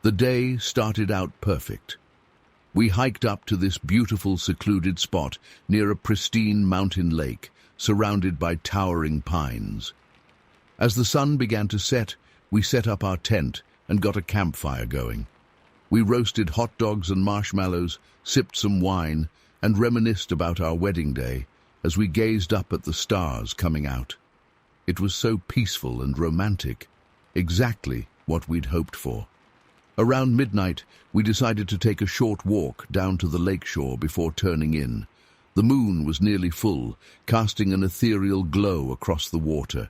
The day started out perfect. We hiked up to this beautiful secluded spot near a pristine mountain lake, surrounded by towering pines. As the sun began to set, we set up our tent and got a campfire going. We roasted hot dogs and marshmallows, sipped some wine, and reminisced about our wedding day as we gazed up at the stars coming out. It was so peaceful and romantic, exactly what we'd hoped for. Around midnight, we decided to take a short walk down to the lakeshore before turning in. The moon was nearly full, casting an ethereal glow across the water.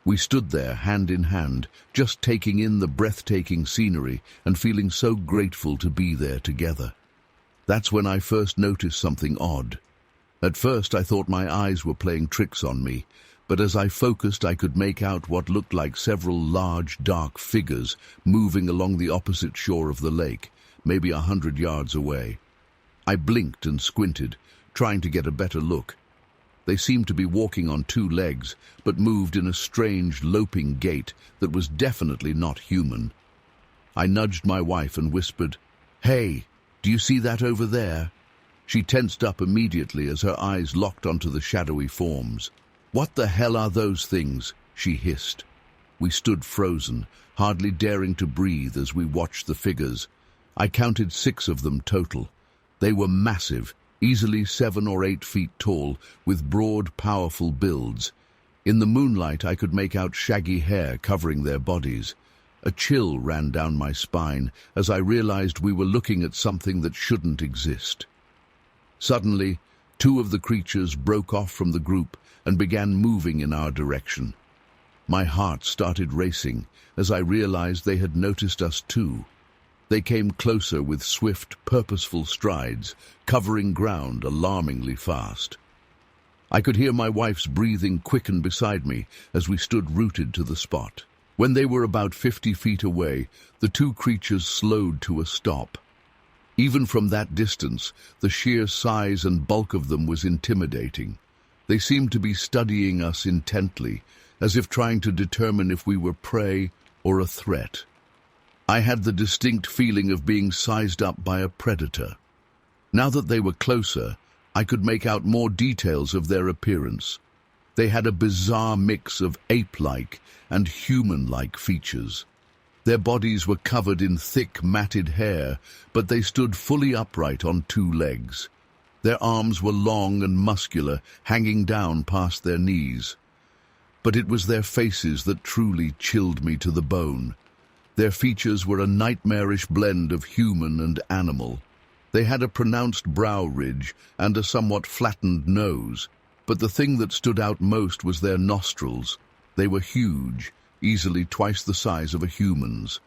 We stood there, hand in hand, just taking in the breathtaking scenery and feeling so grateful to be there together. That's when I first noticed something odd. At first, I thought my eyes were playing tricks on me, but as I focused, I could make out what looked like several large, dark figures moving along the opposite shore of the lake, maybe 100 yards away. I blinked and squinted, trying to get a better look. They seemed to be walking on two legs, but moved in a strange, loping gait that was definitely not human. I nudged my wife and whispered, "Hey, do you see that over there?" She tensed up immediately as her eyes locked onto the shadowy forms. "What the hell are those things?" she hissed. We stood frozen, hardly daring to breathe as we watched the figures. I counted 6 of them total. They were massive, easily 7 or 8 feet tall, with broad, powerful builds. In the moonlight, I could make out shaggy hair covering their bodies. A chill ran down my spine as I realized we were looking at something that shouldn't exist. Suddenly, 2 of the creatures broke off from the group and began moving in our direction. My heart started racing as I realized they had noticed us too. They came closer with swift, purposeful strides, covering ground alarmingly fast. I could hear my wife's breathing quicken beside me as we stood rooted to the spot. When they were about 50 feet away, the 2 creatures slowed to a stop. Even from that distance, the sheer size and bulk of them was intimidating. They seemed to be studying us intently, as if trying to determine if we were prey or a threat. I had the distinct feeling of being sized up by a predator. Now that they were closer, I could make out more details of their appearance. They had a bizarre mix of ape-like and human-like features. Their bodies were covered in thick, matted hair, but they stood fully upright on 2 legs. Their arms were long and muscular, hanging down past their knees. But it was their faces that truly chilled me to the bone. Their features were a nightmarish blend of human and animal. They had a pronounced brow ridge and a somewhat flattened nose, but the thing that stood out most was their nostrils. They were huge, easily twice the size of a human's.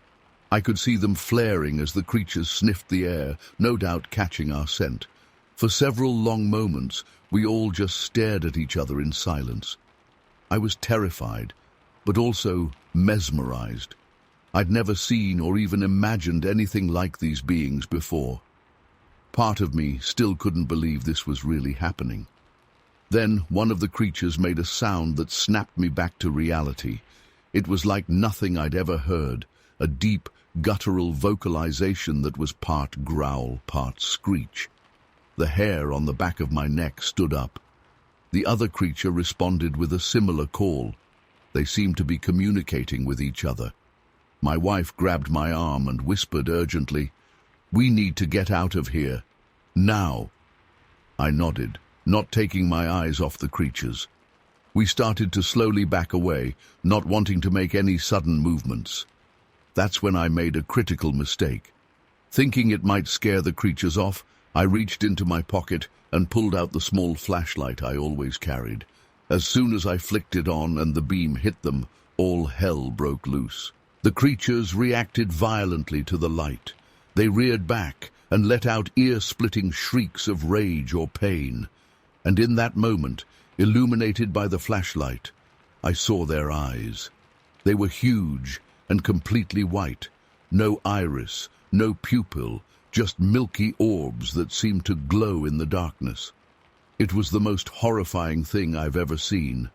I could see them flaring as the creatures sniffed the air, no doubt catching our scent. For several long moments, we all just stared at each other in silence. I was terrified, but also mesmerized. I'd never seen or even imagined anything like these beings before. Part of me still couldn't believe this was really happening. Then one of the creatures made a sound that snapped me back to reality. It was like nothing I'd ever heard, a deep, guttural vocalization that was part growl, part screech. The hair on the back of my neck stood up. The other creature responded with a similar call. They seemed to be communicating with each other. My wife grabbed my arm and whispered urgently, "We need to get out of here. Now." I nodded, not taking my eyes off the creatures. We started to slowly back away, not wanting to make any sudden movements. That's when I made a critical mistake. Thinking it might scare the creatures off, I reached into my pocket and pulled out the small flashlight I always carried. As soon as I flicked it on and the beam hit them, all hell broke loose. The creatures reacted violently to the light. They reared back and let out ear-splitting shrieks of rage or pain. And in that moment, illuminated by the flashlight, I saw their eyes. They were huge and completely white. No iris, no pupil, just milky orbs that seemed to glow in the darkness. It was the most horrifying thing I've ever seen.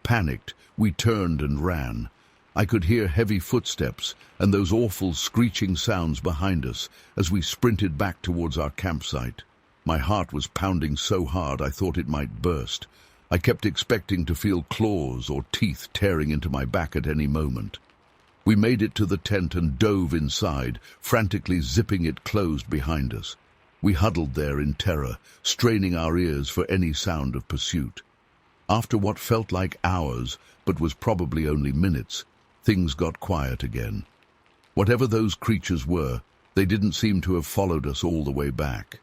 Panicked, we turned and ran. I could hear heavy footsteps and those awful screeching sounds behind us as we sprinted back towards our campsite. My heart was pounding so hard I thought it might burst. I kept expecting to feel claws or teeth tearing into my back at any moment. We made it to the tent and dove inside, frantically zipping it closed behind us. We huddled there in terror, straining our ears for any sound of pursuit. After what felt like hours, but was probably only minutes, things got quiet again. Whatever those creatures were, they didn't seem to have followed us all the way back.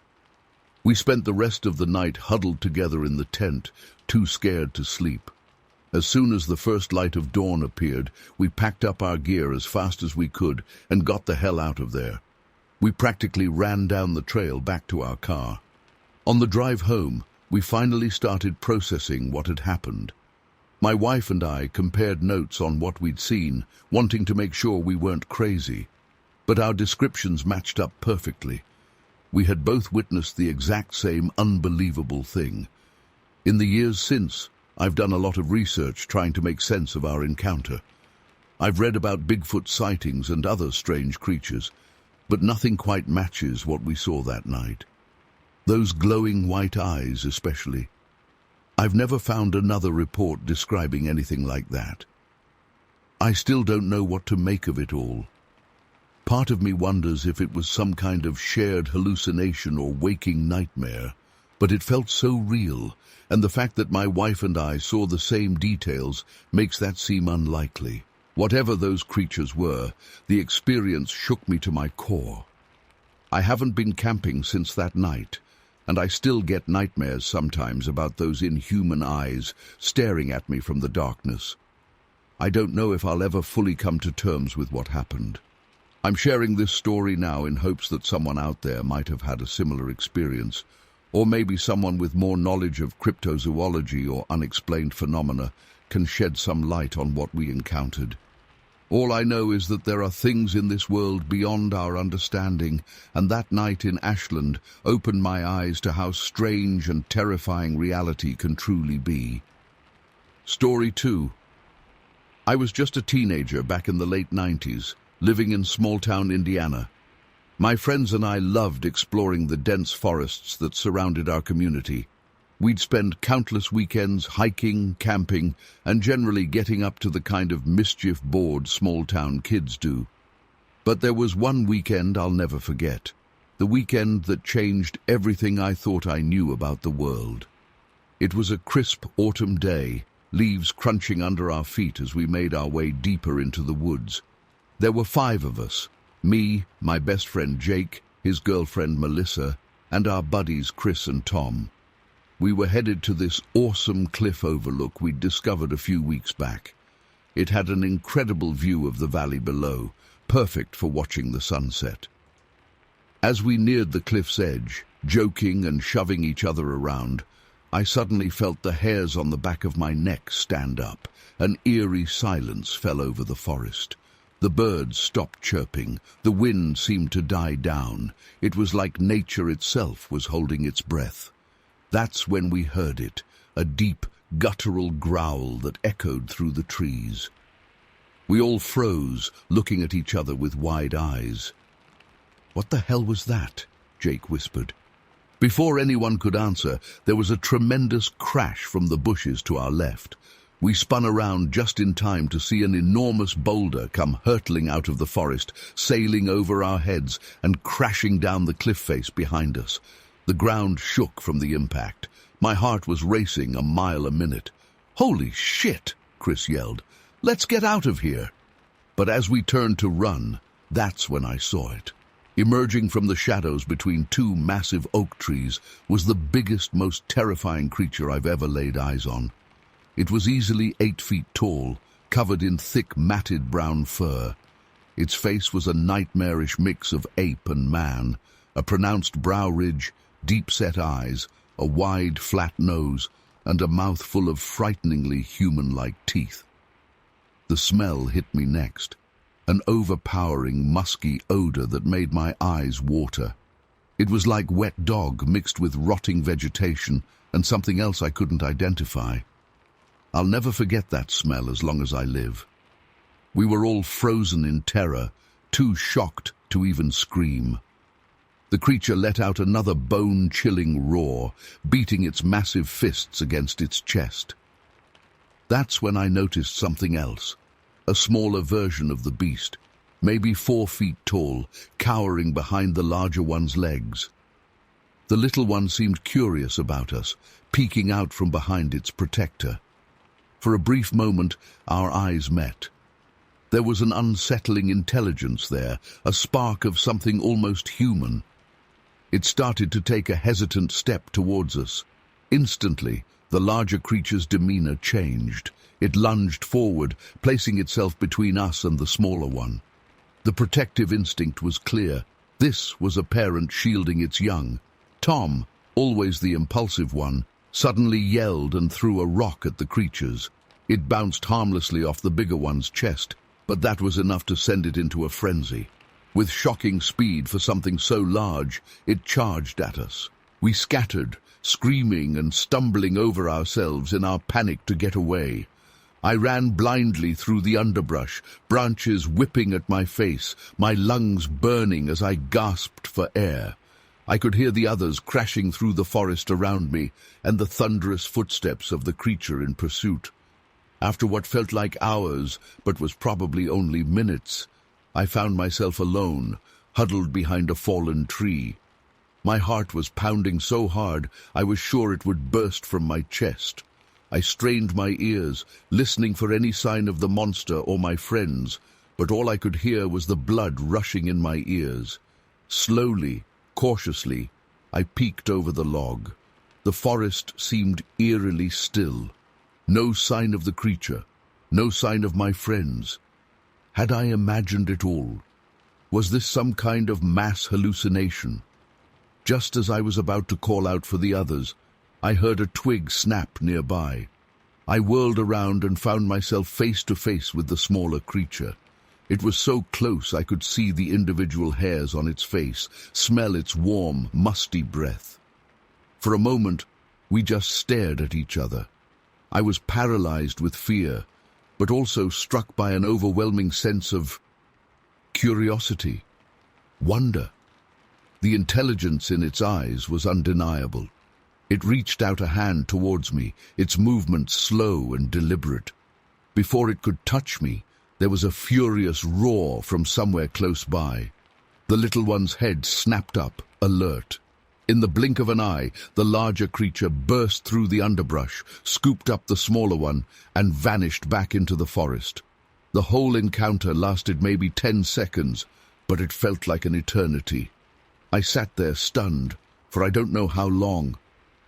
We spent the rest of the night huddled together in the tent, too scared to sleep. As soon as the first light of dawn appeared, we packed up our gear as fast as we could and got the hell out of there. We practically ran down the trail back to our car. On the drive home, we finally started processing what had happened. My wife and I compared notes on what we'd seen, wanting to make sure we weren't crazy. But our descriptions matched up perfectly. We had both witnessed the exact same unbelievable thing. In the years since, I've done a lot of research trying to make sense of our encounter. I've read about Bigfoot sightings and other strange creatures, but nothing quite matches what we saw that night. Those glowing white eyes especially. I've never found another report describing anything like that. I still don't know what to make of it all. Part of me wonders if it was some kind of shared hallucination or waking nightmare, but it felt so real, and the fact that my wife and I saw the same details makes that seem unlikely. Whatever those creatures were, the experience shook me to my core. I haven't been camping since that night, and I still get nightmares sometimes about those inhuman eyes staring at me from the darkness. I don't know if I'll ever fully come to terms with what happened. I'm sharing this story now in hopes that someone out there might have had a similar experience, or maybe someone with more knowledge of cryptozoology or unexplained phenomena can shed some light on what we encountered. All I know is that there are things in this world beyond our understanding, and that night in Ashland opened my eyes to how strange and terrifying reality can truly be. Story 2. I was just a teenager back in the late 90s, living in small-town Indiana. My friends and I loved exploring the dense forests that surrounded our community. We'd spend countless weekends hiking, camping, and generally getting up to the kind of mischief-bored small-town kids do. But there was one weekend I'll never forget, the weekend that changed everything I thought I knew about the world. It was a crisp autumn day, leaves crunching under our feet as we made our way deeper into the woods. There were 5 of us, me, my best friend Jake, his girlfriend Melissa, and our buddies Chris and Tom. We were headed to this awesome cliff overlook we'd discovered a few weeks back. It had an incredible view of the valley below, perfect for watching the sunset. As we neared the cliff's edge, joking and shoving each other around, I suddenly felt the hairs on the back of my neck stand up. An eerie silence fell over the forest. The birds stopped chirping. The wind seemed to die down. It was like nature itself was holding its breath. That's when we heard it, a deep, guttural growl that echoed through the trees. We all froze, looking at each other with wide eyes. "What the hell was that?" Jake whispered. Before anyone could answer, there was a tremendous crash from the bushes to our left. We spun around just in time to see an enormous boulder come hurtling out of the forest, sailing over our heads and crashing down the cliff face behind us. The ground shook from the impact. My heart was racing a mile a minute. "Holy shit!" Chris yelled. "Let's get out of here!" But as we turned to run, that's when I saw it. Emerging from the shadows between 2 massive oak trees was the biggest, most terrifying creature I've ever laid eyes on. It was easily 8 feet tall, covered in thick, matted brown fur. Its face was a nightmarish mix of ape and man, a pronounced brow ridge, deep-set eyes, a wide, flat nose, and a mouth full of frighteningly human-like teeth. The smell hit me next, an overpowering, musky odor that made my eyes water. It was like wet dog mixed with rotting vegetation and something else I couldn't identify. I'll never forget that smell as long as I live. We were all frozen in terror, too shocked to even scream. The creature let out another bone-chilling roar, beating its massive fists against its chest. That's when I noticed something else. A smaller version of the beast, maybe 4 feet tall, cowering behind the larger one's legs. The little one seemed curious about us, peeking out from behind its protector. For a brief moment, our eyes met. There was an unsettling intelligence there, a spark of something almost human. It started to take a hesitant step towards us. Instantly, the larger creature's demeanor changed. It lunged forward, placing itself between us and the smaller one. The protective instinct was clear. This was a parent shielding its young. Tom, always the impulsive one, suddenly yelled and threw a rock at the creatures. It bounced harmlessly off the bigger one's chest, but that was enough to send it into a frenzy. With shocking speed for something so large, it charged at us. We scattered, screaming and stumbling over ourselves in our panic to get away. I ran blindly through the underbrush, branches whipping at my face, my lungs burning as I gasped for air. I could hear the others crashing through the forest around me and the thunderous footsteps of the creature in pursuit. After what felt like hours, but was probably only minutes, I found myself alone, huddled behind a fallen tree. My heart was pounding so hard I was sure it would burst from my chest. I strained my ears, listening for any sign of the monster or my friends, but all I could hear was the blood rushing in my ears. Slowly, cautiously, I peeked over the log. The forest seemed eerily still. No sign of the creature, no sign of my friends. Had I imagined it all? Was this some kind of mass hallucination? Just as I was about to call out for the others, I heard a twig snap nearby. I whirled around and found myself face to face with the smaller creature. It was so close I could see the individual hairs on its face, smell its warm, musty breath. For a moment, we just stared at each other. I was paralyzed with fear, but also struck by an overwhelming sense of curiosity, wonder. The intelligence in its eyes was undeniable. It reached out a hand towards me, its movements slow and deliberate. Before it could touch me, there was a furious roar from somewhere close by. The little one's head snapped up, alert. In the blink of an eye, the larger creature burst through the underbrush, scooped up the smaller one, and vanished back into the forest. The whole encounter lasted maybe 10 seconds, but it felt like an eternity. I sat there stunned, for I don't know how long.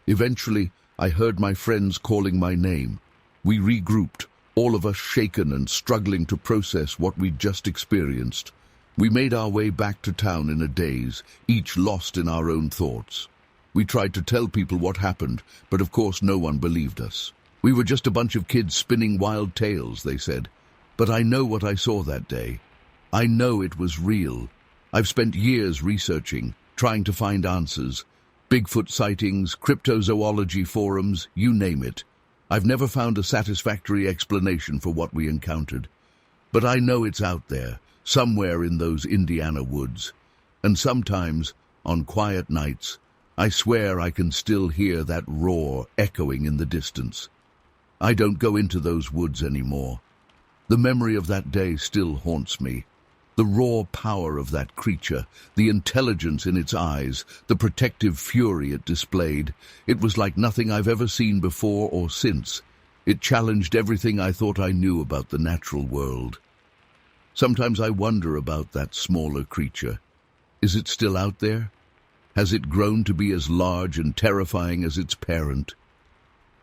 Eventually, I heard my friends calling my name. We regrouped, all of us shaken and struggling to process what we'd just experienced. We made our way back to town in a daze, each lost in our own thoughts. We tried to tell people what happened, but of course no one believed us. We were just a bunch of kids spinning wild tales, they said. But I know what I saw that day. I know it was real. I've spent years researching, trying to find answers. Bigfoot sightings, cryptozoology forums, you name it. I've never found a satisfactory explanation for what we encountered. But I know it's out there, somewhere in those Indiana woods. And sometimes, on quiet nights, I swear I can still hear that roar echoing in the distance. I don't go into those woods anymore. The memory of that day still haunts me. The raw power of that creature, the intelligence in its eyes, the protective fury it displayed, it was like nothing I've ever seen before or since. It challenged everything I thought I knew about the natural world. Sometimes I wonder about that smaller creature. Is it still out there? Has it grown to be as large and terrifying as its parent?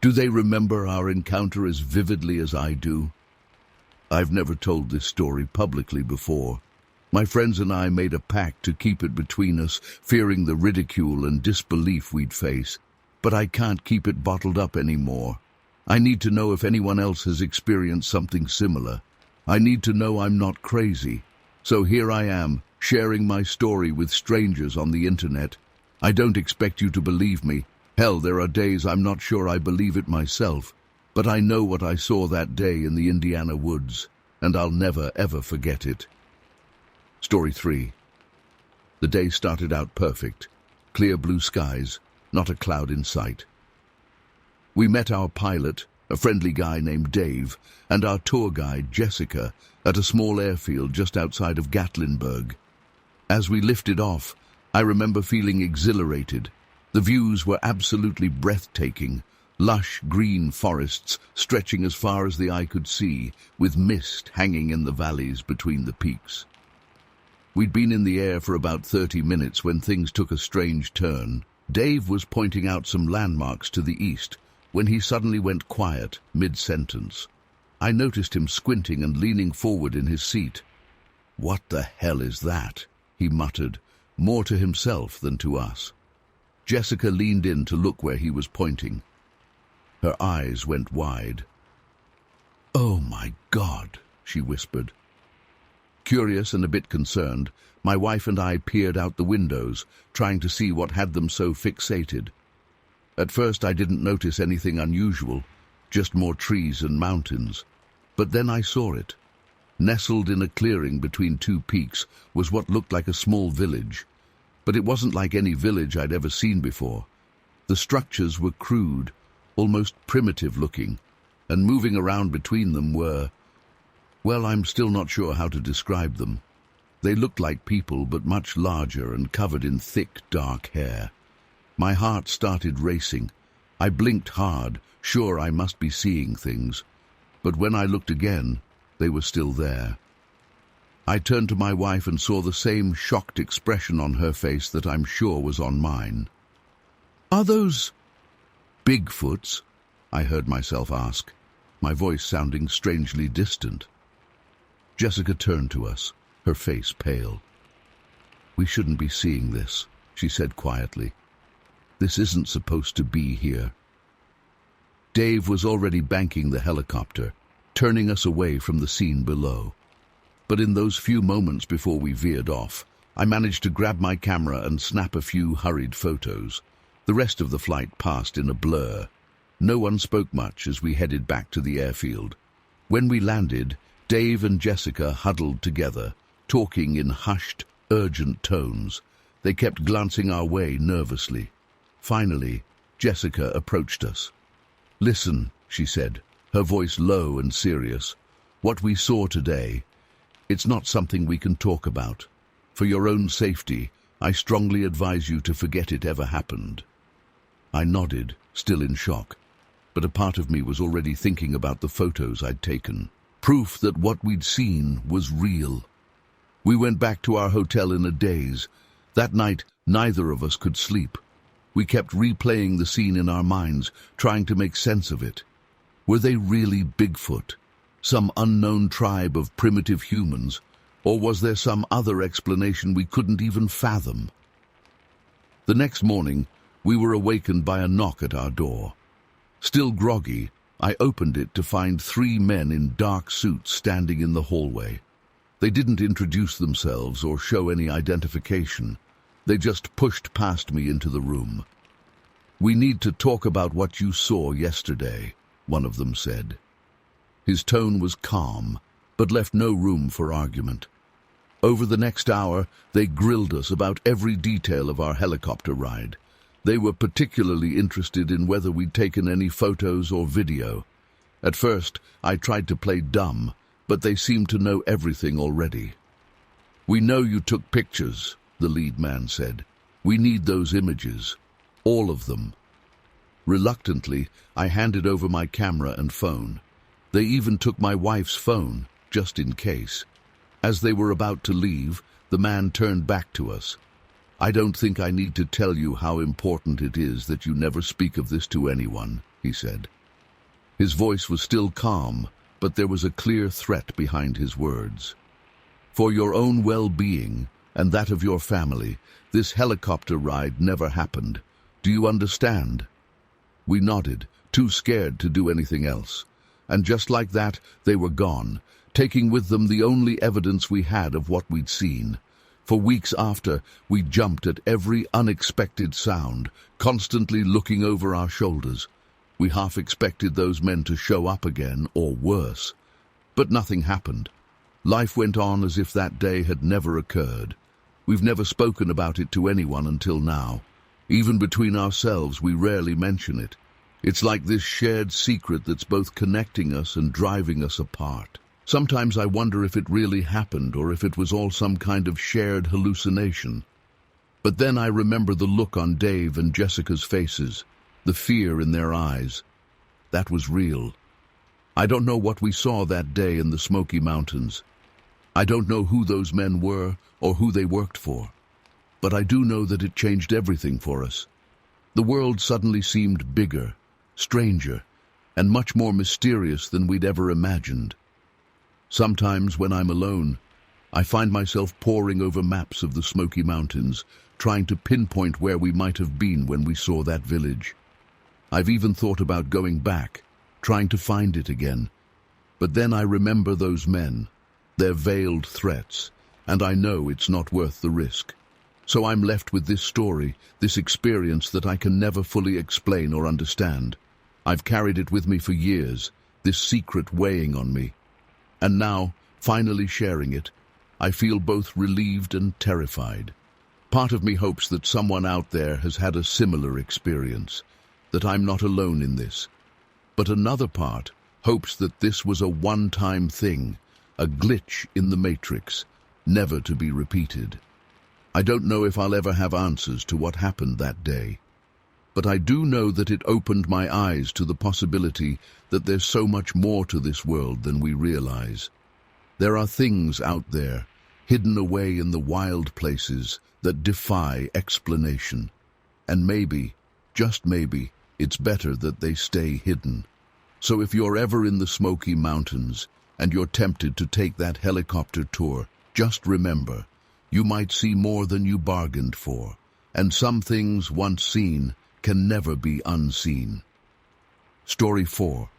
Do they remember our encounter as vividly as I do? I've never told this story publicly before. My friends and I made a pact to keep it between us, fearing the ridicule and disbelief we'd face. But I can't keep it bottled up anymore. I need to know if anyone else has experienced something similar. I need to know I'm not crazy. So here I am, sharing my story with strangers on the internet. I don't expect you to believe me. Hell, there are days I'm not sure I believe it myself. But I know what I saw that day in the Indiana woods. and I'll never, ever forget it. Story 3. The day started out perfect. Clear blue skies, not a cloud in sight. We met our pilot, a friendly guy named Dave, and our tour guide, Jessica, at a small airfield just outside of Gatlinburg. As we lifted off, I remember feeling exhilarated. The views were absolutely breathtaking. Lush green forests stretching as far as the eye could see, with mist hanging in the valleys between the peaks. We'd been in the air for about 30 minutes when things took a strange turn. Dave was pointing out some landmarks to the east when he suddenly went quiet, mid-sentence. I noticed him squinting and leaning forward in his seat. "What the hell is that?" he muttered, more to himself than to us. Jessica leaned in to look where he was pointing. Her eyes went wide. "Oh my God," she whispered. Curious and a bit concerned, my wife and I peered out the windows, trying to see what had them so fixated. At first I didn't notice anything unusual, just more trees and mountains. But then I saw it. Nestled in a clearing between two peaks was what looked like a small village. But it wasn't like any village I'd ever seen before. The structures were crude, almost primitive looking, and moving around between them were, well, I'm still not sure how to describe them. They looked like people, but much larger and covered in thick, dark hair. My heart started racing. I blinked hard, sure I must be seeing things. But when I looked again, they were still there. I turned to my wife and saw the same shocked expression on her face that I'm sure was on mine. "Are those Bigfoots?" I heard myself ask, my voice sounding strangely distant. Jessica turned to us, her face pale. "We shouldn't be seeing this," she said quietly. "This isn't supposed to be here." Dave was already banking the helicopter, turning us away from the scene below. But in those few moments before we veered off, I managed to grab my camera and snap a few hurried photos. The rest of the flight passed in a blur. No one spoke much as we headed back to the airfield. When we landed, Dave and Jessica huddled together, talking in hushed, urgent tones. They kept glancing our way nervously. Finally, Jessica approached us. "Listen," she said, her voice low and serious. "What we saw today, it's not something we can talk about. For your own safety, I strongly advise you to forget it ever happened." I nodded, still in shock, but a part of me was already thinking about the photos I'd taken. Proof that what we'd seen was real. We went back to our hotel in a daze. That night, neither of us could sleep. We kept replaying the scene in our minds, trying to make sense of it. Were they really Bigfoot? Some unknown tribe of primitive humans? Or was there some other explanation we couldn't even fathom? The next morning, we were awakened by a knock at our door. Still groggy, I opened it to find 3 men in dark suits standing in the hallway. They didn't introduce themselves or show any identification. They just pushed past me into the room. "We need to talk about what you saw yesterday," one of them said. His tone was calm, but left no room for argument. Over the next hour, they grilled us about every detail of our helicopter ride. They were particularly interested in whether we'd taken any photos or video. At first, I tried to play dumb, but they seemed to know everything already. "We know you took pictures," the lead man said. "We need those images. All of them." Reluctantly, I handed over my camera and phone. They even took my wife's phone, just in case. As they were about to leave, the man turned back to us. "I don't think I need to tell you how important it is that you never speak of this to anyone," he said. His voice was still calm, but there was a clear threat behind his words. "For your own well-being, and that of your family, this helicopter ride never happened. Do you understand?" We nodded, too scared to do anything else. And just like that, they were gone, taking with them the only evidence we had of what we'd seen. For weeks after, we jumped at every unexpected sound, constantly looking over our shoulders. We half expected those men to show up again, or worse. But nothing happened. Life went on as if that day had never occurred. We've never spoken about it to anyone until now. Even between ourselves, we rarely mention it. It's like this shared secret that's both connecting us and driving us apart. Sometimes I wonder if it really happened or if it was all some kind of shared hallucination. But then I remember the look on Dave and Jessica's faces, the fear in their eyes. That was real. I don't know what we saw that day in the Smoky Mountains. I don't know who those men were or who they worked for. But I do know that it changed everything for us. The world suddenly seemed bigger, stranger, and much more mysterious than we'd ever imagined. Sometimes when I'm alone, I find myself poring over maps of the Smoky Mountains, trying to pinpoint where we might have been when we saw that village. I've even thought about going back, trying to find it again. But then I remember those men, their veiled threats, and I know it's not worth the risk. So I'm left with this story, this experience that I can never fully explain or understand. I've carried it with me for years, this secret weighing on me. And now, finally sharing it, I feel both relieved and terrified. Part of me hopes that someone out there has had a similar experience, that I'm not alone in this. But another part hopes that this was a one-time thing, a glitch in the matrix, never to be repeated. I don't know if I'll ever have answers to what happened that day. But I do know that it opened my eyes to the possibility that there's so much more to this world than we realize. There are things out there, hidden away in the wild places, that defy explanation. And maybe, just maybe, it's better that they stay hidden. So if you're ever in the Smoky Mountains, and you're tempted to take that helicopter tour, just remember, you might see more than you bargained for, and some things once seen can never be unseen. Story 4.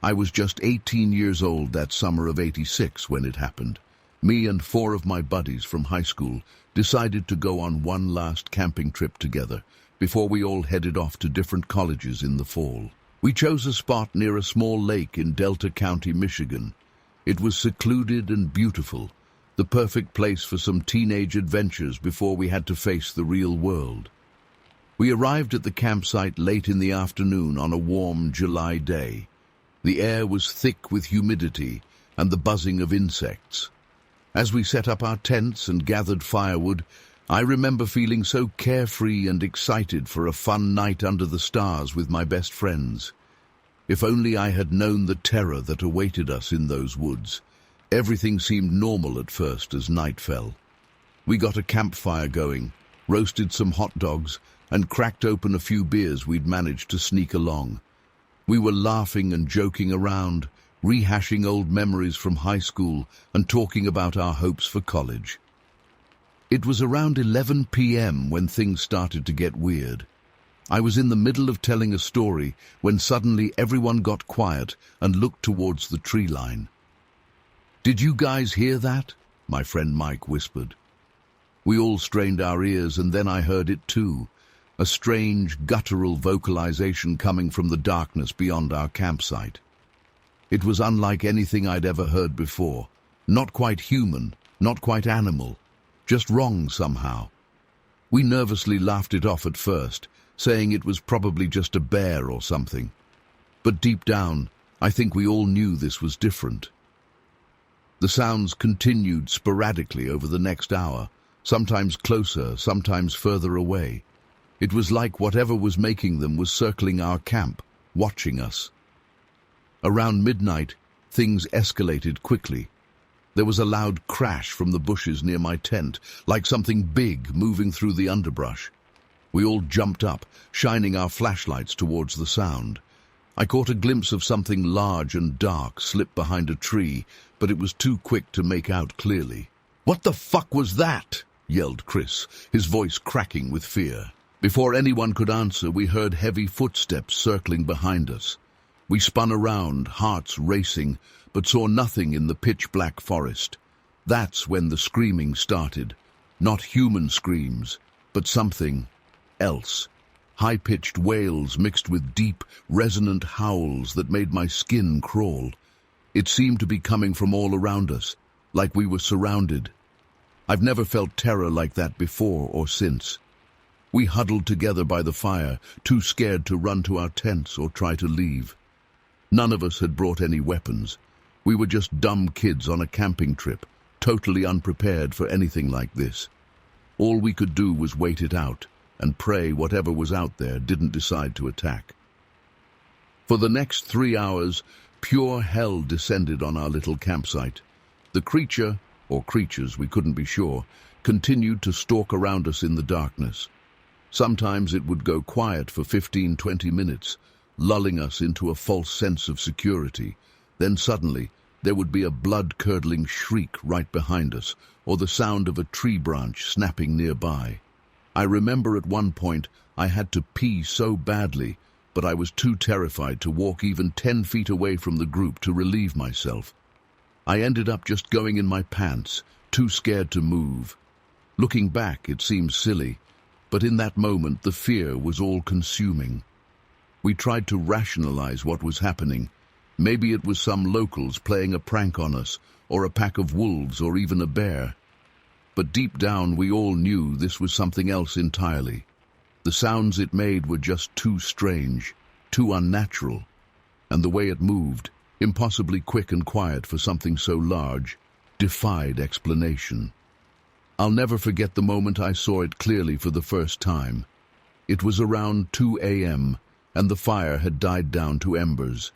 I was just 18 years old that summer of '86 when it happened. Me and 4 of my buddies from high school decided to go on one last camping trip together before we all headed off to different colleges in the fall. We chose a spot near a small lake in Delta County, Michigan. It was secluded and beautiful, the perfect place for some teenage adventures before we had to face the real world. We arrived at the campsite late in the afternoon on a warm July day. The air was thick with humidity and the buzzing of insects. As we set up our tents and gathered firewood, I remember feeling so carefree and excited for a fun night under the stars with my best friends. If only I had known the terror that awaited us in those woods. Everything seemed normal at first as night fell. We got a campfire going, roasted some hot dogs, and cracked open a few beers we'd managed to sneak along. We were laughing and joking around, rehashing old memories from high school and talking about our hopes for college. It was around 11 p.m. when things started to get weird. I was in the middle of telling a story when suddenly everyone got quiet and looked towards the tree line. "Did you guys hear that?" my friend Mike whispered. We all strained our ears, and then I heard it too, a strange, guttural vocalization coming from the darkness beyond our campsite. It was unlike anything I'd ever heard before. Not quite human, not quite animal, just wrong somehow. We nervously laughed it off at first, saying it was probably just a bear or something. But deep down, I think we all knew this was different. The sounds continued sporadically over the next hour, sometimes closer, sometimes further away. It was like whatever was making them was circling our camp, watching us. Around midnight, things escalated quickly. There was a loud crash from the bushes near my tent, like something big moving through the underbrush. We all jumped up, shining our flashlights towards the sound. I caught a glimpse of something large and dark slip behind a tree, but it was too quick to make out clearly. "What the fuck was that?" yelled Chris, his voice cracking with fear. Before anyone could answer, we heard heavy footsteps circling behind us. We spun around, hearts racing, but saw nothing in the pitch-black forest. That's when the screaming started. Not human screams, but something else. High-pitched wails mixed with deep, resonant howls that made my skin crawl. It seemed to be coming from all around us, like we were surrounded. I've never felt terror like that before or since. We huddled together by the fire, too scared to run to our tents or try to leave. None of us had brought any weapons. We were just dumb kids on a camping trip, totally unprepared for anything like this. All we could do was wait it out and pray whatever was out there didn't decide to attack. For the next 3 hours, pure hell descended on our little campsite. The creature, or creatures, we couldn't be sure, continued to stalk around us in the darkness. Sometimes it would go quiet for 15-20 minutes, lulling us into a false sense of security. Then suddenly, there would be a blood-curdling shriek right behind us, or the sound of a tree branch snapping nearby. I remember at one point I had to pee so badly, but I was too terrified to walk even 10 feet away from the group to relieve myself. I ended up just going in my pants, too scared to move. Looking back, it seems silly, but in that moment the fear was all-consuming. We tried to rationalize what was happening. Maybe it was some locals playing a prank on us, or a pack of wolves, or even a bear. But deep down we all knew this was something else entirely. The sounds it made were just too strange, too unnatural, and the way it moved, impossibly quick and quiet for something so large, defied explanation. I'll never forget the moment I saw it clearly for the first time. It was around 2 a.m., and the fire had died down to embers.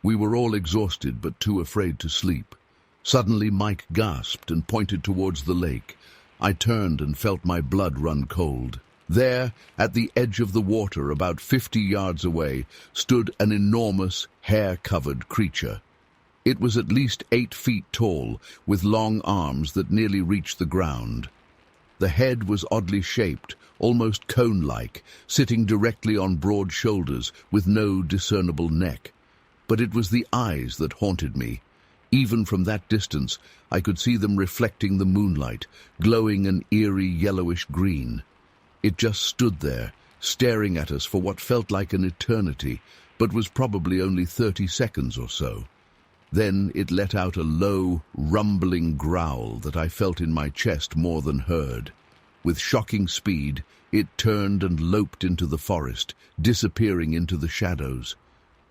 We were all exhausted but too afraid to sleep. Suddenly Mike gasped and pointed towards the lake. I turned and felt my blood run cold. There, at the edge of the water, about 50 yards away, stood an enormous, hair-covered creature. It was at least 8 feet tall, with long arms that nearly reached the ground. The head was oddly shaped, almost cone-like, sitting directly on broad shoulders with no discernible neck. But it was the eyes that haunted me. Even from that distance, I could see them reflecting the moonlight, glowing an eerie yellowish green. It just stood there, staring at us for what felt like an eternity, but was probably only 30 seconds or so. Then it let out a low, rumbling growl that I felt in my chest more than heard. With shocking speed, it turned and loped into the forest, disappearing into the shadows.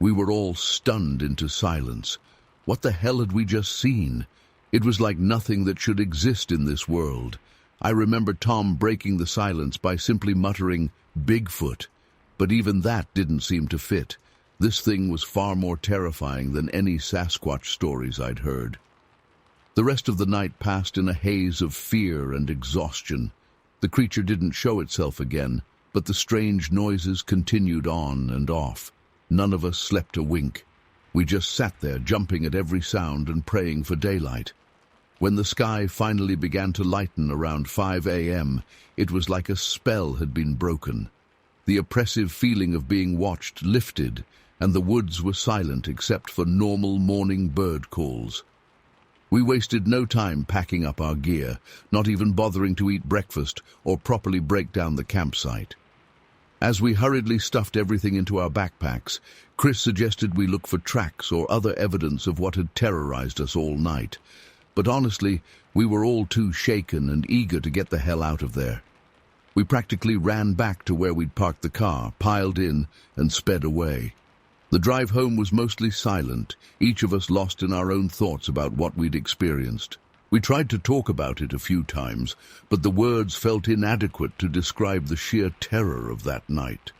We were all stunned into silence. What the hell had we just seen? It was like nothing that should exist in this world. I remember Tom breaking the silence by simply muttering, "Bigfoot," but even that didn't seem to fit. This thing was far more terrifying than any Sasquatch stories I'd heard. The rest of the night passed in a haze of fear and exhaustion. The creature didn't show itself again, but the strange noises continued on and off. None of us slept a wink. We just sat there, jumping at every sound and praying for daylight. When the sky finally began to lighten around 5 a.m., it was like a spell had been broken. The oppressive feeling of being watched lifted, and the woods were silent except for normal morning bird calls. We wasted no time packing up our gear, not even bothering to eat breakfast or properly break down the campsite. As we hurriedly stuffed everything into our backpacks, Chris suggested we look for tracks or other evidence of what had terrorized us all night. But honestly, we were all too shaken and eager to get the hell out of there. We practically ran back to where we'd parked the car, piled in, and sped away. The drive home was mostly silent, each of us lost in our own thoughts about what we'd experienced. We tried to talk about it a few times, but the words felt inadequate to describe the sheer terror of that night.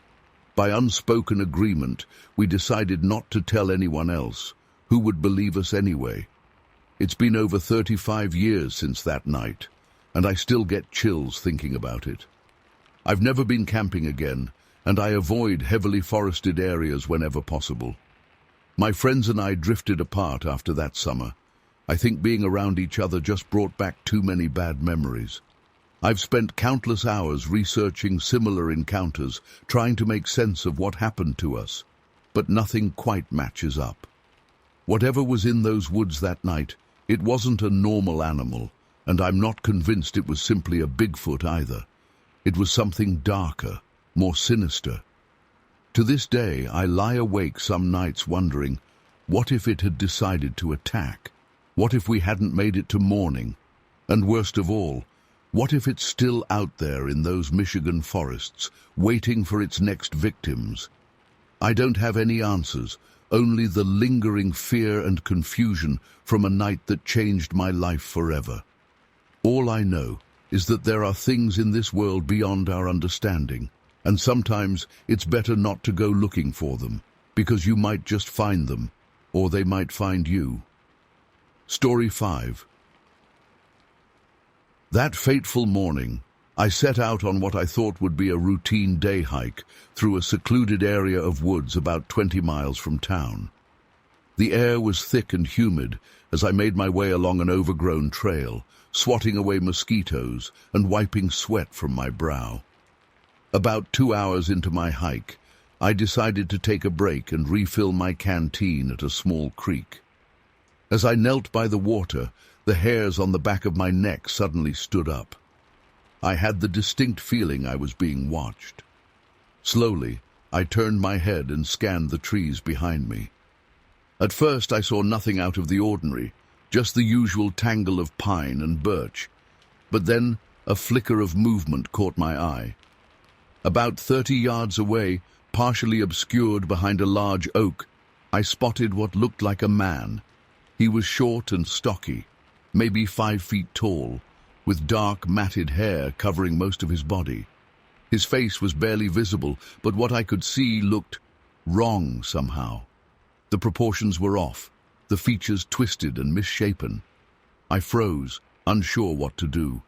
By unspoken agreement, we decided not to tell anyone else. Who would believe us anyway? It's been over 35 years since that night, and I still get chills thinking about it. I've never been camping again, and I avoid heavily forested areas whenever possible. My friends and I drifted apart after that summer. I think being around each other just brought back too many bad memories. I've spent countless hours researching similar encounters, trying to make sense of what happened to us, but nothing quite matches up. Whatever was in those woods that night, it wasn't a normal animal, and I'm not convinced it was simply a Bigfoot either. It was something darker, more sinister. To this day, I lie awake some nights wondering, What if it had decided to attack? What if we hadn't made it to morning? And worst of all, what if it's still out there in those Michigan forests, waiting for its next victims? I don't have any answers, only the lingering fear and confusion from a night that changed my life forever. All I know is that there are things in this world beyond our understanding, and sometimes it's better not to go looking for them, because you might just find them, or they might find you. Story 5. That fateful morning, I set out on what I thought would be a routine day hike through a secluded area of woods about 20 miles from town. The air was thick and humid as I made my way along an overgrown trail, swatting away mosquitoes and wiping sweat from my brow. About 2 hours into my hike, I decided to take a break and refill my canteen at a small creek. As I knelt by the water, the hairs on the back of my neck suddenly stood up. I had the distinct feeling I was being watched. Slowly, I turned my head and scanned the trees behind me. At first, I saw nothing out of the ordinary, just the usual tangle of pine and birch. But then, a flicker of movement caught my eye. About 30 yards away, partially obscured behind a large oak, I spotted what looked like a man. He was short and stocky, maybe 5 feet tall, with dark, matted hair covering most of his body. His face was barely visible, but what I could see looked wrong somehow. The proportions were off, the features twisted and misshapen. I froze, unsure what to do.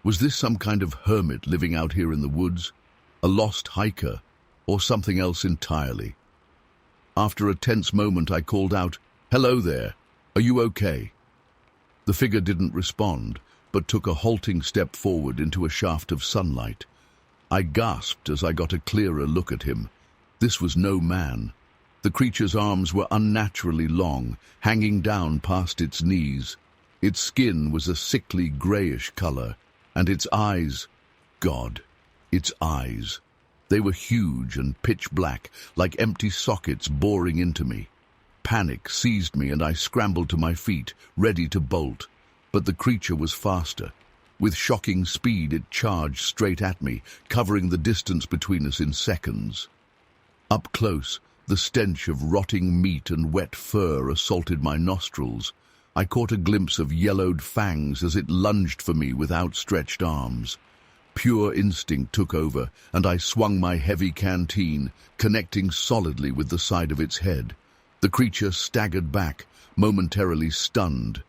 Was this some kind of hermit living out here in the woods? A lost hiker? Or something else entirely? After a tense moment, I called out, "Hello there, are you okay?" The figure didn't respond, but took a halting step forward into a shaft of sunlight. I gasped as I got a clearer look at him. This was no man. The creature's arms were unnaturally long, hanging down past its knees. Its skin was a sickly grayish color, and its eyes, God, its eyes. They were huge and pitch black, like empty sockets boring into me. Panic seized me and I scrambled to my feet, ready to bolt. But the creature was faster. With shocking speed, it charged straight at me, covering the distance between us in seconds. Up close, the stench of rotting meat and wet fur assaulted my nostrils. I caught a glimpse of yellowed fangs as it lunged for me with outstretched arms. Pure instinct took over, and I swung my heavy canteen, connecting solidly with the side of its head. The creature staggered back, momentarily stunned.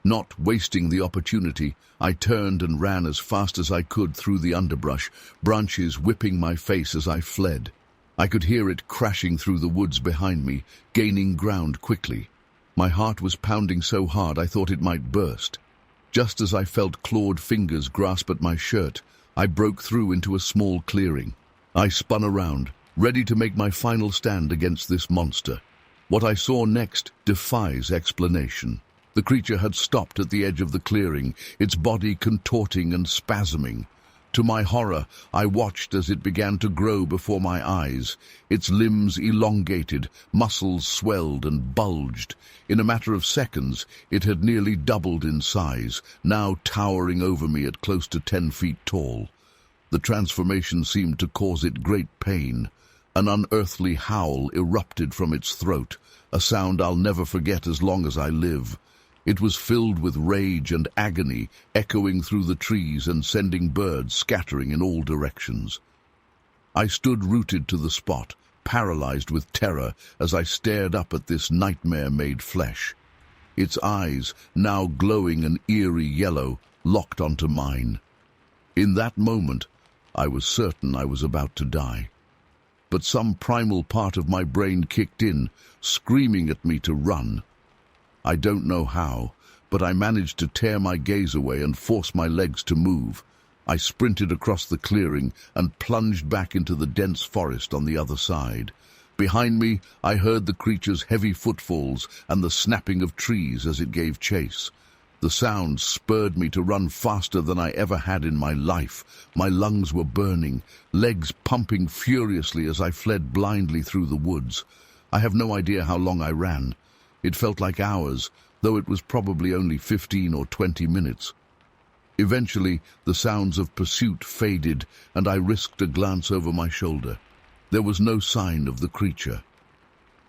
Not wasting the opportunity, I turned and ran as fast as I could through the underbrush, branches whipping my face as I fled. I could hear it crashing through the woods behind me, gaining ground quickly. My heart was pounding so hard I thought it might burst. Just as I felt clawed fingers grasp at my shirt, I broke through into a small clearing. I spun around, ready to make my final stand against this monster. What I saw next defies explanation. The creature had stopped at the edge of the clearing, its body contorting and spasming. To my horror, I watched as it began to grow before my eyes. Its limbs elongated, muscles swelled and bulged. In a matter of seconds, it had nearly doubled in size, now towering over me at close to 10 feet tall. The transformation seemed to cause it great pain. An unearthly howl erupted from its throat, a sound I'll never forget as long as I live. It was filled with rage and agony, echoing through the trees and sending birds scattering in all directions. I stood rooted to the spot, paralyzed with terror as I stared up at this nightmare-made flesh. Its eyes, now glowing an eerie yellow, locked onto mine. In that moment, I was certain I was about to die. But some primal part of my brain kicked in, screaming at me to run. I don't know how, but I managed to tear my gaze away and force my legs to move. I sprinted across the clearing and plunged back into the dense forest on the other side. Behind me, I heard the creature's heavy footfalls and the snapping of trees as it gave chase. The sound spurred me to run faster than I ever had in my life. My lungs were burning, legs pumping furiously as I fled blindly through the woods. I have no idea how long I ran. It felt like hours, though it was probably only 15 or 20 minutes. Eventually, the sounds of pursuit faded, and I risked a glance over my shoulder. There was no sign of the creature.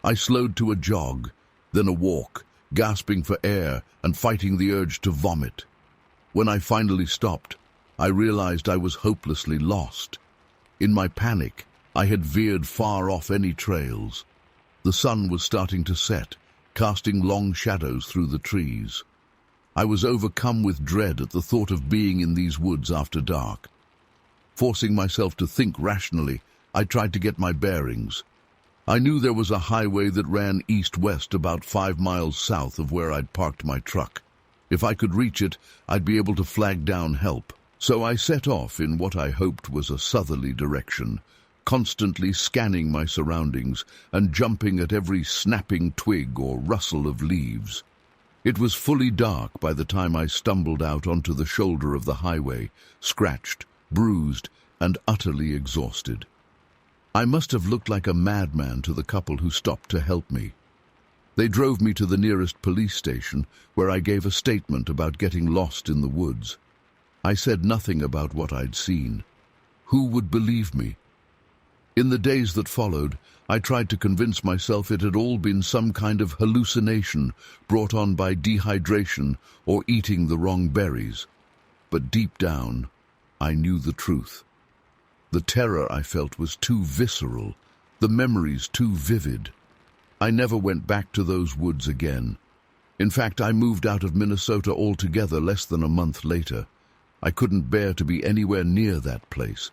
I slowed to a jog, then a walk, gasping for air and fighting the urge to vomit. When I finally stopped, I realized I was hopelessly lost. In my panic, I had veered far off any trails. The sun was starting to set, casting long shadows through the trees. I was overcome with dread at the thought of being in these woods after dark. Forcing myself to think rationally, I tried to get my bearings. I knew there was a highway that ran east-west about 5 miles south of where I'd parked my truck. If I could reach it, I'd be able to flag down help. So I set off in what I hoped was a southerly direction, constantly scanning my surroundings and jumping at every snapping twig or rustle of leaves. It was fully dark by the time I stumbled out onto the shoulder of the highway, scratched, bruised, and utterly exhausted. I must have looked like a madman to the couple who stopped to help me. They drove me to the nearest police station, where I gave a statement about getting lost in the woods. I said nothing about what I'd seen. Who would believe me? In the days that followed, I tried to convince myself it had all been some kind of hallucination brought on by dehydration or eating the wrong berries. But deep down, I knew the truth. The terror I felt was too visceral, the memories too vivid. I never went back to those woods again. In fact, I moved out of Minnesota altogether less than a month later. I couldn't bear to be anywhere near that place.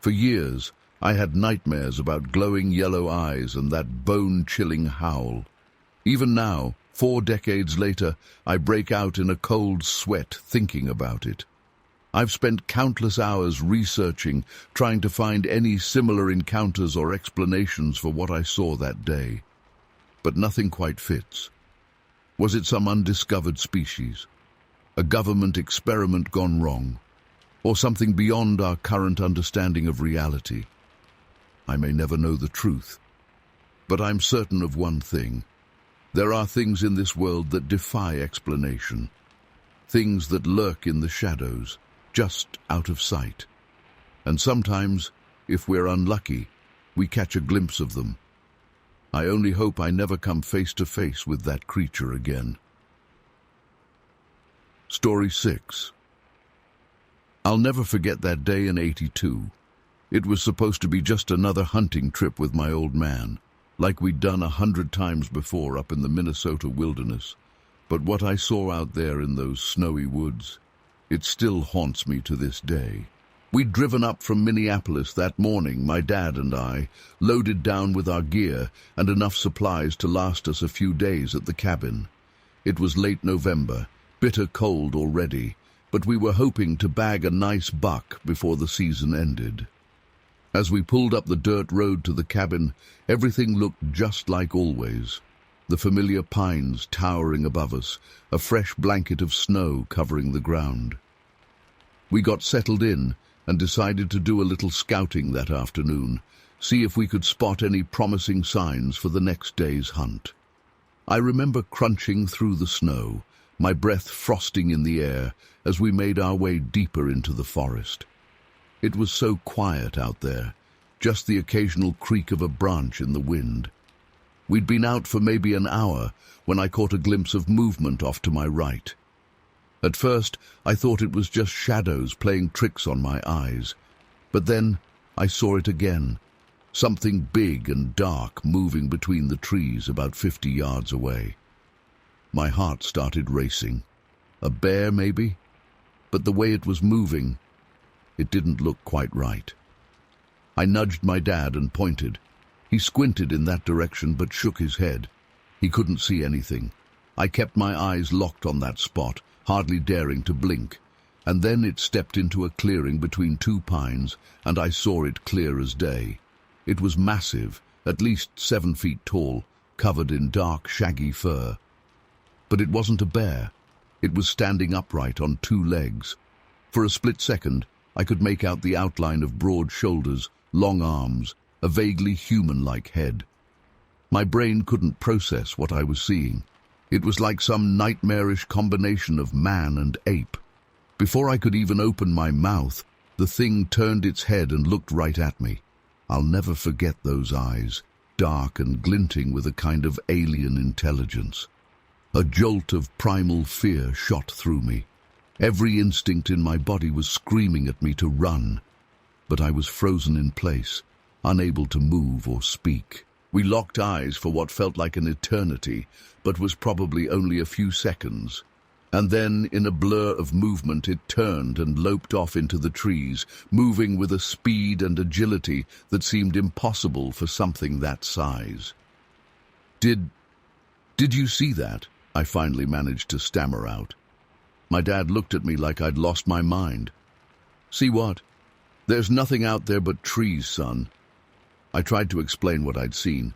For years, I had nightmares about glowing yellow eyes and that bone-chilling howl. Even now, 4 decades later, I break out in a cold sweat thinking about it. I've spent countless hours researching, trying to find any similar encounters or explanations for what I saw that day. But nothing quite fits. Was it some undiscovered species? A government experiment gone wrong? Or something beyond our current understanding of reality? I may never know the truth, but I'm certain of one thing. There are things in this world that defy explanation. Things that lurk in the shadows, just out of sight. And sometimes, if we're unlucky, we catch a glimpse of them. I only hope I never come face to face with that creature again. Story 6. I'll never forget that day in '82. It was supposed to be just another hunting trip with my old man, like we'd done 100 times before up in the Minnesota wilderness. But what I saw out there in those snowy woods, it still haunts me to this day. We'd driven up from Minneapolis that morning, my dad and I, loaded down with our gear and enough supplies to last us a few days at the cabin. It was late November, bitter cold already, but we were hoping to bag a nice buck before the season ended. As we pulled up the dirt road to the cabin, everything looked just like always. The familiar pines towering above us, a fresh blanket of snow covering the ground. We got settled in and decided to do a little scouting that afternoon, see if we could spot any promising signs for the next day's hunt. I remember crunching through the snow, my breath frosting in the air as we made our way deeper into the forest. It was so quiet out there, just the occasional creak of a branch in the wind. We'd been out for maybe an hour when I caught a glimpse of movement off to my right. At first, I thought it was just shadows playing tricks on my eyes. But then I saw it again, something big and dark moving between the trees about 50 yards away. My heart started racing. A bear, maybe? But the way it was moving, it didn't look quite right. I nudged my dad and pointed. He squinted in that direction but shook his head. He couldn't see anything. I kept my eyes locked on that spot, hardly daring to blink, and then it stepped into a clearing between 2 pines, and I saw it clear as day. It was massive, at least 7 feet tall, covered in dark, shaggy fur. But it wasn't a bear. It was standing upright on 2 legs. For a split second, I could make out the outline of broad shoulders, long arms, a vaguely human-like head. My brain couldn't process what I was seeing. It was like some nightmarish combination of man and ape. Before I could even open my mouth, the thing turned its head and looked right at me. I'll never forget those eyes, dark and glinting with a kind of alien intelligence. A jolt of primal fear shot through me. Every instinct in my body was screaming at me to run, but I was frozen in place, unable to move or speak. We locked eyes for what felt like an eternity, but was probably only a few seconds. And then, in a blur of movement, it turned and loped off into the trees, moving with a speed and agility that seemed impossible for something that size. Did you see that?" I finally managed to stammer out. My dad looked at me like I'd lost my mind. "See what? There's nothing out there but trees, son." I tried to explain what I'd seen,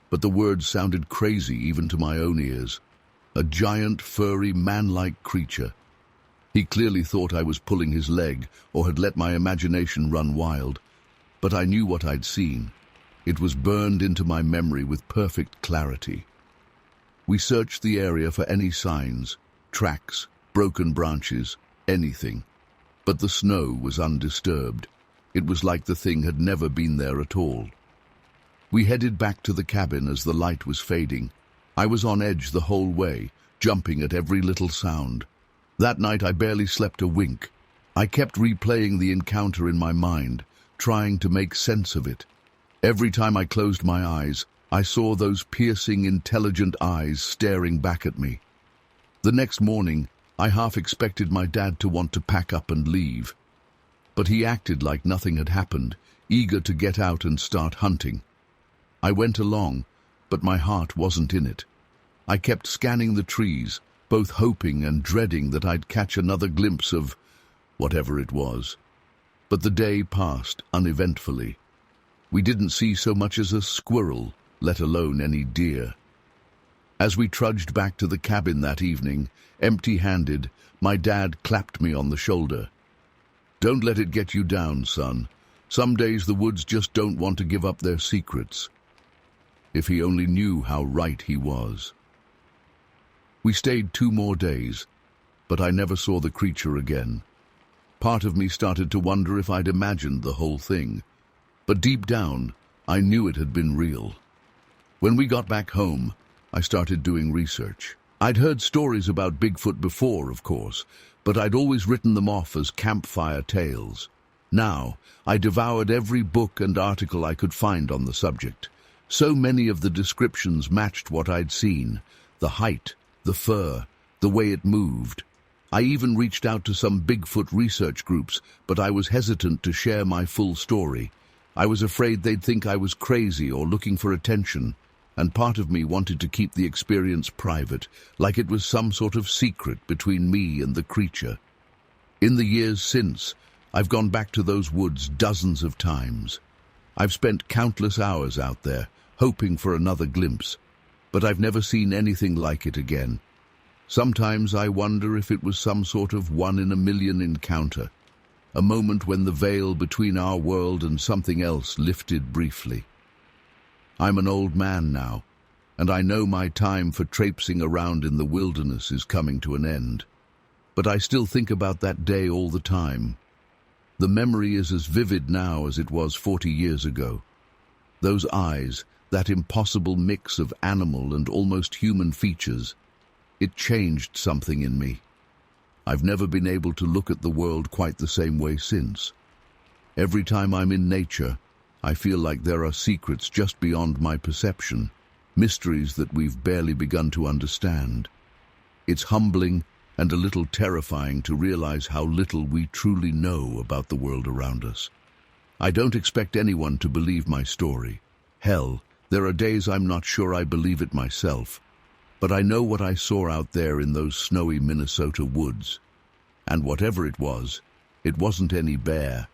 but the words sounded crazy even to my own ears. A giant, furry, man-like creature. He clearly thought I was pulling his leg or had let my imagination run wild, but I knew what I'd seen. It was burned into my memory with perfect clarity. We searched the area for any signs, tracks, broken branches, anything. But the snow was undisturbed. It was like the thing had never been there at all. We headed back to the cabin as the light was fading. I was on edge the whole way, jumping at every little sound. That night I barely slept a wink. I kept replaying the encounter in my mind, trying to make sense of it. Every time I closed my eyes, I saw those piercing, intelligent eyes staring back at me. The next morning, I half expected my dad to want to pack up and leave. But he acted like nothing had happened, eager to get out and start hunting. I went along, but my heart wasn't in it. I kept scanning the trees, both hoping and dreading that I'd catch another glimpse of whatever it was. But the day passed uneventfully. We didn't see so much as a squirrel, let alone any deer. As we trudged back to the cabin that evening, empty-handed, my dad clapped me on the shoulder. "Don't let it get you down, son. Some days the woods just don't want to give up their secrets." If he only knew how right he was. We stayed 2 more days, but I never saw the creature again. Part of me started to wonder if I'd imagined the whole thing, but deep down, I knew it had been real. When we got back home, I started doing research. I'd heard stories about Bigfoot before, of course, but I'd always written them off as campfire tales. Now, I devoured every book and article I could find on the subject. So many of the descriptions matched what I'd seen: the height, the fur, the way it moved. I even reached out to some Bigfoot research groups, but I was hesitant to share my full story. I was afraid they'd think I was crazy or looking for attention, and part of me wanted to keep the experience private, like it was some sort of secret between me and the creature. In the years since, I've gone back to those woods dozens of times. I've spent countless hours out there, hoping for another glimpse, but I've never seen anything like it again. Sometimes I wonder if it was some sort of one-in-a-million encounter, a moment when the veil between our world and something else lifted briefly. I'm an old man now, and I know my time for traipsing around in the wilderness is coming to an end. But I still think about that day all the time. The memory is as vivid now as it was 40 years ago. Those eyes, that impossible mix of animal and almost human features, it changed something in me. I've never been able to look at the world quite the same way since. Every time I'm in nature, I feel like there are secrets just beyond my perception, mysteries that we've barely begun to understand. It's humbling and a little terrifying to realize how little we truly know about the world around us. I don't expect anyone to believe my story. Hell, there are days I'm not sure I believe it myself. But I know what I saw out there in those snowy Minnesota woods. And whatever it wasn't any bear.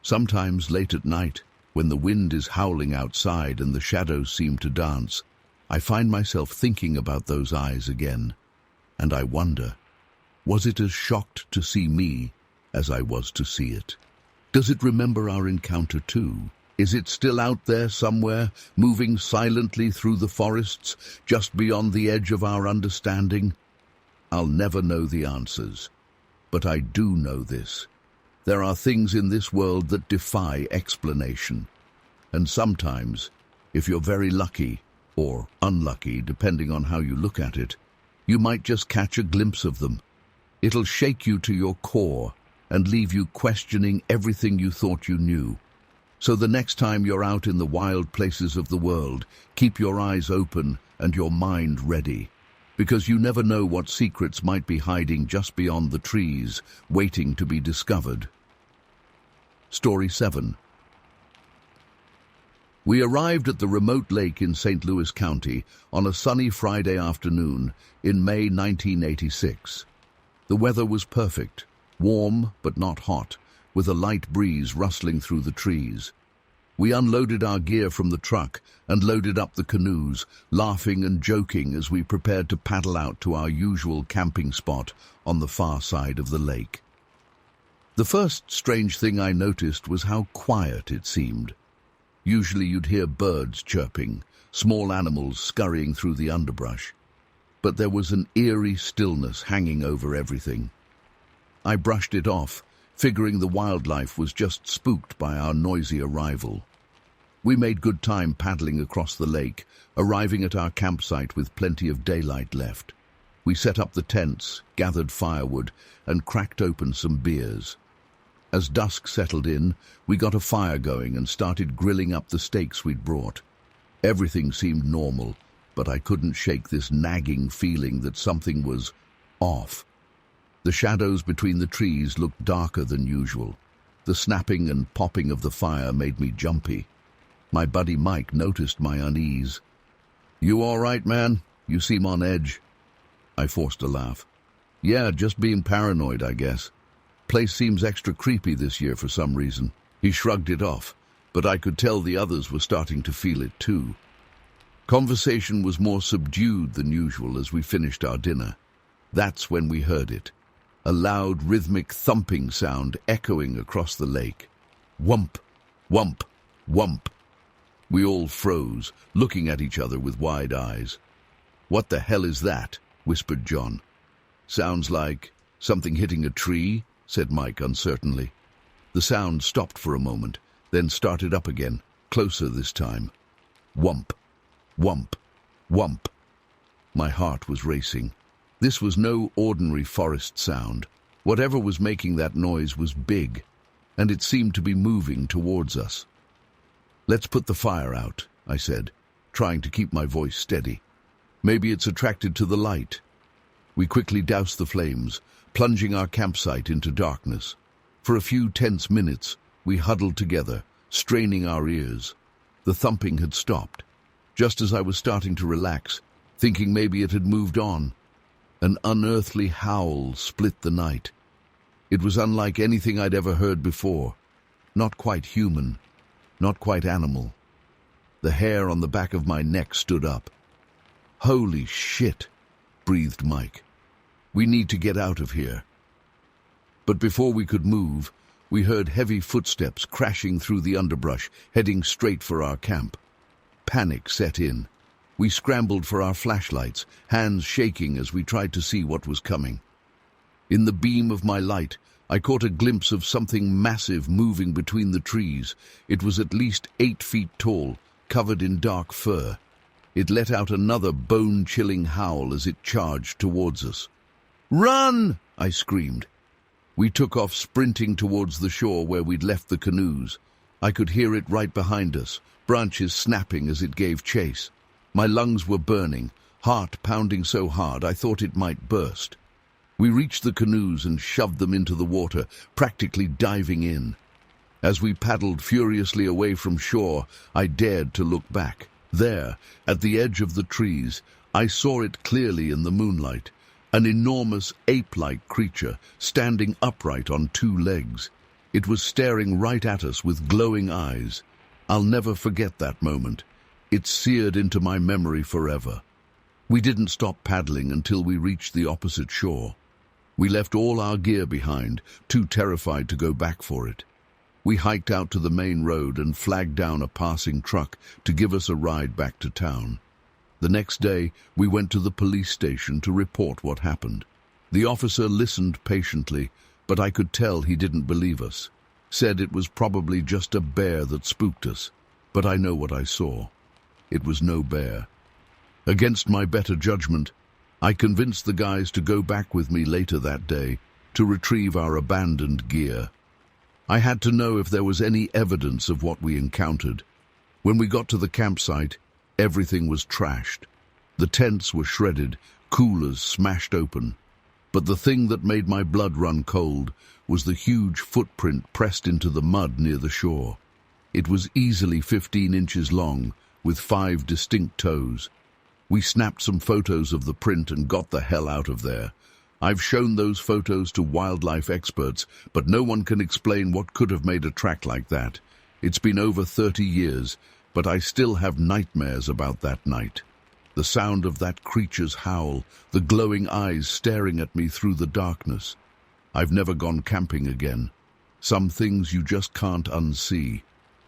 Sometimes late at night, when the wind is howling outside and the shadows seem to dance, I find myself thinking about those eyes again. And I wonder, was it as shocked to see me as I was to see it? Does it remember our encounter too? Is it still out there somewhere, moving silently through the forests, just beyond the edge of our understanding? I'll never know the answers, but I do know this. There are things in this world that defy explanation. And sometimes, if you're very lucky, or unlucky, depending on how you look at it, you might just catch a glimpse of them. It'll shake you to your core and leave you questioning everything you thought you knew. So the next time you're out in the wild places of the world, keep your eyes open and your mind ready, because you never know what secrets might be hiding just beyond the trees, waiting to be discovered. Story 7. We arrived at the remote lake in St. Louis County on a sunny Friday afternoon in May 1986. The weather was perfect, warm but not hot, with a light breeze rustling through the trees. We unloaded our gear from the truck and loaded up the canoes, laughing and joking as we prepared to paddle out to our usual camping spot on the far side of the lake. The first strange thing I noticed was how quiet it seemed. Usually you'd hear birds chirping, small animals scurrying through the underbrush. But there was an eerie stillness hanging over everything. I brushed it off, figuring the wildlife was just spooked by our noisy arrival. We made good time paddling across the lake, arriving at our campsite with plenty of daylight left. We set up the tents, gathered firewood, and cracked open some beers. As dusk settled in, we got a fire going and started grilling up the steaks we'd brought. Everything seemed normal, but I couldn't shake this nagging feeling that something was off. The shadows between the trees looked darker than usual. The snapping and popping of the fire made me jumpy. My buddy Mike noticed my unease. "You all right, man? You seem on edge." I forced a laugh. "Yeah, just being paranoid, I guess. Place seems extra creepy this year for some reason." He shrugged it off, but I could tell the others were starting to feel it too. Conversation was more subdued than usual as we finished our dinner. That's when we heard it. A loud, rhythmic thumping sound echoing across the lake. Whump, whump, whump. We all froze, looking at each other with wide eyes. "What the hell is that?" whispered John. "Sounds like something hitting a tree," said Mike uncertainly. The sound stopped for a moment, then started up again, closer this time. Whump, whump, whump. My heart was racing. This was no ordinary forest sound. Whatever was making that noise was big, and it seemed to be moving towards us. "Let's put the fire out," I said, trying to keep my voice steady. "Maybe it's attracted to the light." We quickly doused the flames, plunging our campsite into darkness. For a few tense minutes, we huddled together, straining our ears. The thumping had stopped. Just as I was starting to relax, thinking maybe it had moved on, an unearthly howl split the night. It was unlike anything I'd ever heard before. Not quite human, not quite animal. The hair on the back of my neck stood up. "Holy shit," breathed Mike. "We need to get out of here." But before we could move, we heard heavy footsteps crashing through the underbrush, heading straight for our camp. Panic set in. We scrambled for our flashlights, hands shaking as we tried to see what was coming. In the beam of my light, I caught a glimpse of something massive moving between the trees. It was at least 8 feet tall, covered in dark fur. It let out another bone-chilling howl as it charged towards us. "Run!" I screamed. We took off sprinting towards the shore where we'd left the canoes. I could hear it right behind us, branches snapping as it gave chase. My lungs were burning, heart pounding so hard I thought it might burst. We reached the canoes and shoved them into the water, practically diving in. As we paddled furiously away from shore, I dared to look back. There, at the edge of the trees, I saw it clearly in the moonlight. An enormous ape-like creature, standing upright on 2 legs. It was staring right at us with glowing eyes. I'll never forget that moment. It seared into my memory forever. We didn't stop paddling until we reached the opposite shore. We left all our gear behind, too terrified to go back for it. We hiked out to the main road and flagged down a passing truck to give us a ride back to town. The next day, we went to the police station to report what happened. The officer listened patiently, but I could tell he didn't believe us. Said it was probably just a bear that spooked us, but I know what I saw. It was no bear. Against my better judgment, I convinced the guys to go back with me later that day to retrieve our abandoned gear. I had to know if there was any evidence of what we encountered. When we got to the campsite, everything was trashed. The tents were shredded, coolers smashed open. But the thing that made my blood run cold was the huge footprint pressed into the mud near the shore. It was easily 15 inches long, with 5 distinct toes. We snapped some photos of the print and got the hell out of there. I've shown those photos to wildlife experts, but no one can explain what could have made a track like that. It's been over 30 years, but I still have nightmares about that night. The sound of that creature's howl, the glowing eyes staring at me through the darkness. I've never gone camping again. Some things you just can't unsee.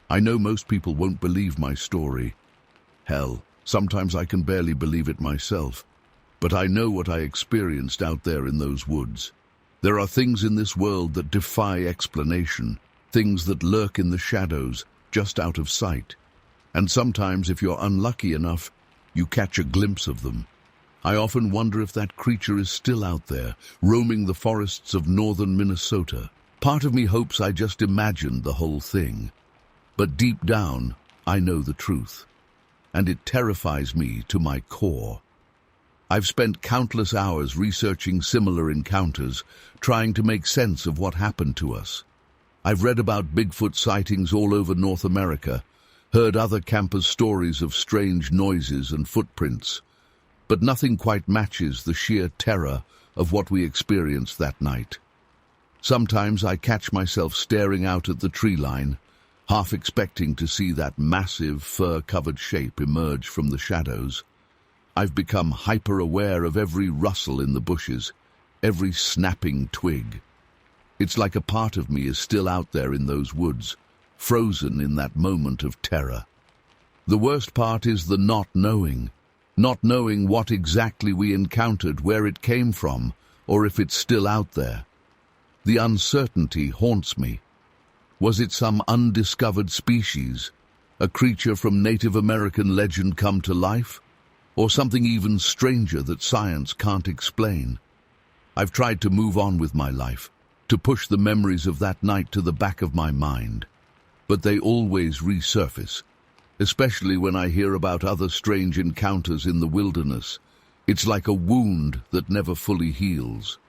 I know most people won't believe my story. Hell, sometimes I can barely believe it myself. But I know what I experienced out there in those woods. There are things in this world that defy explanation, things that lurk in the shadows, just out of sight. And sometimes, if you're unlucky enough, you catch a glimpse of them. I often wonder if that creature is still out there, roaming the forests of northern Minnesota. Part of me hopes I just imagined the whole thing. But deep down, I know the truth. And it terrifies me to my core. I've spent countless hours researching similar encounters, trying to make sense of what happened to us. I've read about Bigfoot sightings all over North America, heard other campers' stories of strange noises and footprints, but nothing quite matches the sheer terror of what we experienced that night. Sometimes I catch myself staring out at the tree line, half expecting to see that massive fur-covered shape emerge from the shadows. I've become hyper-aware of every rustle in the bushes, every snapping twig. It's like a part of me is still out there in those woods, frozen in that moment of terror. The worst part is the not knowing what exactly we encountered, where it came from, or if it's still out there. The uncertainty haunts me. Was it some undiscovered species, a creature from Native American legend come to life? Or something even stranger that science can't explain? I've tried to move on with my life, to push the memories of that night to the back of my mind. But they always resurface, especially when I hear about other strange encounters in the wilderness. It's like a wound that never fully heals.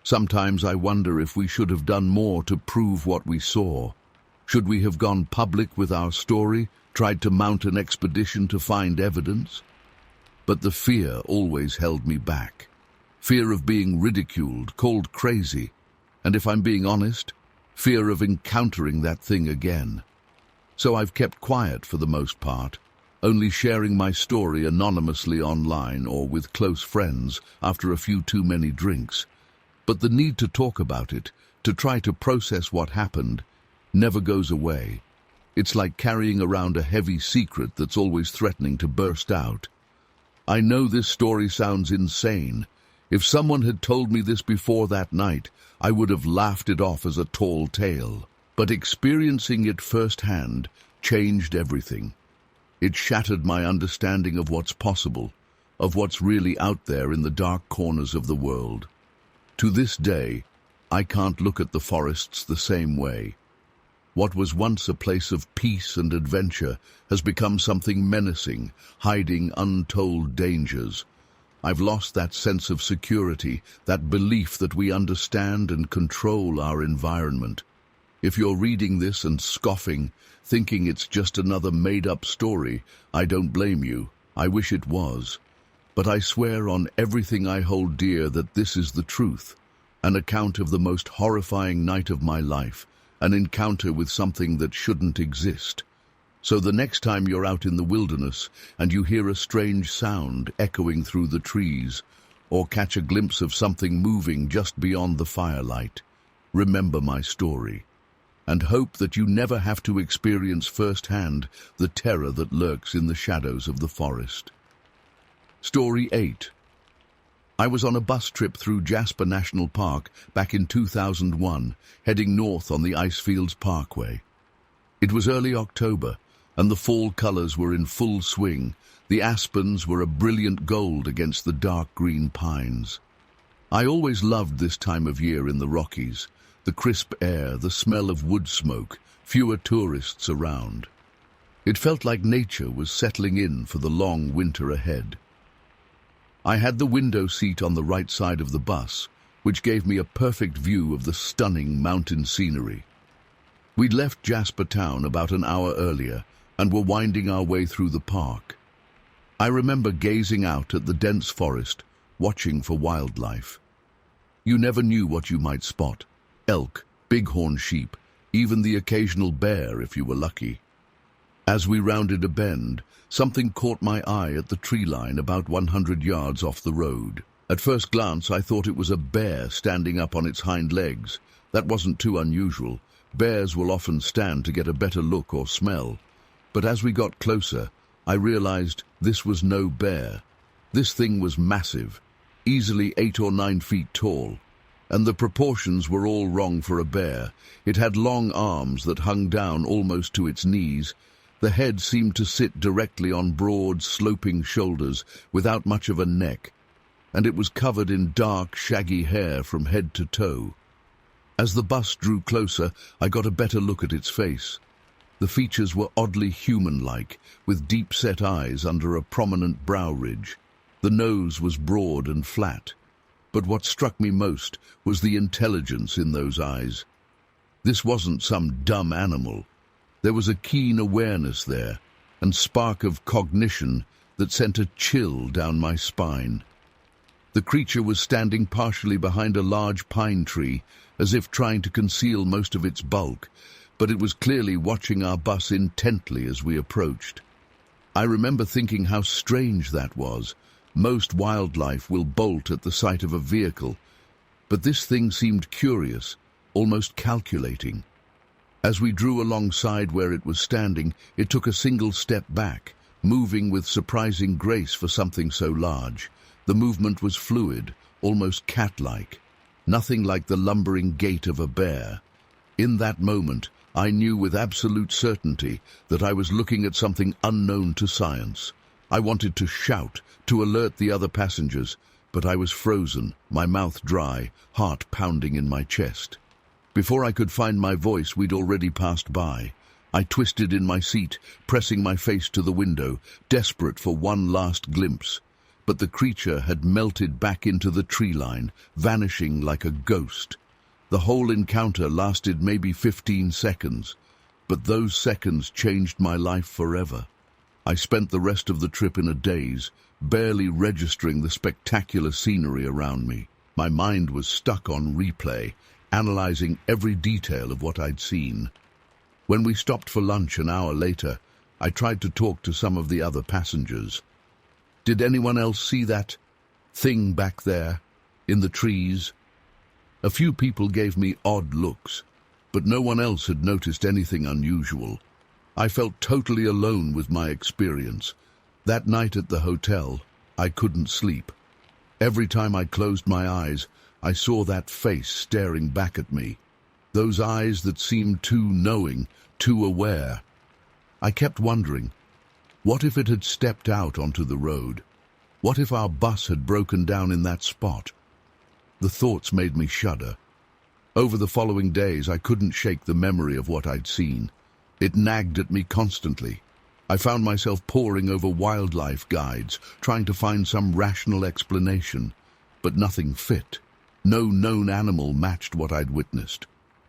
Sometimes I wonder if we should have done more to prove what we saw. Should we have gone public with our story, tried to mount an expedition to find evidence? But the fear always held me back. Fear of being ridiculed, called crazy, and if I'm being honest, fear of encountering that thing again. So I've kept quiet for the most part, only sharing my story anonymously online or with close friends after a few too many drinks. But the need to talk about it, to try to process what happened, never goes away. It's like carrying around a heavy secret that's always threatening to burst out. I know this story sounds insane. If someone had told me this before that night, I would have laughed it off as a tall tale. But experiencing it firsthand changed everything. It shattered my understanding of what's possible, of what's really out there in the dark corners of the world. To this day, I can't look at the forests the same way. What was once a place of peace and adventure has become something menacing, hiding untold dangers. I've lost that sense of security, that belief that we understand and control our environment. If you're reading this and scoffing, thinking it's just another made-up story, I don't blame you. I wish it was. But I swear on everything I hold dear that this is the truth, an account of the most horrifying night of my life, an encounter with something that shouldn't exist. So the next time you're out in the wilderness and you hear a strange sound echoing through the trees, or catch a glimpse of something moving just beyond the firelight, remember my story. and hope that you never have to experience firsthand the terror that lurks in the shadows of the forest. Story 8. I was on a bus trip through Jasper National Park back in 2001, heading north on the Icefields Parkway. It was early October, and the fall colors were in full swing. The aspens were a brilliant gold against the dark green pines. I always loved this time of year in the Rockies. The crisp air, the smell of wood smoke, fewer tourists around. It felt like nature was settling in for the long winter ahead. I had the window seat on the right side of the bus, which gave me a perfect view of the stunning mountain scenery. We'd left Jasper Town about an hour earlier and were winding our way through the park. I remember gazing out at the dense forest, watching for wildlife. You never knew what you might spot. Elk, bighorn sheep, even the occasional bear if you were lucky. As we rounded a bend, something caught my eye at the tree line about 100 yards off the road. At first glance, I thought it was a bear standing up on its hind legs. That wasn't too unusual. Bears will often stand to get a better look or smell. But as we got closer, I realized this was no bear. This thing was massive, easily 8 or 9 feet tall. And the proportions were all wrong for a bear. It had long arms that hung down almost to its knees. The head seemed to sit directly on broad, sloping shoulders without much of a neck, and it was covered in dark, shaggy hair from head to toe. As the bus drew closer, I got a better look at its face. The features were oddly human-like, with deep-set eyes under a prominent brow ridge. The nose was broad and flat. But what struck me most was the intelligence in those eyes. This wasn't some dumb animal. There was a keen awareness there, and spark of cognition that sent a chill down my spine. The creature was standing partially behind a large pine tree, as if trying to conceal most of its bulk, but it was clearly watching our bus intently as we approached. I remember thinking how strange that was. Most wildlife will bolt at the sight of a vehicle, but this thing seemed curious, almost calculating. As we drew alongside where it was standing, it took a single step back, moving with surprising grace for something so large. The movement was fluid, almost cat-like, nothing like the lumbering gait of a bear. In that moment, I knew with absolute certainty that I was looking at something unknown to science. I wanted to shout, to alert the other passengers, but I was frozen, my mouth dry, heart pounding in my chest. Before I could find my voice, we'd already passed by. I twisted in my seat, pressing my face to the window, desperate for one last glimpse. But the creature had melted back into the tree line, vanishing like a ghost. The whole encounter lasted maybe 15 seconds, but those seconds changed my life forever. I spent the rest of the trip in a daze, barely registering the spectacular scenery around me. My mind was stuck on replay, analyzing every detail of what I'd seen. When we stopped for lunch an hour later, I tried to talk to some of the other passengers. Did anyone else see that thing back there, in the trees? A few people gave me odd looks, but no one else had noticed anything unusual. I felt totally alone with my experience. That night at the hotel, I couldn't sleep. Every time I closed my eyes, I saw that face staring back at me. Those eyes that seemed too knowing, too aware. I kept wondering, what if it had stepped out onto the road? What if our bus had broken down in that spot? The thoughts made me shudder. Over the following days, I couldn't shake the memory of what I'd seen. It nagged at me constantly. I found myself poring over wildlife guides, trying to find some rational explanation, but nothing fit. No known animal matched what I'd witnessed.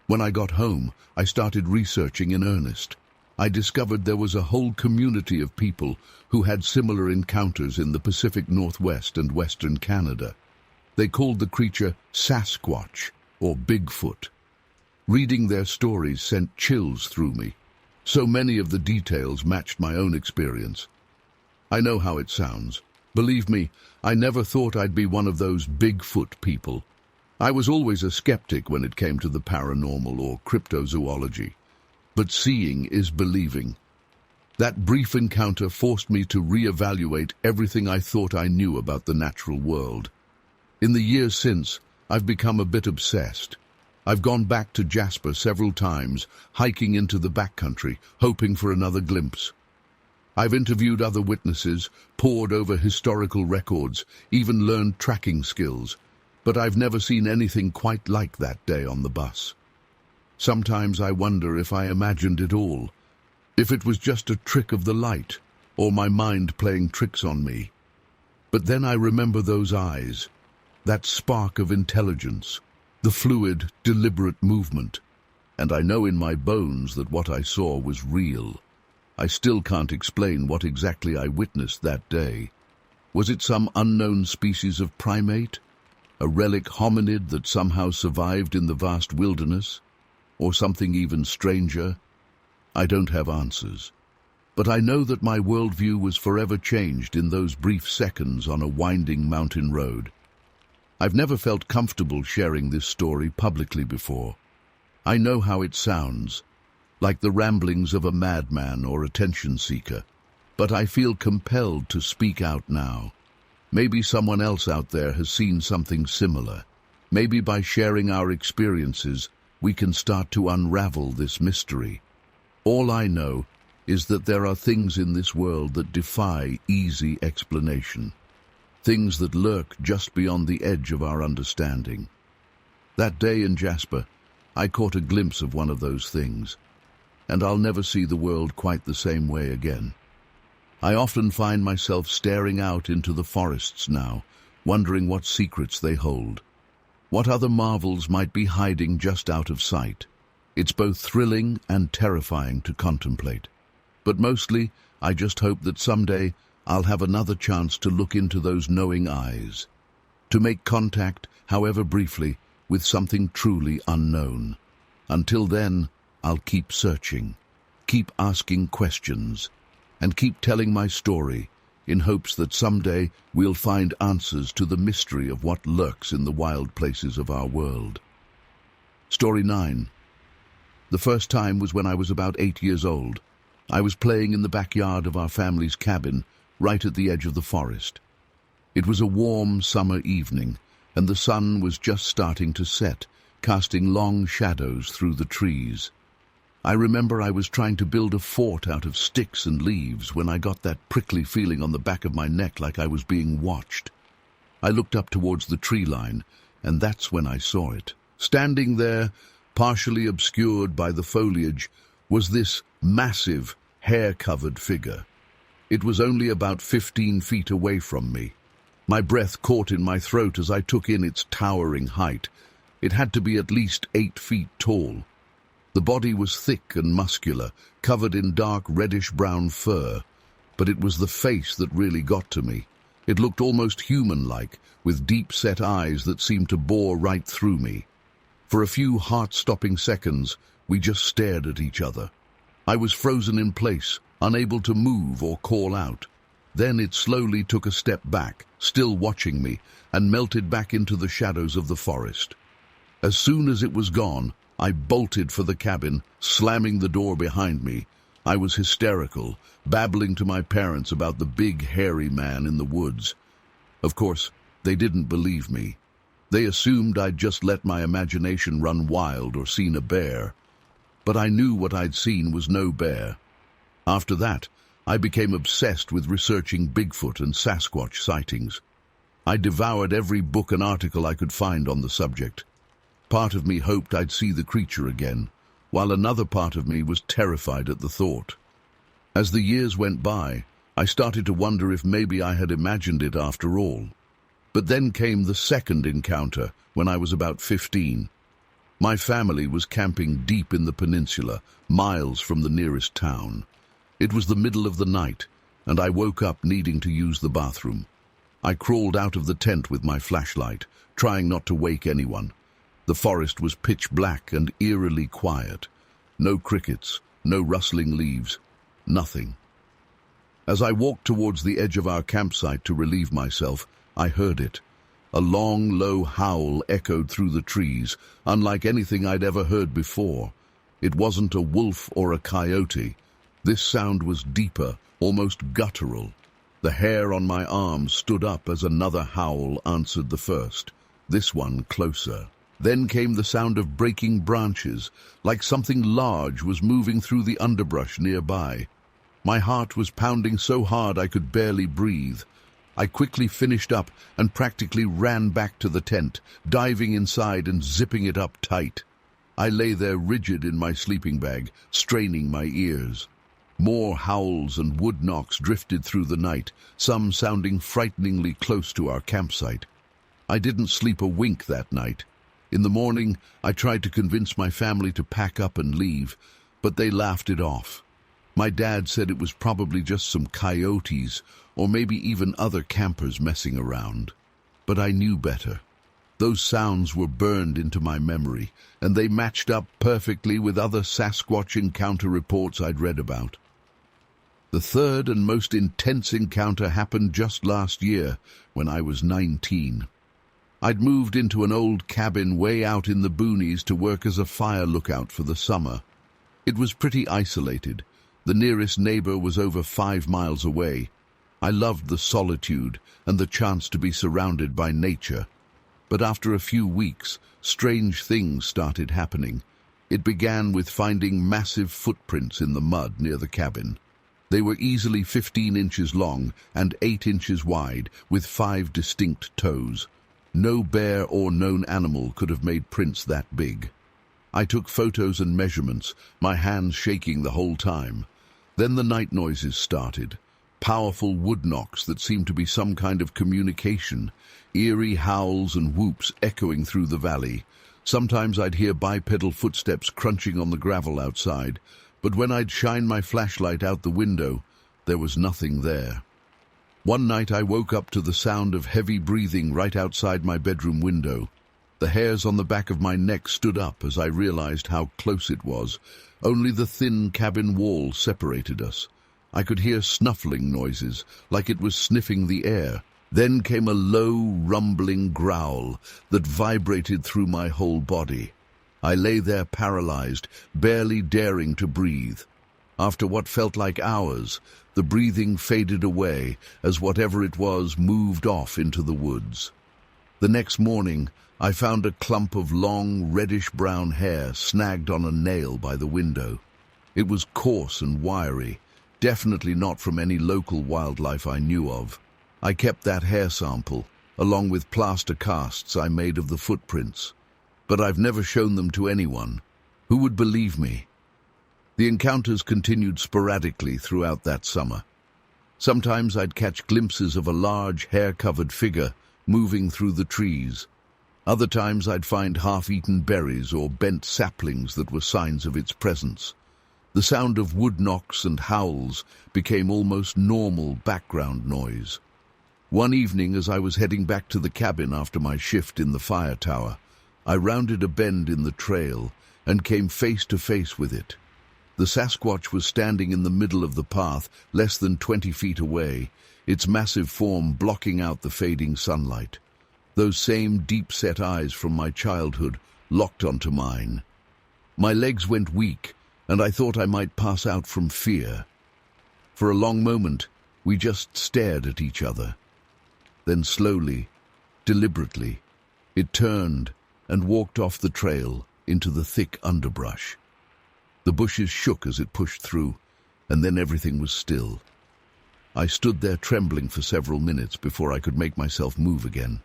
When I got home, I started researching in earnest. I discovered there was a whole community of people who had similar encounters in the Pacific Northwest and Western Canada. They called the creature Sasquatch, or Bigfoot. Reading their stories sent chills through me. So many of the details matched my own experience. I know how it sounds. Believe me, I never thought I'd be one of those Bigfoot people. I was always a skeptic when it came to the paranormal or cryptozoology, but seeing is believing. That brief encounter forced me to reevaluate everything I thought I knew about the natural world. In the years since, I've become a bit obsessed. I've gone back to Jasper several times, hiking into the backcountry, hoping for another glimpse. I've interviewed other witnesses, pored over historical records, even learned tracking skills, but I've never seen anything quite like that day on the bus. Sometimes I wonder if I imagined it all, if it was just a trick of the light, or my mind playing tricks on me. But then I remember those eyes, that spark of intelligence, the fluid, deliberate movement, and I know in my bones that what I saw was real. I still can't explain what exactly I witnessed that day. Was it some unknown species of primate? A relic hominid that somehow survived in the vast wilderness? Or something even stranger? I don't have answers. But I know that my worldview was forever changed in those brief seconds on a winding mountain road. I've never felt comfortable sharing this story publicly before. I know how it sounds, like the ramblings of a madman or attention seeker, but I feel compelled to speak out now. Maybe someone else out there has seen something similar. Maybe by sharing our experiences, we can start to unravel this mystery. All I know is that there are things in this world that defy easy explanation. Things that lurk just beyond the edge of our understanding. That day in Jasper, I caught a glimpse of one of those things, and I'll never see the world quite the same way again. I often find myself staring out into the forests now, wondering what secrets they hold. What other marvels might be hiding just out of sight. It's both thrilling and terrifying to contemplate. But mostly, I just hope that someday I'll have another chance to look into those knowing eyes, to make contact, however briefly, with something truly unknown. Until then, I'll keep searching, keep asking questions, and keep telling my story in hopes that someday we'll find answers to the mystery of what lurks in the wild places of our world. Story 9. The first time was when I was about 8 years old. I was playing in the backyard of our family's cabin, right at the edge of the forest. It was a warm summer evening, and the sun was just starting to set, casting long shadows through the trees. I remember I was trying to build a fort out of sticks and leaves when I got that prickly feeling on the back of my neck like I was being watched. I looked up towards the tree line, and that's when I saw it. Standing there, partially obscured by the foliage, was this massive, hair-covered figure. It was only about 15 feet away from me. My breath caught in my throat as I took in its towering height. It had to be at least 8 feet tall. The body was thick and muscular, covered in dark reddish-brown fur, but it was the face that really got to me. It looked almost human-like, with deep-set eyes that seemed to bore right through me. For a few heart-stopping seconds, we just stared at each other. I was frozen in place, unable to move or call out. Then it slowly took a step back, still watching me, and melted back into the shadows of the forest. As soon as it was gone, I bolted for the cabin, slamming the door behind me. I was hysterical, babbling to my parents about the big, hairy man in the woods. Of course, they didn't believe me. They assumed I'd just let my imagination run wild or seen a bear. But I knew what I'd seen was no bear. After that, I became obsessed with researching Bigfoot and Sasquatch sightings. I devoured every book and article I could find on the subject. Part of me hoped I'd see the creature again, while another part of me was terrified at the thought. As the years went by, I started to wonder if maybe I had imagined it after all. But then came the second encounter, when I was about 15. My family was camping deep in the peninsula, miles from the nearest town. It was the middle of the night, and I woke up needing to use the bathroom. I crawled out of the tent with my flashlight, trying not to wake anyone. The forest was pitch black and eerily quiet. No crickets, no rustling leaves, nothing. As I walked towards the edge of our campsite to relieve myself, I heard it. A long, low howl echoed through the trees, unlike anything I'd ever heard before. It wasn't a wolf or a coyote. This sound was deeper, almost guttural. The hair on my arm stood up as another howl answered the first, this one closer. Then came the sound of breaking branches, like something large was moving through the underbrush nearby. My heart was pounding so hard I could barely breathe. I quickly finished up and practically ran back to the tent, diving inside and zipping it up tight. I lay there rigid in my sleeping bag, straining my ears. More howls and wood knocks drifted through the night, some sounding frighteningly close to our campsite. I didn't sleep a wink that night. In the morning, I tried to convince my family to pack up and leave, but they laughed it off. My dad said it was probably just some coyotes or maybe even other campers messing around. But I knew better. Those sounds were burned into my memory, and they matched up perfectly with other Sasquatch encounter reports I'd read about. The third and most intense encounter happened just last year, when I was 19. I'd moved into an old cabin way out in the boonies to work as a fire lookout for the summer. It was pretty isolated. The nearest neighbor was over 5 miles away. I loved the solitude and the chance to be surrounded by nature. But after a few weeks, strange things started happening. It began with finding massive footprints in the mud near the cabin. They were easily 15 inches long and 8 inches wide, with 5 distinct toes. No bear or known animal could have made prints that big. I took photos and measurements, my hands shaking the whole time. Then the night noises started. Powerful wood knocks that seemed to be some kind of communication, eerie howls and whoops echoing through the valley. Sometimes I'd hear bipedal footsteps crunching on the gravel outside, but when I'd shine my flashlight out the window, there was nothing there. One night I woke up to the sound of heavy breathing right outside my bedroom window. The hairs on the back of my neck stood up as I realized how close it was. Only the thin cabin wall separated us. I could hear snuffling noises, like it was sniffing the air. Then came a low, rumbling growl that vibrated through my whole body. I lay there paralyzed, barely daring to breathe. After what felt like hours, the breathing faded away as whatever it was moved off into the woods. The next morning, I found a clump of long, reddish-brown hair snagged on a nail by the window. It was coarse and wiry, definitely not from any local wildlife I knew of. I kept that hair sample, along with plaster casts I made of the footprints. But I've never shown them to anyone. Who would believe me? The encounters continued sporadically throughout that summer. Sometimes I'd catch glimpses of a large, hair-covered figure moving through the trees. Other times I'd find half-eaten berries or bent saplings that were signs of its presence. The sound of wood knocks and howls became almost normal background noise. One evening, as I was heading back to the cabin after my shift in the fire tower, I rounded a bend in the trail and came face to face with it. The Sasquatch was standing in the middle of the path, less than 20 feet away, its massive form blocking out the fading sunlight. Those same deep-set eyes from my childhood locked onto mine. My legs went weak, and I thought I might pass out from fear. For a long moment, we just stared at each other. Then slowly, deliberately, it turned and walked off the trail into the thick underbrush. The bushes shook as it pushed through, and then everything was still. I stood there trembling for several minutes before I could make myself move again.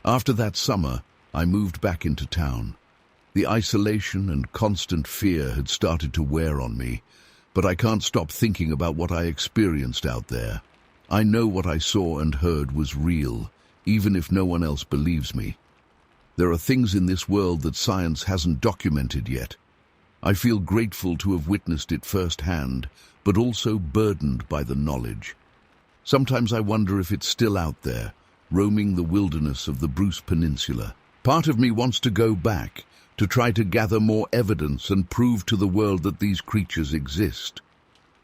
After that summer, I moved back into town. The isolation and constant fear had started to wear on me, but I can't stop thinking about what I experienced out there. I know what I saw and heard was real, even if no one else believes me. There are things in this world that science hasn't documented yet. I feel grateful to have witnessed it firsthand, but also burdened by the knowledge. Sometimes I wonder if it's still out there, roaming the wilderness of the Bruce Peninsula. Part of me wants to go back, to try to gather more evidence and prove to the world that these creatures exist.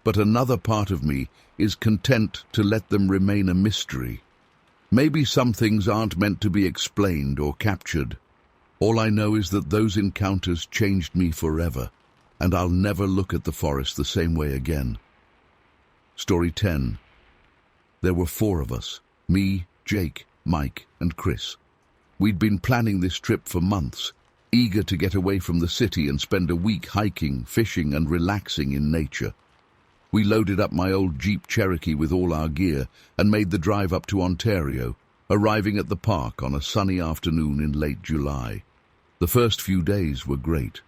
But another part of me is content to let them remain a mystery. Maybe some things aren't meant to be explained or captured. All I know is that those encounters changed me forever, and I'll never look at the forest the same way again. Story 10. There were 4 of us, me, Jake, Mike, and Chris. We'd been planning this trip for months, eager to get away from the city and spend a week hiking, fishing, and relaxing in nature. We loaded up my old Jeep Cherokee with all our gear and made the drive up to Ontario, arriving at the park on a sunny afternoon in late July. The first few days were great.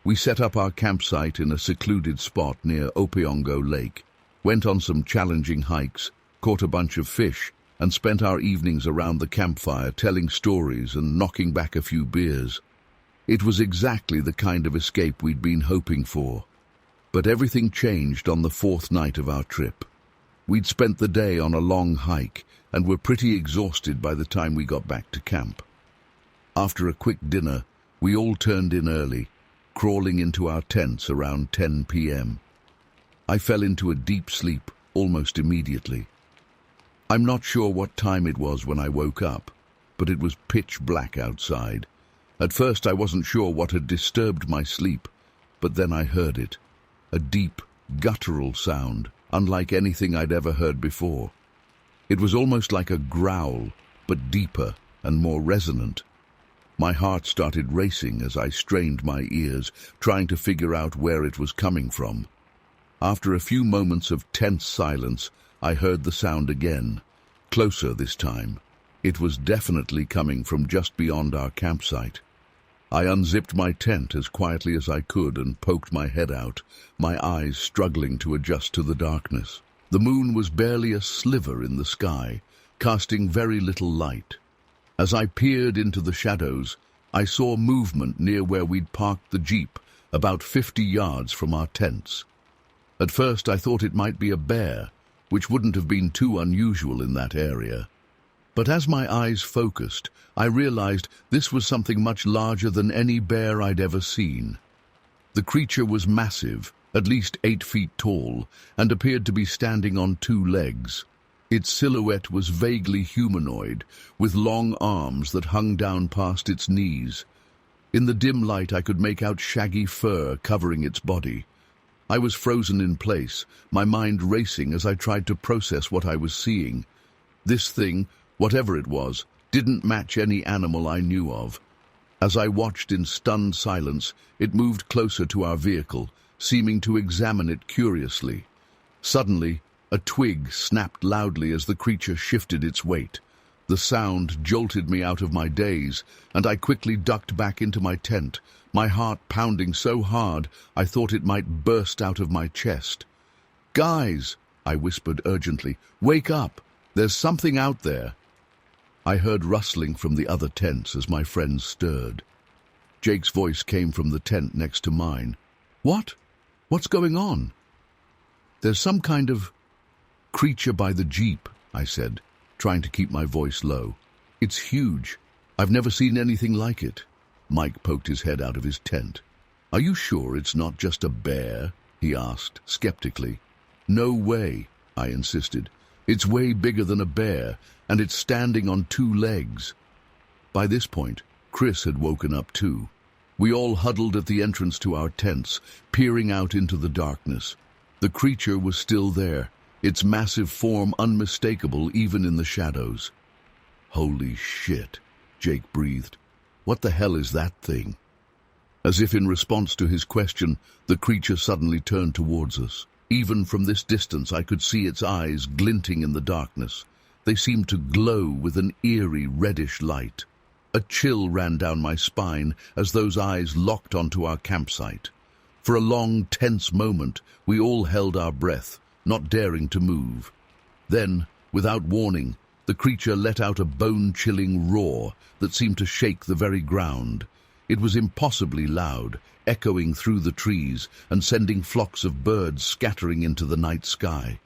We set up our campsite in a secluded spot near Opiongo Lake, went on some challenging hikes, caught a bunch of fish, and spent our evenings around the campfire telling stories and knocking back a few beers. It was exactly the kind of escape we'd been hoping for. But everything changed on the 4th night of our trip. We'd spent the day on a long hike and were pretty exhausted by the time we got back to camp. After a quick dinner, we all turned in early, crawling into our tents around 10 p.m. I fell into a deep sleep almost immediately. I'm not sure what time it was when I woke up, but it was pitch black outside. At first I wasn't sure what had disturbed my sleep, but then I heard it. A deep, guttural sound, unlike anything I'd ever heard before. It was almost like a growl, but deeper and more resonant. My heart started racing as I strained my ears, trying to figure out where it was coming from. After a few moments of tense silence, I heard the sound again, closer this time. It was definitely coming from just beyond our campsite. I unzipped my tent as quietly as I could and poked my head out, my eyes struggling to adjust to the darkness. The moon was barely a sliver in the sky, casting very little light. As I peered into the shadows, I saw movement near where we'd parked the Jeep, about 50 yards from our tents. At first I thought it might be a bear, which wouldn't have been too unusual in that area. But as my eyes focused, I realized this was something much larger than any bear I'd ever seen. The creature was massive, at least 8 feet tall, and appeared to be standing on 2 legs. Its silhouette was vaguely humanoid, with long arms that hung down past its knees. In the dim light I could make out shaggy fur covering its body. I was frozen in place, my mind racing as I tried to process what I was seeing. This thing, whatever it was, didn't match any animal I knew of. As I watched in stunned silence, it moved closer to our vehicle, seeming to examine it curiously. Suddenly, a twig snapped loudly as the creature shifted its weight. The sound jolted me out of my daze, and I quickly ducked back into my tent, my heart pounding so hard I thought it might burst out of my chest. "Guys," I whispered urgently, "wake up! There's something out there." I heard rustling from the other tents as my friends stirred. Jake's voice came from the tent next to mine. "What? What's going on?" "There's some kind of creature by the Jeep," I said, trying to keep my voice low. "It's huge. I've never seen anything like it." Mike poked his head out of his tent. "Are you sure it's not just a bear?" he asked, skeptically. "No way," I insisted. "It's way bigger than a bear, and it's standing on 2 legs. By this point, Chris had woken up too. We all huddled at the entrance to our tents, peering out into the darkness. The creature was still there, its massive form unmistakable even in the shadows. "Holy shit," Jake breathed. "What the hell is that thing?" As if in response to his question, the creature suddenly turned towards us. Even from this distance I could see its eyes glinting in the darkness. They seemed to glow with an eerie reddish light. A chill ran down my spine as those eyes locked onto our campsite. For a long, tense moment, we all held our breath, not daring to move. Then, without warning, the creature let out a bone-chilling roar that seemed to shake the very ground. It was impossibly loud, echoing through the trees and sending flocks of birds scattering into the night sky.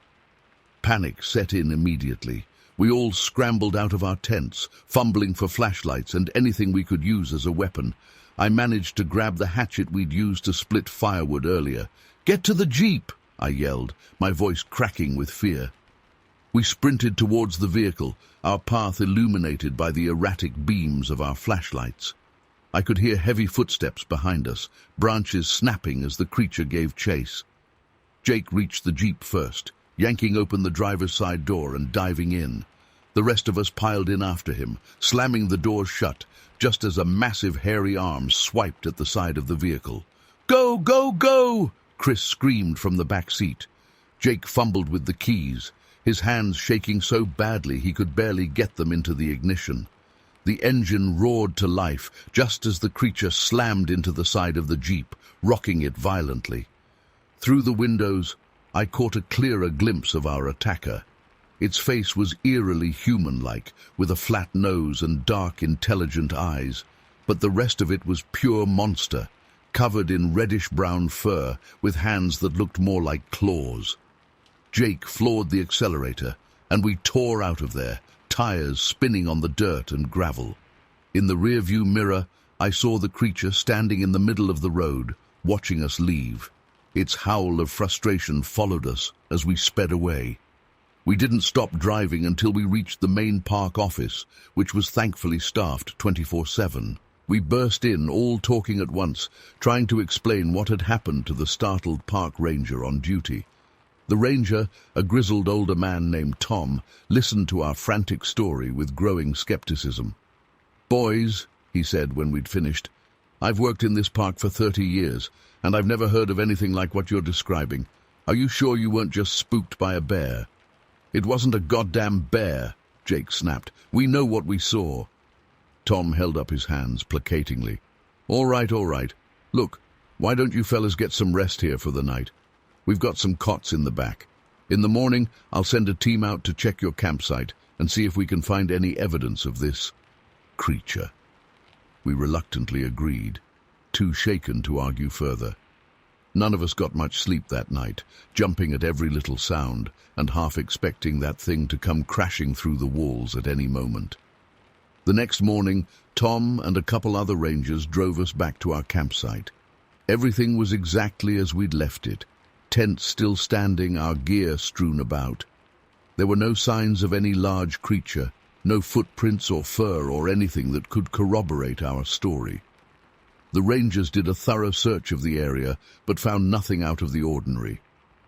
Panic set in immediately. We all scrambled out of our tents, fumbling for flashlights and anything we could use as a weapon. I managed to grab the hatchet we'd used to split firewood earlier. "Get to the Jeep!" I yelled, my voice cracking with fear. We sprinted towards the vehicle, our path illuminated by the erratic beams of our flashlights. I could hear heavy footsteps behind us, branches snapping as the creature gave chase. Jake reached the Jeep first, yanking open the driver's side door and diving in. The rest of us piled in after him, slamming the doors shut, just as a massive hairy arm swiped at the side of the vehicle. "Go, go, go!" Chris screamed from the back seat. Jake fumbled with the keys, his hands shaking so badly he could barely get them into the ignition. The engine roared to life just as the creature slammed into the side of the Jeep, rocking it violently. Through the windows, I caught a clearer glimpse of our attacker. Its face was eerily human-like, with a flat nose and dark, intelligent eyes, but the rest of it was pure monster, covered in reddish-brown fur, with hands that looked more like claws. Jake floored the accelerator, and we tore out of there, tires spinning on the dirt and gravel. In the rearview mirror, I saw the creature standing in the middle of the road, watching us leave. Its howl of frustration followed us as we sped away. We didn't stop driving until we reached the main park office, which was thankfully staffed 24/7. We burst in, all talking at once, trying to explain what had happened to the startled park ranger on duty. The ranger, a grizzled older man named Tom, listened to our frantic story with growing skepticism. "Boys," he said when we'd finished, "I've worked in this park for 30 years, and I've never heard of anything like what you're describing. Are you sure you weren't just spooked by a bear?" "It wasn't a goddamn bear," Jake snapped. "We know what we saw." Tom held up his hands placatingly. All right. Look, why don't you fellas get some rest here for the night? We've got some cots in the back. In the morning, I'll send a team out to check your campsite and see if we can find any evidence of this creature." We reluctantly agreed, too shaken to argue further. None of us got much sleep that night, jumping at every little sound and half expecting that thing to come crashing through the walls at any moment. The next morning, Tom and a couple other rangers drove us back to our campsite. Everything was exactly as we'd left it. Tents still standing, our gear strewn about. There were no signs of any large creature, no footprints or fur or anything that could corroborate our story. The rangers did a thorough search of the area, but found nothing out of the ordinary.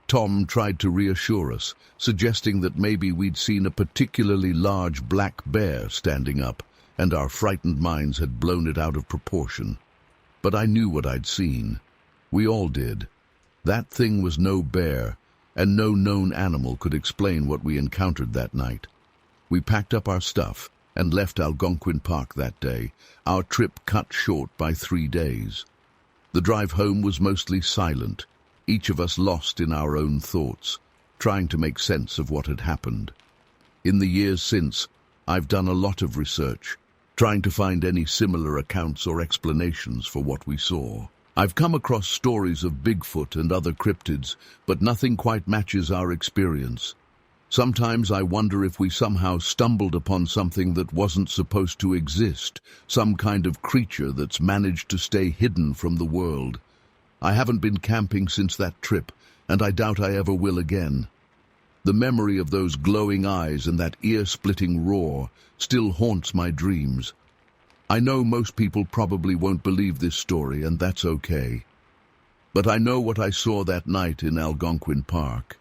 Tom tried to reassure us, suggesting that maybe we'd seen a particularly large black bear standing up, and our frightened minds had blown it out of proportion. But I knew what I'd seen. We all did. That thing was no bear, and no known animal could explain what we encountered that night. We packed up our stuff and left Algonquin Park that day, our trip cut short by 3 days. The drive home was mostly silent, each of us lost in our own thoughts, trying to make sense of what had happened. In the years since, I've done a lot of research, trying to find any similar accounts or explanations for what we saw. I've come across stories of Bigfoot and other cryptids, but nothing quite matches our experience. Sometimes I wonder if we somehow stumbled upon something that wasn't supposed to exist, some kind of creature that's managed to stay hidden from the world. I haven't been camping since that trip, and I doubt I ever will again. The memory of those glowing eyes and that ear-splitting roar still haunts my dreams. I know most people probably won't believe this story, and that's okay. But I know what I saw that night in Algonquin Park,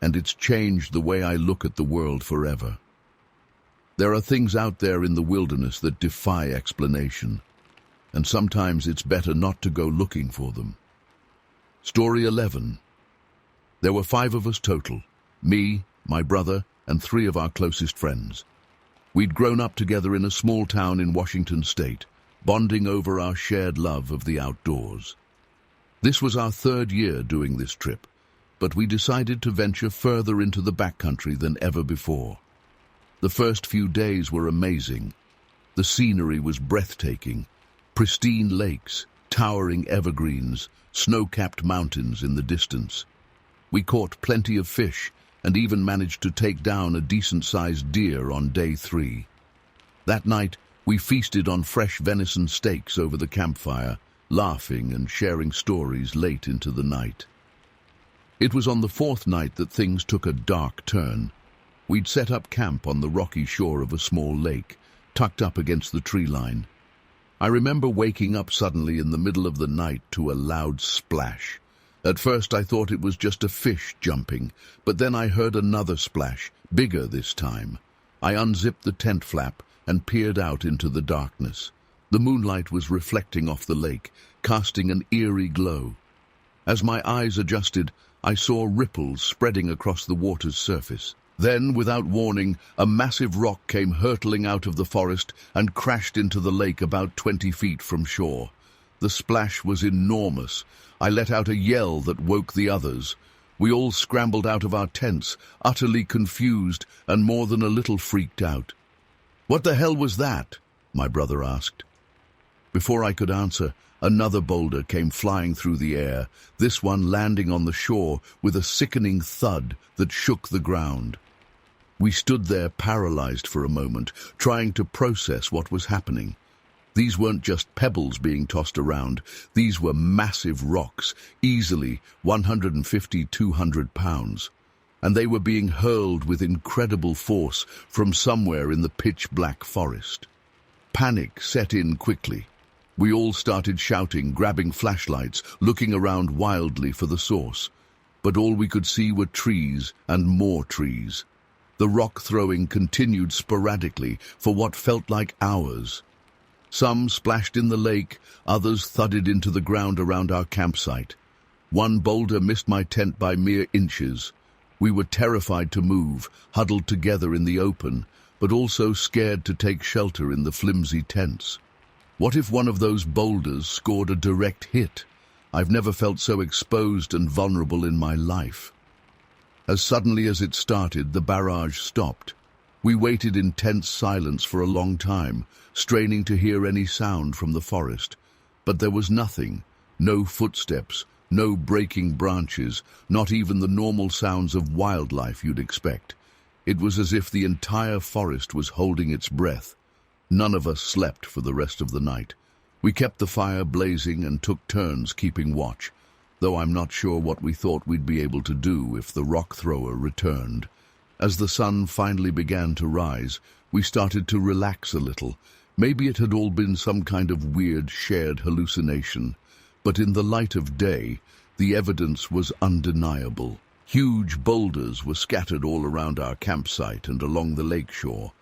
and it's changed the way I look at the world forever. There are things out there in the wilderness that defy explanation, and sometimes it's better not to go looking for them. Story 11. There were 5 of us total, me, my brother, and 3 of our closest friends. We'd grown up together in a small town in Washington state, bonding over our shared love of the outdoors. This was our 3rd year doing this trip, but we decided to venture further into the backcountry than ever before. The first few days were amazing. The scenery was breathtaking. Pristine lakes, towering evergreens, snow-capped mountains in the distance. We caught plenty of fish and even managed to take down a decent-sized deer on day 3. That night, we feasted on fresh venison steaks over the campfire, laughing and sharing stories late into the night. It was on the 4th night that things took a dark turn. We'd set up camp on the rocky shore of a small lake, tucked up against the tree line. I remember waking up suddenly in the middle of the night to a loud splash. At first I thought it was just a fish jumping, but then I heard another splash, bigger this time. I unzipped the tent flap and peered out into the darkness. The moonlight was reflecting off the lake, casting an eerie glow. As my eyes adjusted, I saw ripples spreading across the water's surface. Then, without warning, a massive rock came hurtling out of the forest and crashed into the lake about 20 feet from shore. The splash was enormous. I let out a yell that woke the others. We all scrambled out of our tents, utterly confused and more than a little freaked out. "What the hell was that?" my brother asked. Before I could answer, another boulder came flying through the air, this one landing on the shore with a sickening thud that shook the ground. We stood there paralyzed for a moment, trying to process what was happening. These weren't just pebbles being tossed around. These were massive rocks, easily 150–200 pounds. And they were being hurled with incredible force from somewhere in the pitch-black forest. Panic set in quickly. We all started shouting, grabbing flashlights, looking around wildly for the source. But all we could see were trees and more trees. The rock throwing continued sporadically for what felt like hours. Some splashed in the lake, others thudded into the ground around our campsite. One boulder missed my tent by mere inches. We were terrified to move, huddled together in the open, but also scared to take shelter in the flimsy tents. What if one of those boulders scored a direct hit? I've never felt so exposed and vulnerable in my life. As suddenly as it started, the barrage stopped. We waited in tense silence for a long time, straining to hear any sound from the forest. But there was nothing, no footsteps, no breaking branches, not even the normal sounds of wildlife you'd expect. It was as if the entire forest was holding its breath. None of us slept for the rest of the night. We kept the fire blazing and took turns keeping watch, though I'm not sure what we thought we'd be able to do if the rock thrower returned. As the sun finally began to rise, we started to relax a little. Maybe it had all been some kind of weird shared hallucination, but in the light of day, the evidence was undeniable. Huge boulders were scattered all around our campsite and along the lake shore.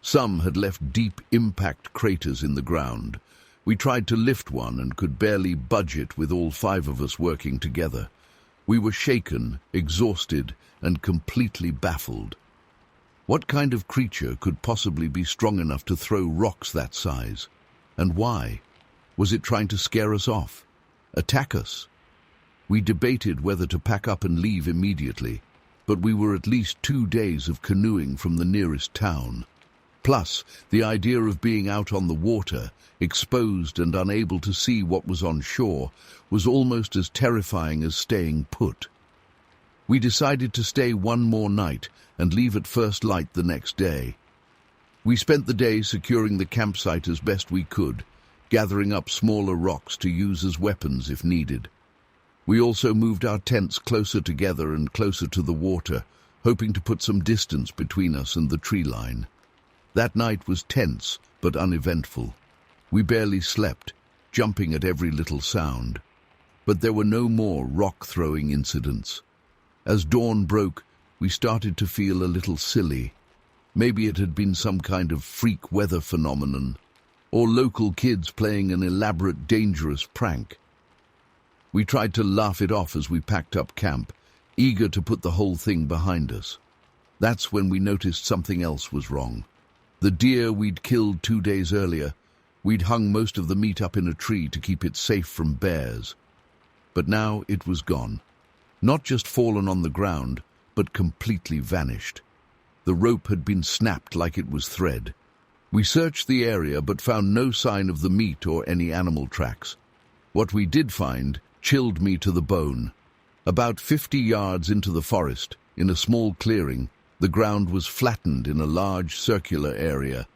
Some had left deep impact craters in the ground. We tried to lift one and could barely budge it with all 5 of us working together. We were shaken, exhausted, and completely baffled. What kind of creature could possibly be strong enough to throw rocks that size? And why? Was it trying to scare us off? Attack us? We debated whether to pack up and leave immediately, but we were at least 2 days of canoeing from the nearest town. Plus, the idea of being out on the water, exposed and unable to see what was on shore, was almost as terrifying as staying put. We decided to stay one more night and leave at first light the next day. We spent the day securing the campsite as best we could, gathering up smaller rocks to use as weapons if needed. We also moved our tents closer together and closer to the water, hoping to put some distance between us and the tree line. That night was tense but uneventful. We barely slept, jumping at every little sound. But there were no more rock-throwing incidents. As dawn broke, we started to feel a little silly. Maybe it had been some kind of freak weather phenomenon, or local kids playing an elaborate, dangerous prank. We tried to laugh it off as we packed up camp, eager to put the whole thing behind us. That's when we noticed something else was wrong. The deer we'd killed 2 days earlier, we'd hung most of the meat up in a tree to keep it safe from bears. But now it was gone. Not just fallen on the ground, but completely vanished. The rope had been snapped like it was thread. We searched the area but found no sign of the meat or any animal tracks. What we did find chilled me to the bone. About 50 yards into the forest, in a small clearing, the ground was flattened in a large circular area.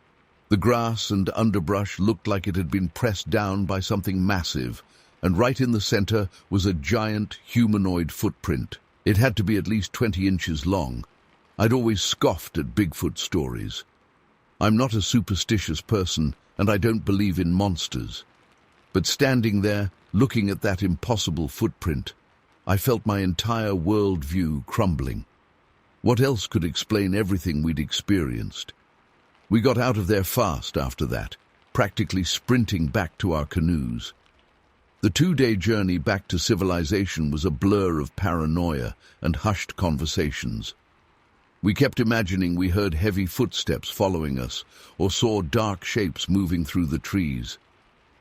The grass and underbrush looked like it had been pressed down by something massive, and right in the center was a giant humanoid footprint. It had to be at least 20 inches long. I'd always scoffed at Bigfoot stories. I'm not a superstitious person, and I don't believe in monsters. But standing there, looking at that impossible footprint, I felt my entire worldview crumbling. What else could explain everything we'd experienced? We got out of there fast after that, practically sprinting back to our canoes. The 2-day journey back to civilization was a blur of paranoia and hushed conversations. We kept imagining we heard heavy footsteps following us or saw dark shapes moving through the trees.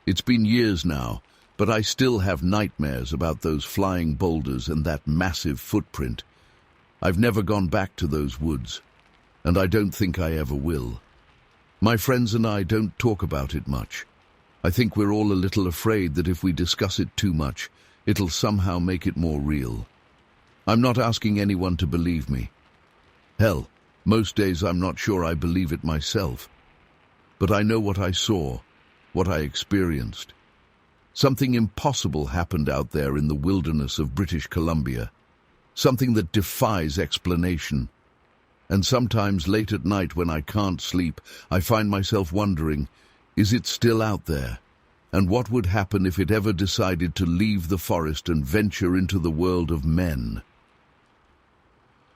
It's been years now, but I still have nightmares about those flying boulders and that massive footprint. I've never gone back to those woods, and I don't think I ever will. My friends and I don't talk about it much. I think we're all a little afraid that if we discuss it too much, it'll somehow make it more real. I'm not asking anyone to believe me. Hell, most days I'm not sure I believe it myself. But I know what I saw, what I experienced. Something impossible happened out there in the wilderness of British Columbia. Something that defies explanation. And sometimes late at night when I can't sleep, I find myself wondering, is it still out there? And what would happen if it ever decided to leave the forest and venture into the world of men?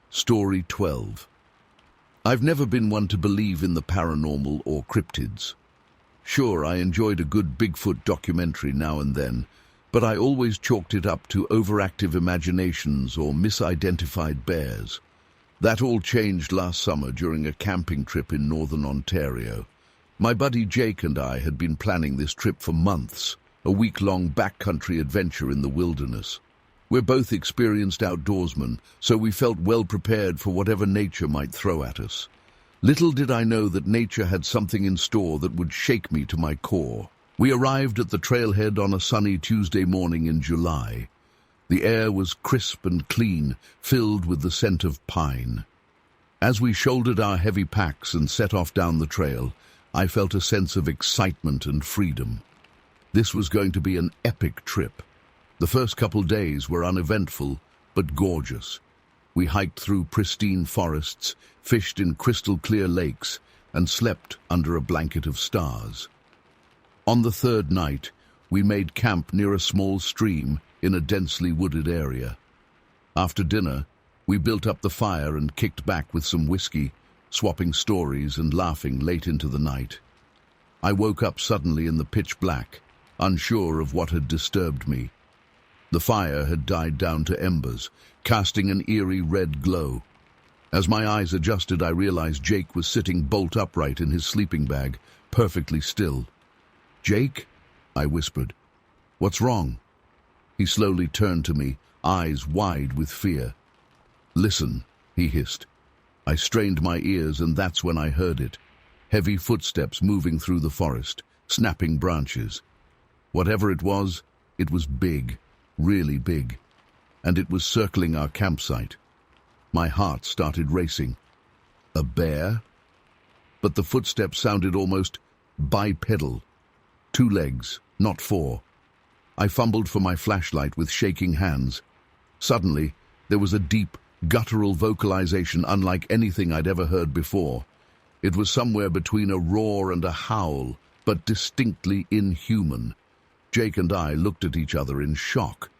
Story 12. I've never been one to believe in the paranormal or cryptids. Sure, I enjoyed a good Bigfoot documentary now and then, but I always chalked it up to overactive imaginations or misidentified bears. That all changed last summer during a camping trip in northern Ontario. My buddy Jake and I had been planning this trip for months, a week-long backcountry adventure in the wilderness. We're both experienced outdoorsmen, so we felt well prepared for whatever nature might throw at us. Little did I know that nature had something in store that would shake me to my core. We arrived at the trailhead on a sunny Tuesday morning in July. The air was crisp and clean, filled with the scent of pine. As we shouldered our heavy packs and set off down the trail, I felt a sense of excitement and freedom. This was going to be an epic trip. The first couple days were uneventful, but gorgeous. We hiked through pristine forests, fished in crystal-clear lakes, and slept under a blanket of stars. On the third night, we made camp near a small stream in a densely wooded area. After dinner, we built up the fire and kicked back with some whiskey, swapping stories and laughing late into the night. I woke up suddenly in the pitch black, unsure of what had disturbed me. The fire had died down to embers, casting an eerie red glow. As my eyes adjusted, I realized Jake was sitting bolt upright in his sleeping bag, perfectly still. "Jake?" I whispered. "What's wrong?" He slowly turned to me, eyes wide with fear. "Listen," he hissed. I strained my ears, and that's when I heard it. Heavy footsteps moving through the forest, snapping branches. Whatever it was big. Really big, and it was circling our campsite. My heart started racing. A bear? But the footsteps sounded almost bipedal. 2 legs, not 4. I fumbled for my flashlight with shaking hands. Suddenly, there was a deep, guttural vocalization unlike anything I'd ever heard before. It was somewhere between a roar and a howl, but distinctly inhuman. Jake and I looked at each other in shock.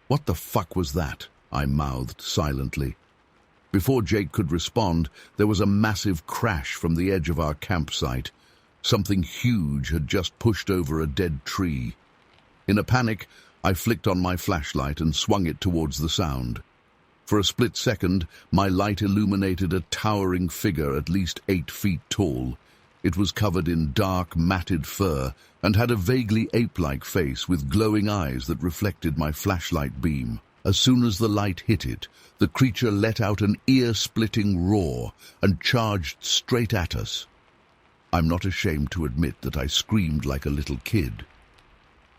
"What the fuck was that?" I mouthed silently. Before Jake could respond, there was a massive crash from the edge of our campsite. Something huge had just pushed over a dead tree. In a panic, I flicked on my flashlight and swung it towards the sound. For a split second, my light illuminated a towering figure at least 8 feet tall. It was covered in dark, matted fur and had a vaguely ape-like face with glowing eyes that reflected my flashlight beam. As soon as the light hit it, the creature let out an ear-splitting roar and charged straight at us. I'm not ashamed to admit that I screamed like a little kid.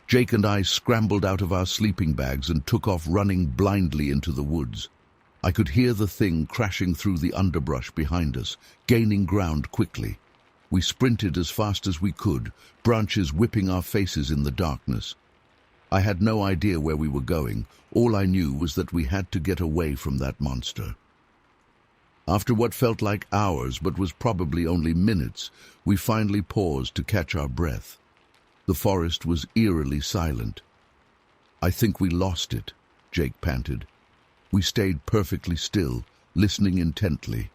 Jake and I scrambled out of our sleeping bags and took off running blindly into the woods. I could hear the thing crashing through the underbrush behind us, gaining ground quickly. We sprinted as fast as we could, branches whipping our faces in the darkness. I had no idea where we were going. All I knew was that we had to get away from that monster. After what felt like hours but was probably only minutes, we finally paused to catch our breath. The forest was eerily silent. "I think we lost it," Jake panted. We stayed perfectly still, listening intently.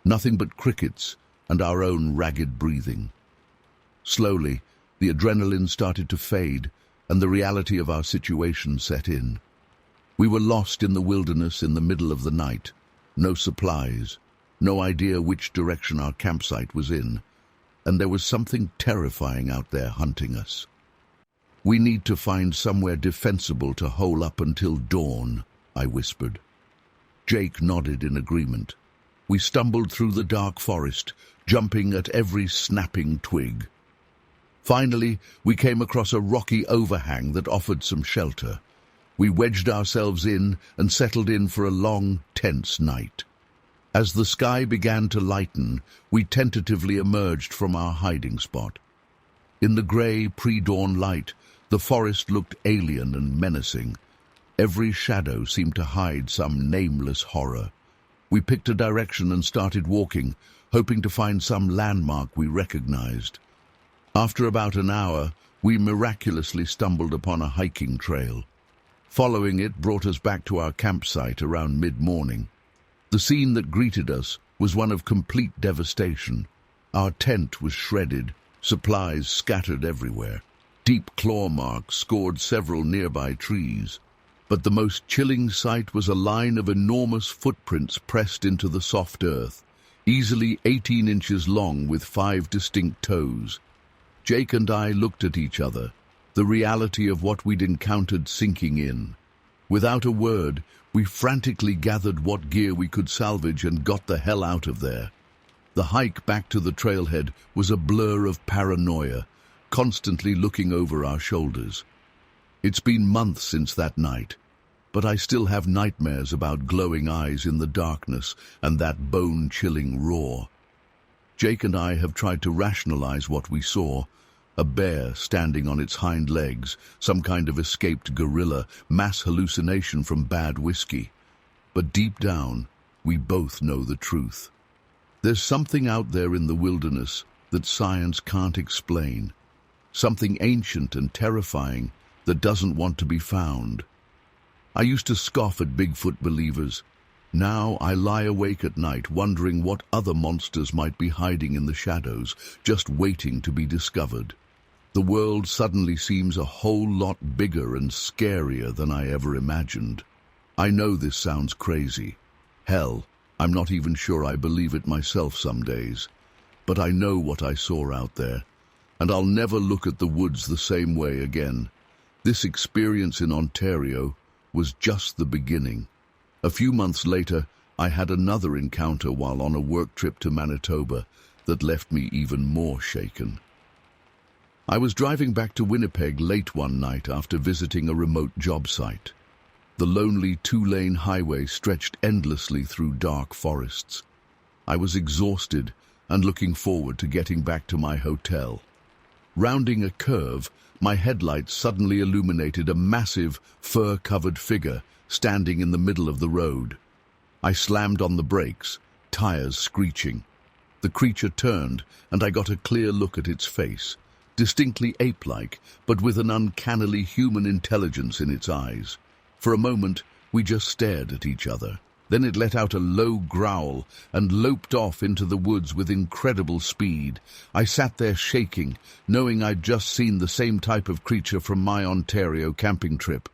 Nothing but crickets and our own ragged breathing. Slowly, the adrenaline started to fade, and the reality of our situation set in. We were lost in the wilderness in the middle of the night. No supplies, no idea which direction our campsite was in, and there was something terrifying out there hunting us. "We need to find somewhere defensible to hole up until dawn," I whispered. Jake nodded in agreement. We stumbled through the dark forest, jumping at every snapping twig. Finally, we came across a rocky overhang that offered some shelter. We wedged ourselves in and settled in for a long, tense night. As the sky began to lighten, we tentatively emerged from our hiding spot. In the grey, pre-dawn light, the forest looked alien and menacing. Every shadow seemed to hide some nameless horror. We picked a direction and started walking, hoping to find some landmark we recognized. After about an hour, we miraculously stumbled upon a hiking trail. Following it brought us back to our campsite around mid-morning. The scene that greeted us was one of complete devastation. Our tent was shredded, supplies scattered everywhere. Deep claw marks scored several nearby trees. But the most chilling sight was a line of enormous footprints pressed into the soft earth, easily 18 inches long with 5 distinct toes. Jake and I looked at each other, the reality of what we'd encountered sinking in. Without a word, we frantically gathered what gear we could salvage and got the hell out of there. The hike back to the trailhead was a blur of paranoia, constantly looking over our shoulders. It's been months since that night, but I still have nightmares about glowing eyes in the darkness and that bone-chilling roar. Jake and I have tried to rationalize what we saw. A bear standing on its hind legs, some kind of escaped gorilla, mass hallucination from bad whiskey. But deep down, we both know the truth. There's something out there in the wilderness that science can't explain. Something ancient and terrifying that doesn't want to be found. I used to scoff at Bigfoot believers. Now I lie awake at night wondering what other monsters might be hiding in the shadows, just waiting to be discovered. The world suddenly seems a whole lot bigger and scarier than I ever imagined. I know this sounds crazy. Hell, I'm not even sure I believe it myself some days. But I know what I saw out there, and I'll never look at the woods the same way again. This experience in Ontario was just the beginning. A few months later, I had another encounter while on a work trip to Manitoba that left me even more shaken. I was driving back to Winnipeg late one night after visiting a remote job site. The lonely 2-lane highway stretched endlessly through dark forests. I was exhausted and looking forward to getting back to my hotel. Rounding a curve, my headlights suddenly illuminated a massive, fur-covered figure standing in the middle of the road. I slammed on the brakes, tires screeching. The creature turned, and I got a clear look at its face, distinctly ape-like, but with an uncannily human intelligence in its eyes. For a moment, we just stared at each other. Then it let out a low growl and loped off into the woods with incredible speed. I sat there shaking, knowing I'd just seen the same type of creature from my Ontario camping trip.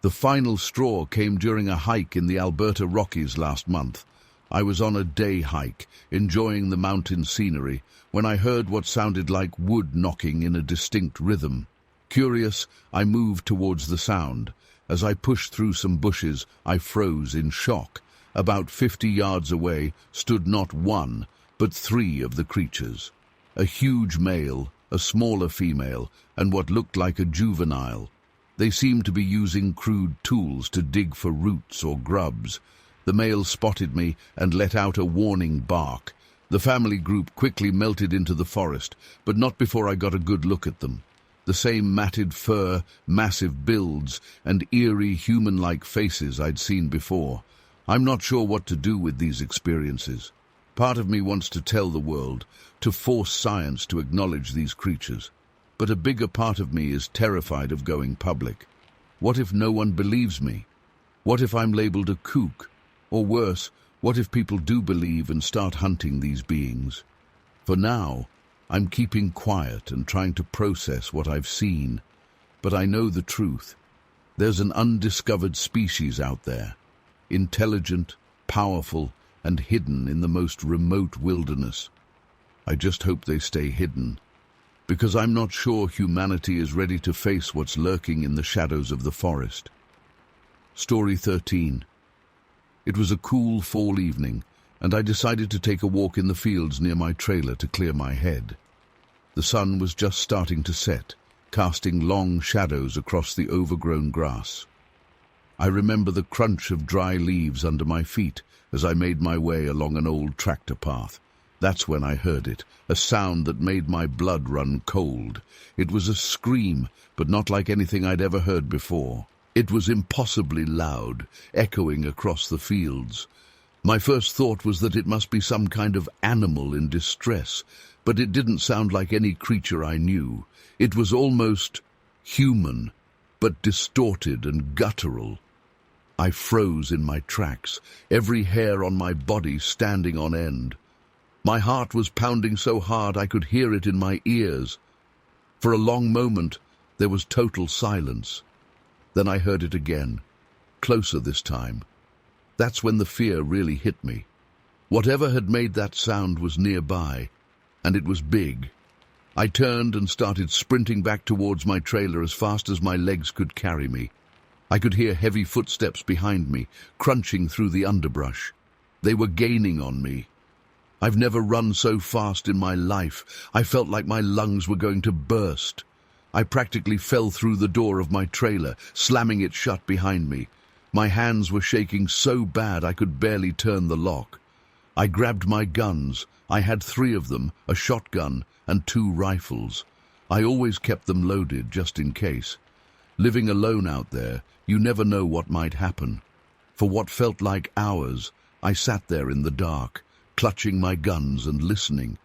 The final straw came during a hike in the Alberta Rockies last month. I was on a day hike, enjoying the mountain scenery, when I heard what sounded like wood knocking in a distinct rhythm. Curious, I moved towards the sound. As I pushed through some bushes, I froze in shock. About 50 yards away stood not one, but 3 of the creatures. A huge male, a smaller female, and what looked like a juvenile. They seemed to be using crude tools to dig for roots or grubs. The male spotted me and let out a warning bark. The family group quickly melted into the forest, but not before I got a good look at them. The same matted fur, massive builds, and eerie human-like faces I'd seen before. I'm not sure what to do with these experiences. Part of me wants to tell the world, to force science to acknowledge these creatures. But a bigger part of me is terrified of going public. What if no one believes me? What if I'm labeled a kook? Or worse, what if people do believe and start hunting these beings? For now, I'm keeping quiet and trying to process what I've seen. But I know the truth. There's an undiscovered species out there, intelligent, powerful, and hidden in the most remote wilderness. I just hope they stay hidden, because I'm not sure humanity is ready to face what's lurking in the shadows of the forest. Story 13. It was a cool fall evening, and I decided to take a walk in the fields near my trailer to clear my head. The sun was just starting to set, casting long shadows across the overgrown grass. I remember the crunch of dry leaves under my feet as I made my way along an old tractor path. That's when I heard it, a sound that made my blood run cold. It was a scream, but not like anything I'd ever heard before. It was impossibly loud, echoing across the fields. My first thought was that it must be some kind of animal in distress, but it didn't sound like any creature I knew. It was almost human, but distorted and guttural. I froze in my tracks, every hair on my body standing on end. My heart was pounding so hard I could hear it in my ears. For a long moment, there was total silence. Then I heard it again, closer this time. That's when the fear really hit me. Whatever had made that sound was nearby, and it was big. I turned and started sprinting back towards my trailer as fast as my legs could carry me. I could hear heavy footsteps behind me, crunching through the underbrush. They were gaining on me. I've never run so fast in my life. I felt like my lungs were going to burst. I practically fell through the door of my trailer, slamming it shut behind me. My hands were shaking so bad I could barely turn the lock. I grabbed my guns. I had 3 of them, a shotgun and 2 rifles. I always kept them loaded just in case. Living alone out there, you never know what might happen. For what felt like hours, I sat there in the dark, clutching my guns and listening.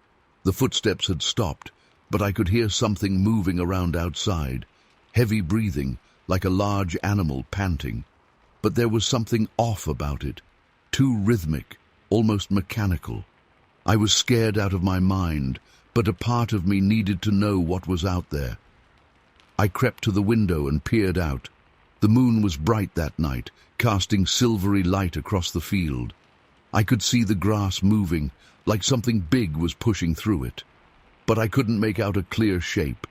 The footsteps had stopped, but I could hear something moving around outside, heavy breathing, like a large animal panting. But there was something off about it, too rhythmic, almost mechanical. I was scared out of my mind, but a part of me needed to know what was out there. I crept to the window and peered out. The moon was bright that night, casting silvery light across the field. I could see the grass moving, like something big was pushing through it. But I couldn't make out a clear shape.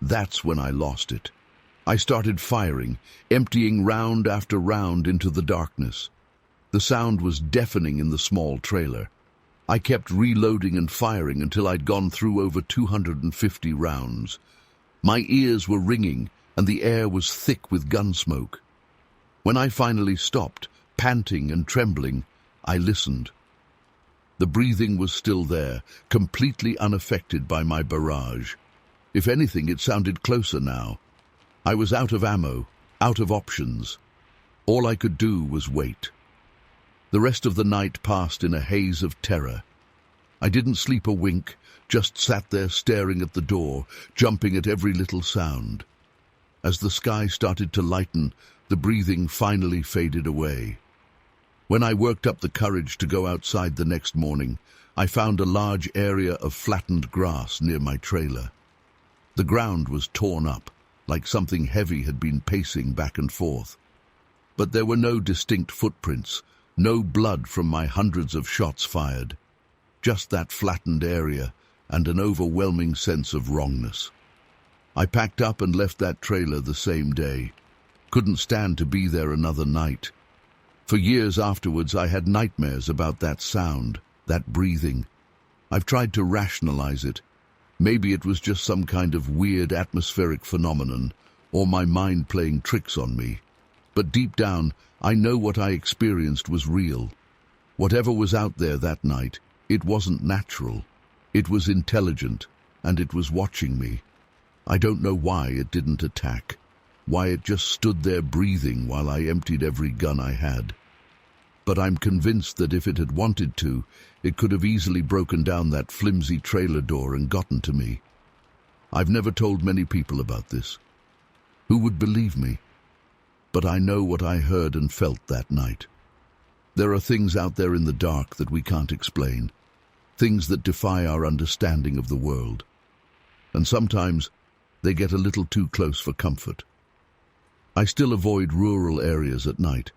That's when I lost it. I started firing, emptying round after round into the darkness. The sound was deafening in the small trailer. I kept reloading and firing until I'd gone through over 250 rounds. My ears were ringing, and the air was thick with gun smoke. When I finally stopped, panting and trembling, I listened. The breathing was still there, completely unaffected by my barrage. If anything, it sounded closer now. I was out of ammo, out of options. All I could do was wait. The rest of the night passed in a haze of terror. I didn't sleep a wink, just sat there staring at the door, jumping at every little sound. As the sky started to lighten, the breathing finally faded away. When I worked up the courage to go outside the next morning, I found a large area of flattened grass near my trailer. The ground was torn up, like something heavy had been pacing back and forth. But there were no distinct footprints, no blood from my hundreds of shots fired. Just that flattened area and an overwhelming sense of wrongness. I packed up and left that trailer the same day. Couldn't stand to be there another night. For years afterwards, I had nightmares about that sound, that breathing. I've tried to rationalize it. Maybe it was just some kind of weird atmospheric phenomenon, or my mind playing tricks on me. But deep down, I know what I experienced was real. Whatever was out there that night, it wasn't natural. It was intelligent, and it was watching me. I don't know why it didn't attack, why it just stood there breathing while I emptied every gun I had. but I'm convinced that if it had wanted to, it could have easily broken down that flimsy trailer door and gotten to me. I've never told many people about this. Who would believe me? But I know what I heard and felt that night. There are things out there in the dark that we can't explain, things that defy our understanding of the world. And sometimes they get a little too close for comfort. I still avoid rural areas at night.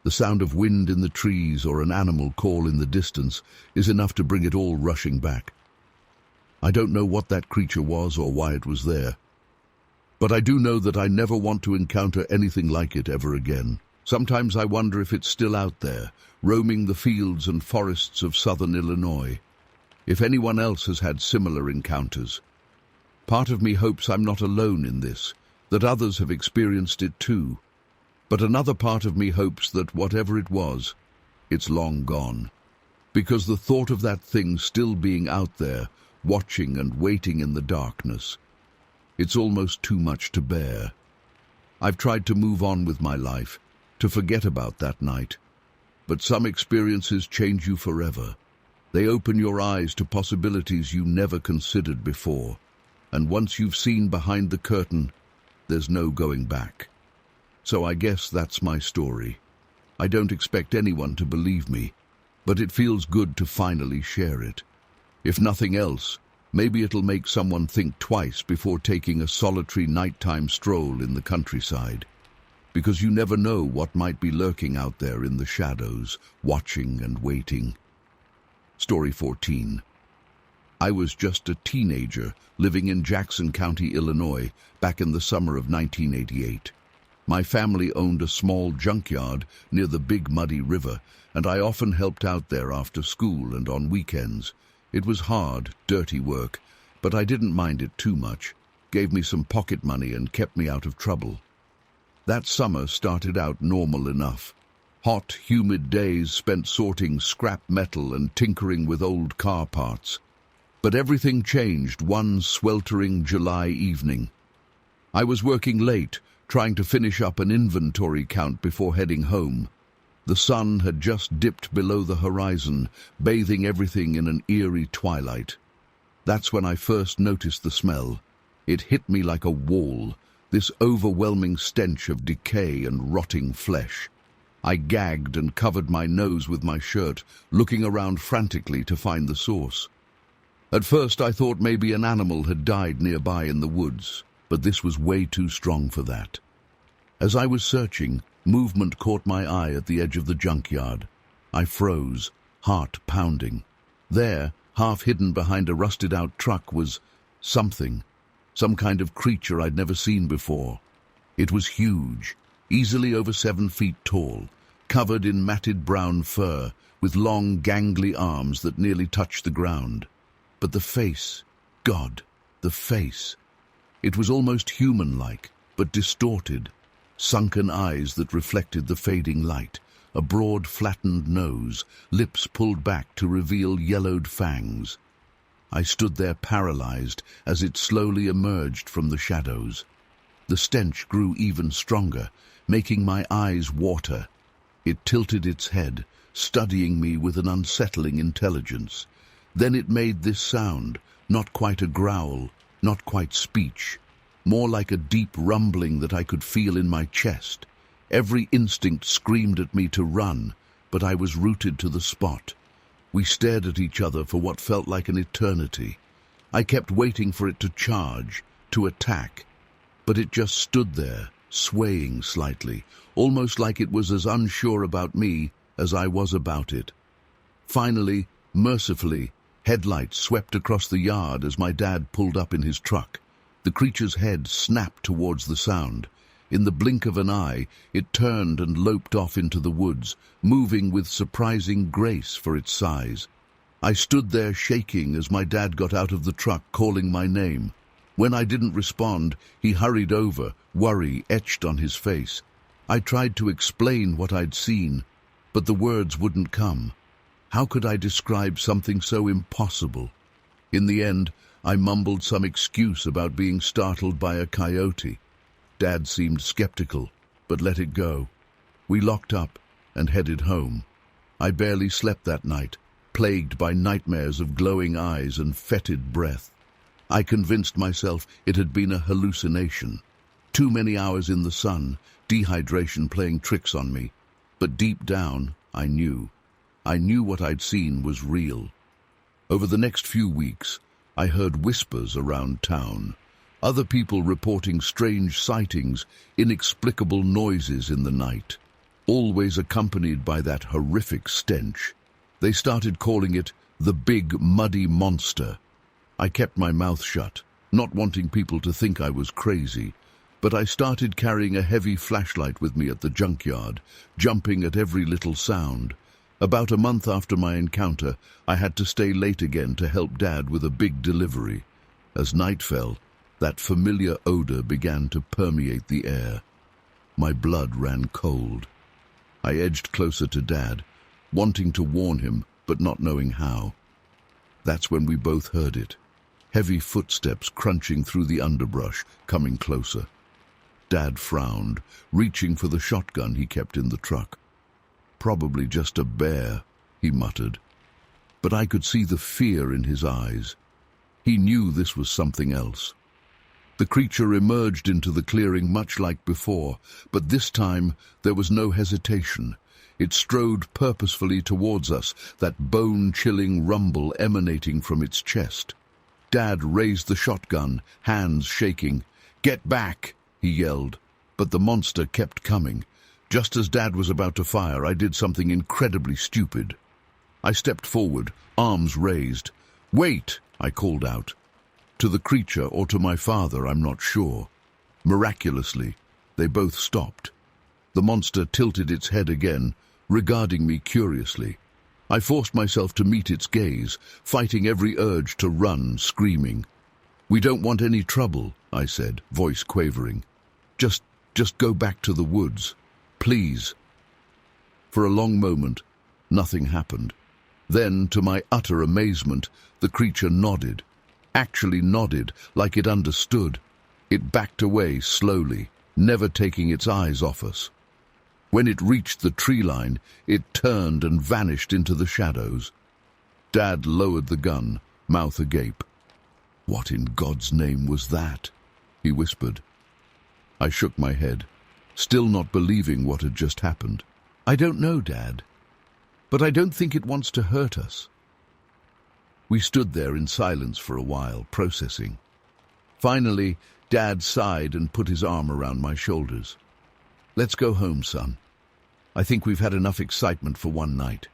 The sound of wind in the trees or an animal call in the distance is enough to bring it all rushing back. I don't know what that creature was or why it was there, but I do know that I never want to encounter anything like it ever again. Sometimes I wonder if it's still out there, roaming the fields and forests of southern Illinois, if anyone else has had similar encounters. Part of me hopes I'm not alone in this, that others have experienced it too. But another part of me hopes that whatever it was, it's long gone. Because the thought of that thing still being out there, watching and waiting in the darkness, it's almost too much to bear. I've tried to move on with my life, to forget about that night. But some experiences change you forever. They open your eyes to possibilities you never considered before. And once you've seen behind the curtain, there's no going back. So I guess that's my story. I don't expect anyone to believe me, but it feels good to finally share it. If nothing else, maybe it'll make someone think twice before taking a solitary nighttime stroll in the countryside. Because you never know what might be lurking out there in the shadows, watching and waiting. Story 14. I was just a teenager living in Jackson County, Illinois, back in the summer of 1988. My family owned a small junkyard near the Big Muddy River, and I often helped out there after school and on weekends. It was hard, dirty work, but I didn't mind it too much, gave me some pocket money and kept me out of trouble. That summer started out normal enough. Hot, humid days spent sorting scrap metal and tinkering with old car parts. But everything changed one sweltering July evening. I was working late, trying to finish up an inventory count before heading home. The sun had just dipped below the horizon, bathing everything in an eerie twilight. That's when I first noticed the smell. It hit me like a wall, this overwhelming stench of decay and rotting flesh. I gagged and covered my nose with my shirt, looking around frantically to find the source. At first I thought maybe an animal had died nearby in the woods, but this was way too strong for that. As I was searching, movement caught my eye at the edge of the junkyard. I froze, heart pounding. There, half hidden behind a rusted-out truck, was something, some kind of creature I'd never seen before. It was huge, easily over 7 feet tall, covered in matted brown fur, with long, gangly arms that nearly touched the ground. But the face, God, the face. It was almost human-like, but distorted. Sunken eyes that reflected the fading light, a broad, flattened nose, lips pulled back to reveal yellowed fangs. I stood there paralyzed as it slowly emerged from the shadows. The stench grew even stronger, making my eyes water. It tilted its head, studying me with an unsettling intelligence. Then it made this sound, not quite a growl, not quite speech, more like a deep rumbling that I could feel in my chest. Every instinct screamed at me to run, but I was rooted to the spot. We stared at each other for what felt like an eternity. I kept waiting for it to charge, to attack, but it just stood there, swaying slightly, almost like it was as unsure about me as I was about it. Finally, mercifully, headlights swept across the yard as my dad pulled up in his truck. The creature's head snapped towards the sound. In the blink of an eye, it turned and loped off into the woods, moving with surprising grace for its size. I stood there shaking as my dad got out of the truck, calling my name. When I didn't respond, he hurried over, worry etched on his face. I tried to explain what I'd seen, but the words wouldn't come. How could I describe something so impossible? In the end, I mumbled some excuse about being startled by a coyote. Dad seemed skeptical, but let it go. We locked up and headed home. I barely slept that night, plagued by nightmares of glowing eyes and fetid breath. I convinced myself it had been a hallucination. Too many hours in the sun, dehydration playing tricks on me. But deep down, I knew. I knew what I'd seen was real. Over the next few weeks, I heard whispers around town. Other people reporting strange sightings, inexplicable noises in the night, always accompanied by that horrific stench. They started calling it the Big Muddy Monster. I kept my mouth shut, not wanting people to think I was crazy, but I started carrying a heavy flashlight with me at the junkyard, jumping at every little sound. About a month after my encounter, I had to stay late again to help Dad with a big delivery. As night fell, that familiar odor began to permeate the air. My blood ran cold. I edged closer to Dad, wanting to warn him, but not knowing how. That's when we both heard it. Heavy footsteps crunching through the underbrush, coming closer. Dad frowned, reaching for the shotgun he kept in the truck. "Probably just a bear," he muttered. But I could see the fear in his eyes. He knew this was something else. The creature emerged into the clearing much like before, but this time there was no hesitation. It strode purposefully towards us, that bone-chilling rumble emanating from its chest. Dad raised the shotgun, hands shaking. "Get back!" he yelled. But the monster kept coming. Just as Dad was about to fire, I did something incredibly stupid. I stepped forward, arms raised. "Wait!" I called out. To the creature or to my father, I'm not sure. Miraculously, they both stopped. The monster tilted its head again, regarding me curiously. I forced myself to meet its gaze, fighting every urge to run, screaming. "We don't want any trouble," I said, voice quavering. Just go back to the woods. Please." For a long moment, nothing happened. Then, to my utter amazement, the creature nodded. Actually nodded, like it understood. It backed away slowly, never taking its eyes off us. When it reached the tree line, it turned and vanished into the shadows. Dad lowered the gun, mouth agape. "What in God's name was that?" he whispered. I shook my head, still not believing what had just happened. "I don't know, Dad, but I don't think it wants to hurt us." We stood there in silence for a while, processing. Finally, Dad sighed and put his arm around my shoulders. "Let's go home, son. I think we've had enough excitement for one night."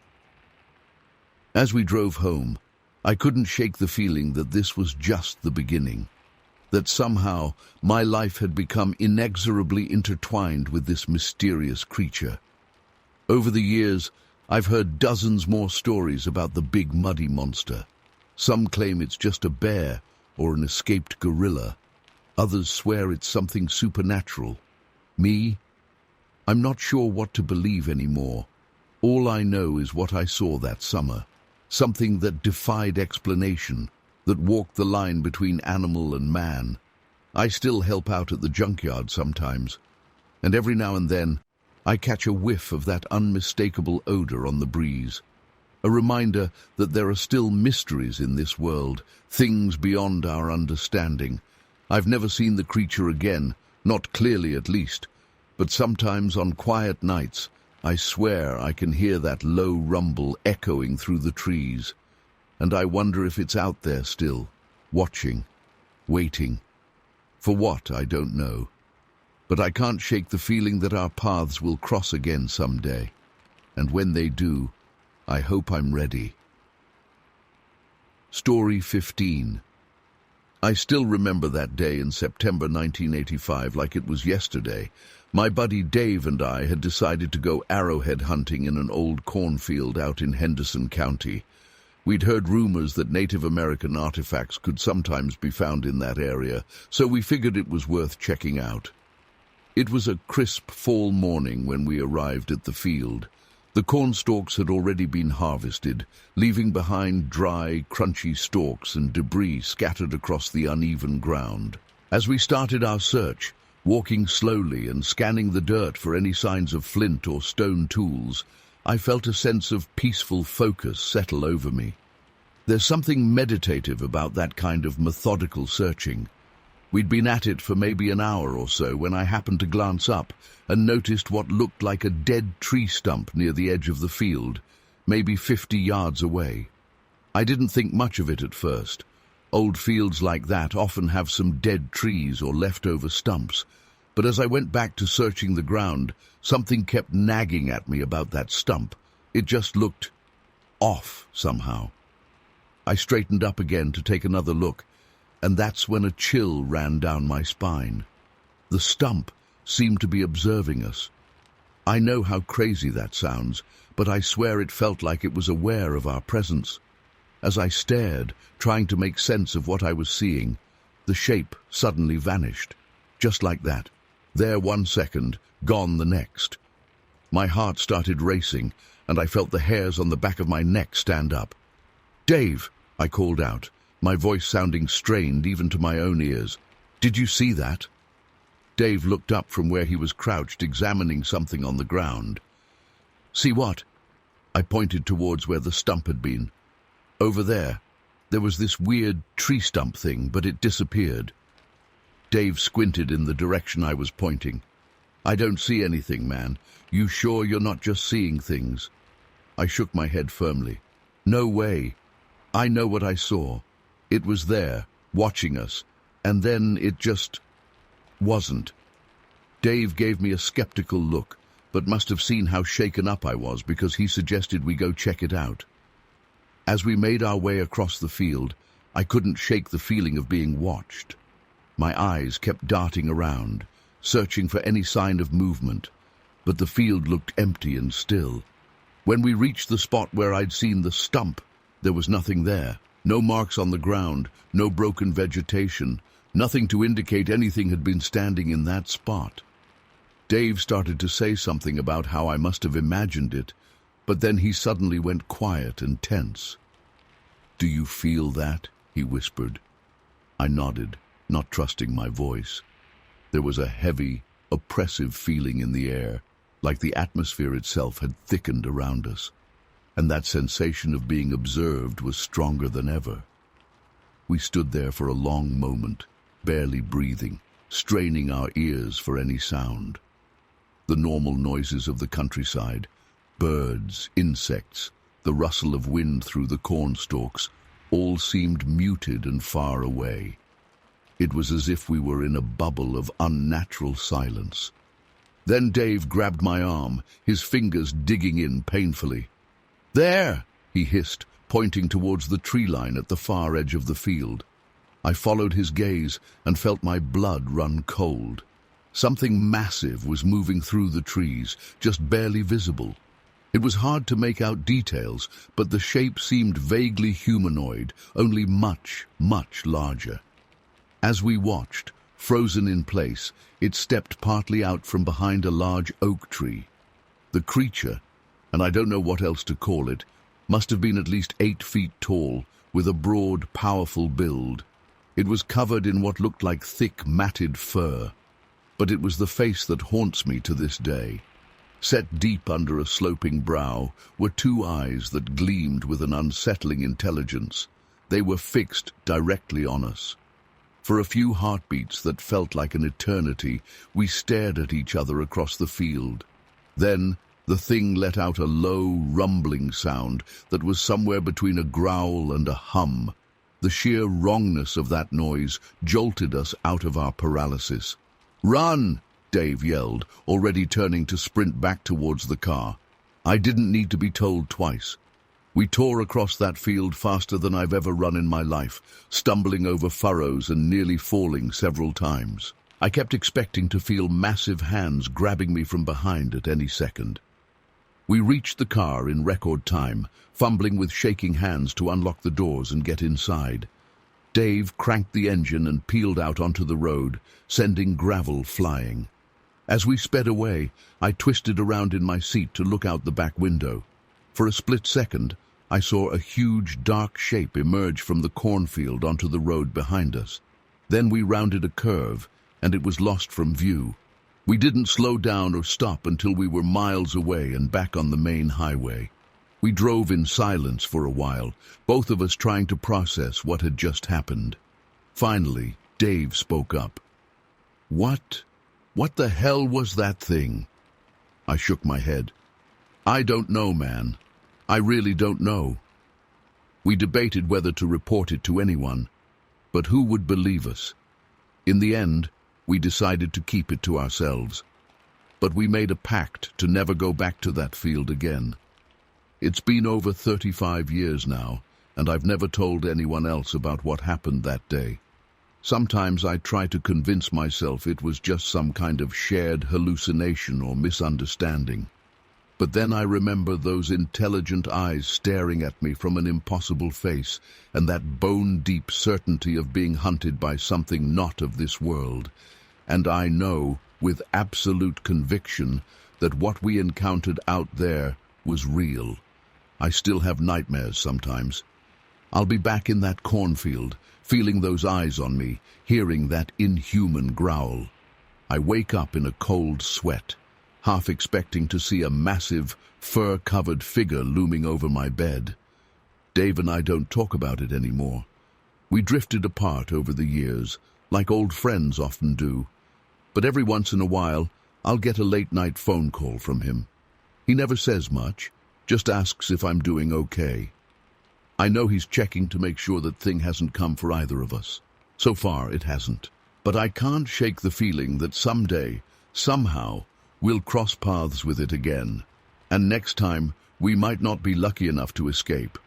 As we drove home, I couldn't shake the feeling that this was just the beginning, that somehow my life had become inexorably intertwined with this mysterious creature. Over the years, I've heard dozens more stories about the Big Muddy Monster. Some claim it's just a bear or an escaped gorilla. Others swear it's something supernatural. Me? I'm not sure what to believe anymore. All I know is what I saw that summer. Something that defied explanation, that walked the line between animal and man. I still help out at the junkyard sometimes, and every now and then I catch a whiff of that unmistakable odor on the breeze. A reminder that there are still mysteries in this world, things beyond our understanding. I've never seen the creature again, not clearly at least, but sometimes on quiet nights, I swear I can hear that low rumble echoing through the trees. And I wonder if it's out there still, watching, waiting. For what, I don't know. But I can't shake the feeling that our paths will cross again someday. And when they do, I hope I'm ready. Story 15. I still remember that day in September 1985 like it was yesterday. My buddy Dave and I had decided to go arrowhead hunting in an old cornfield out in Henderson County. We'd heard rumors that Native American artifacts could sometimes be found in that area, so we figured it was worth checking out. It was a crisp fall morning when we arrived at the field. The corn stalks had already been harvested, leaving behind dry, crunchy stalks and debris scattered across the uneven ground. As we started our search, walking slowly and scanning the dirt for any signs of flint or stone tools, I felt a sense of peaceful focus settle over me. There's something meditative about that kind of methodical searching. We'd been at it for maybe an hour or so when I happened to glance up and noticed what looked like a dead tree stump near the edge of the field, maybe 50 yards away. I didn't think much of it at first. Old fields like that often have some dead trees or leftover stumps, but as I went back to searching the ground, something kept nagging at me about that stump. It just looked off somehow. I straightened up again to take another look, and that's when a chill ran down my spine. The stump seemed to be observing us. I know how crazy that sounds, but I swear it felt like it was aware of our presence. As I stared, trying to make sense of what I was seeing, the shape suddenly vanished. Just like that. There 1 second, gone the next. My heart started racing, and I felt the hairs on the back of my neck stand up. "Dave," I called out, my voice sounding strained even to my own ears. "Did you see that?" Dave looked up from where he was crouched, examining something on the ground. "See what?" I pointed towards where the stump had been. "Over there. There was this weird tree stump thing, but it disappeared." Dave squinted in the direction I was pointing. "I don't see anything, man. You sure you're not just seeing things?" I shook my head firmly. "No way. I know what I saw. It was there, watching us, and then it just wasn't." Dave gave me a skeptical look, but must have seen how shaken up I was because he suggested we go check it out. As we made our way across the field, I couldn't shake the feeling of being watched. My eyes kept darting around, searching for any sign of movement, but the field looked empty and still. When we reached the spot where I'd seen the stump, there was nothing there. No marks on the ground, no broken vegetation, nothing to indicate anything had been standing in that spot. Dave started to say something about how I must have imagined it, but then he suddenly went quiet and tense. "Do you feel that?" he whispered. I nodded, not trusting my voice. There was a heavy, oppressive feeling in the air, like the atmosphere itself had thickened around us, and that sensation of being observed was stronger than ever. We stood there for a long moment, barely breathing, straining our ears for any sound. The normal noises of the countryside, birds, insects, the rustle of wind through the corn stalks, all seemed muted and far away. It was as if we were in a bubble of unnatural silence. Then Dave grabbed my arm, his fingers digging in painfully. "There!" he hissed, pointing towards the tree line at the far edge of the field. I followed his gaze and felt my blood run cold. Something massive was moving through the trees, just barely visible. It was hard to make out details, but the shape seemed vaguely humanoid, only much, much larger. As we watched, frozen in place, it stepped partly out from behind a large oak tree. The creature, and I don't know what else to call it, must have been at least 8 feet tall, with a broad, powerful build. It was covered in what looked like thick, matted fur. But it was the face that haunts me to this day. Set deep under a sloping brow were 2 eyes that gleamed with an unsettling intelligence. They were fixed directly on us. For a few heartbeats that felt like an eternity, we stared at each other across the field. Then the thing let out a low, rumbling sound that was somewhere between a growl and a hum. The sheer wrongness of that noise jolted us out of our paralysis. "Run!" Dave yelled, already turning to sprint back towards the car. I didn't need to be told twice. We tore across that field faster than I've ever run in my life, stumbling over furrows and nearly falling several times. I kept expecting to feel massive hands grabbing me from behind at any second. We reached the car in record time, fumbling with shaking hands to unlock the doors and get inside. Dave cranked the engine and peeled out onto the road, sending gravel flying. As we sped away, I twisted around in my seat to look out the back window. For a split second, I saw a huge, dark shape emerge from the cornfield onto the road behind us. Then we rounded a curve, and it was lost from view. We didn't slow down or stop until we were miles away and back on the main highway. We drove in silence for a while, both of us trying to process what had just happened. Finally, Dave spoke up. What the hell was that thing? I shook my head. I don't know, man. I really don't know. We debated whether to report it to anyone, but who would believe us? In the end, we decided to keep it to ourselves. But we made a pact to never go back to that field again. It's been over 35 years now, and I've never told anyone else about what happened that day. Sometimes I try to convince myself it was just some kind of shared hallucination or misunderstanding. But then I remember those intelligent eyes staring at me from an impossible face, and that bone-deep certainty of being hunted by something not of this world. And I know, with absolute conviction, that what we encountered out there was real. I still have nightmares sometimes. I'll be back in that cornfield, feeling those eyes on me, hearing that inhuman growl. I wake up in a cold sweat, half expecting to see a massive, fur-covered figure looming over my bed. Dave and I don't talk about it anymore. We drifted apart over the years, like old friends often do. But every once in a while, I'll get a late-night phone call from him. He never says much, just asks if I'm doing okay. I know he's checking to make sure that thing hasn't come for either of us. So far, it hasn't. But I can't shake the feeling that someday, somehow, we'll cross paths with it again. And next time, we might not be lucky enough to escape.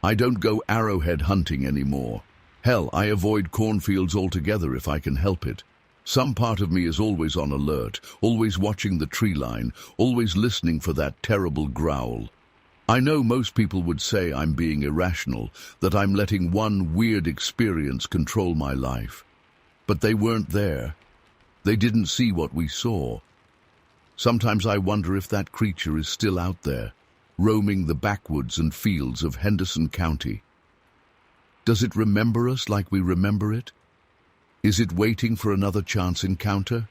I don't go arrowhead hunting anymore. Hell, I avoid cornfields altogether if I can help it. Some part of me is always on alert, always watching the tree line, always listening for that terrible growl. I know most people would say I'm being irrational, that I'm letting one weird experience control my life. But they weren't there. They didn't see what we saw. Sometimes I wonder if that creature is still out there, roaming the backwoods and fields of Henderson County. Does it remember us like we remember it? Is it waiting for another chance encounter?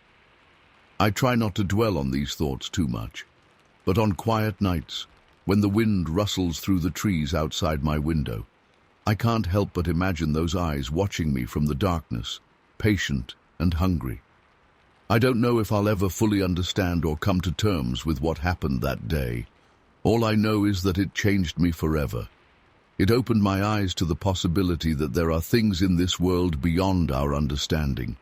I try not to dwell on these thoughts too much, but on quiet nights, when the wind rustles through the trees outside my window, I can't help but imagine those eyes watching me from the darkness, patient and hungry. I don't know if I'll ever fully understand or come to terms with what happened that day. All I know is that it changed me forever. It opened my eyes to the possibility that there are things in this world beyond our understanding,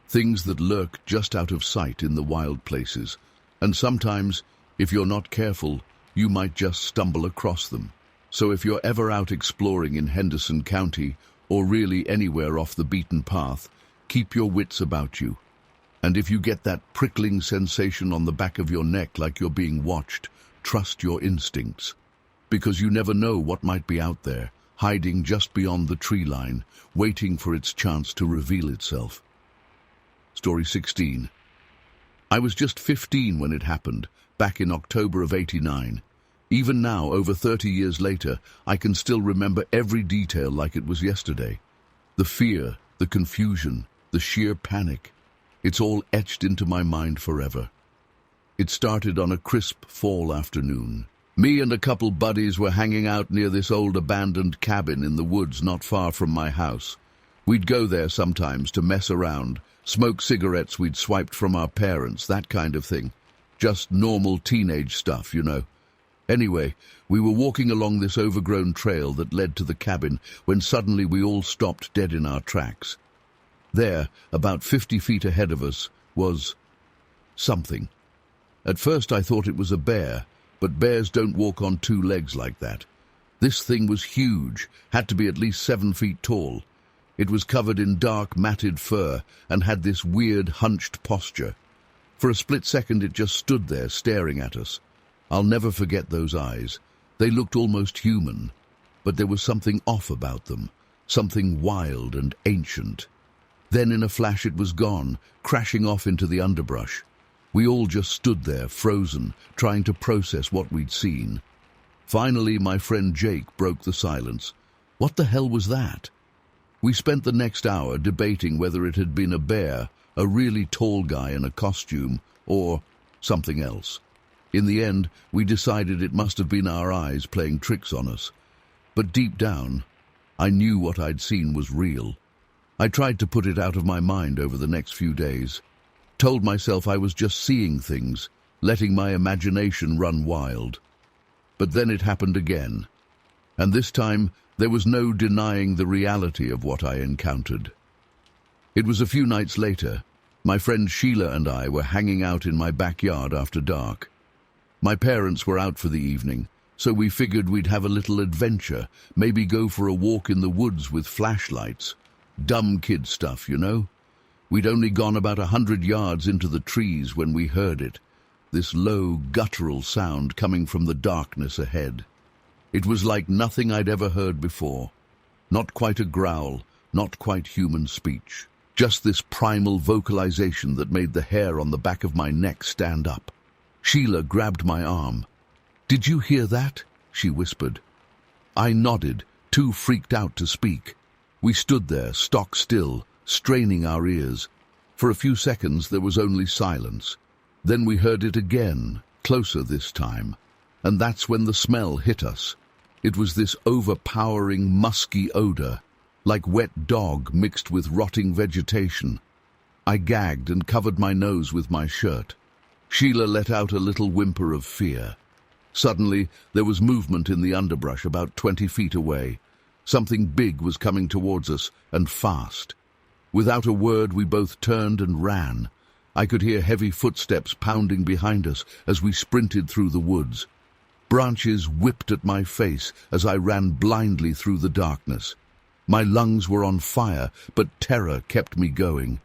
things that lurk just out of sight in the wild places, and sometimes, if you're not careful, you might just stumble across them. So if you're ever out exploring in Henderson County, or really anywhere off the beaten path, keep your wits about you. And if you get that prickling sensation on the back of your neck like you're being watched, trust your instincts. Because you never know what might be out there, hiding just beyond the tree line, waiting for its chance to reveal itself. Story 16. I was just 15 when it happened, back in October of '89. Even now, over 30 years later, I can still remember every detail like it was yesterday. The fear, the confusion, the sheer panic. It's all etched into my mind forever. It started on a crisp fall afternoon. Me and a couple buddies were hanging out near this old abandoned cabin in the woods not far from my house. We'd go there sometimes to mess around, smoke cigarettes we'd swiped from our parents, that kind of thing. Just normal teenage stuff, you know. Anyway, we were walking along this overgrown trail that led to the cabin when suddenly we all stopped dead in our tracks. There, about 50 feet ahead of us, was something. At first I thought it was a bear, but bears don't walk on two legs like that. This thing was huge, had to be at least 7 feet tall. It was covered in dark, matted fur and had this weird, hunched posture. For a split second it just stood there staring at us. I'll never forget those eyes. They looked almost human, but there was something off about them, something wild and ancient. Then in a flash it was gone, crashing off into the underbrush. We all just stood there, frozen, trying to process what we'd seen. Finally, my friend Jake broke the silence. What the hell was that? We spent the next hour debating whether it had been a bear, a really tall guy in a costume, or something else. In the end, we decided it must have been our eyes playing tricks on us. But deep down, I knew what I'd seen was real. I tried to put it out of my mind over the next few days, told myself I was just seeing things, letting my imagination run wild. But then it happened again, and this time there was no denying the reality of what I encountered. It was a few nights later. My friend Sheila and I were hanging out in my backyard after dark. My parents were out for the evening, so we figured we'd have a little adventure, maybe go for a walk in the woods with flashlights. Dumb kid stuff, you know? We'd only gone about 100 yards into the trees when we heard it, this low, guttural sound coming from the darkness ahead. It was like nothing I'd ever heard before. Not quite a growl, not quite human speech. Just this primal vocalization that made the hair on the back of my neck stand up. Sheila grabbed my arm. "Did you hear that?" she whispered. I nodded, too freaked out to speak. We stood there, stock still, straining our ears. For a few seconds there was only silence. Then we heard it again, closer this time. And that's when the smell hit us. It was this overpowering, musky odor, like wet dog mixed with rotting vegetation. I gagged and covered my nose with my shirt. Sheila let out a little whimper of fear. Suddenly, there was movement in the underbrush about 20 feet away. Something big was coming towards us, and fast. Without a word, we both turned and ran. I could hear heavy footsteps pounding behind us as we sprinted through the woods. Branches whipped at my face as I ran blindly through the darkness. My lungs were on fire, but terror kept me going.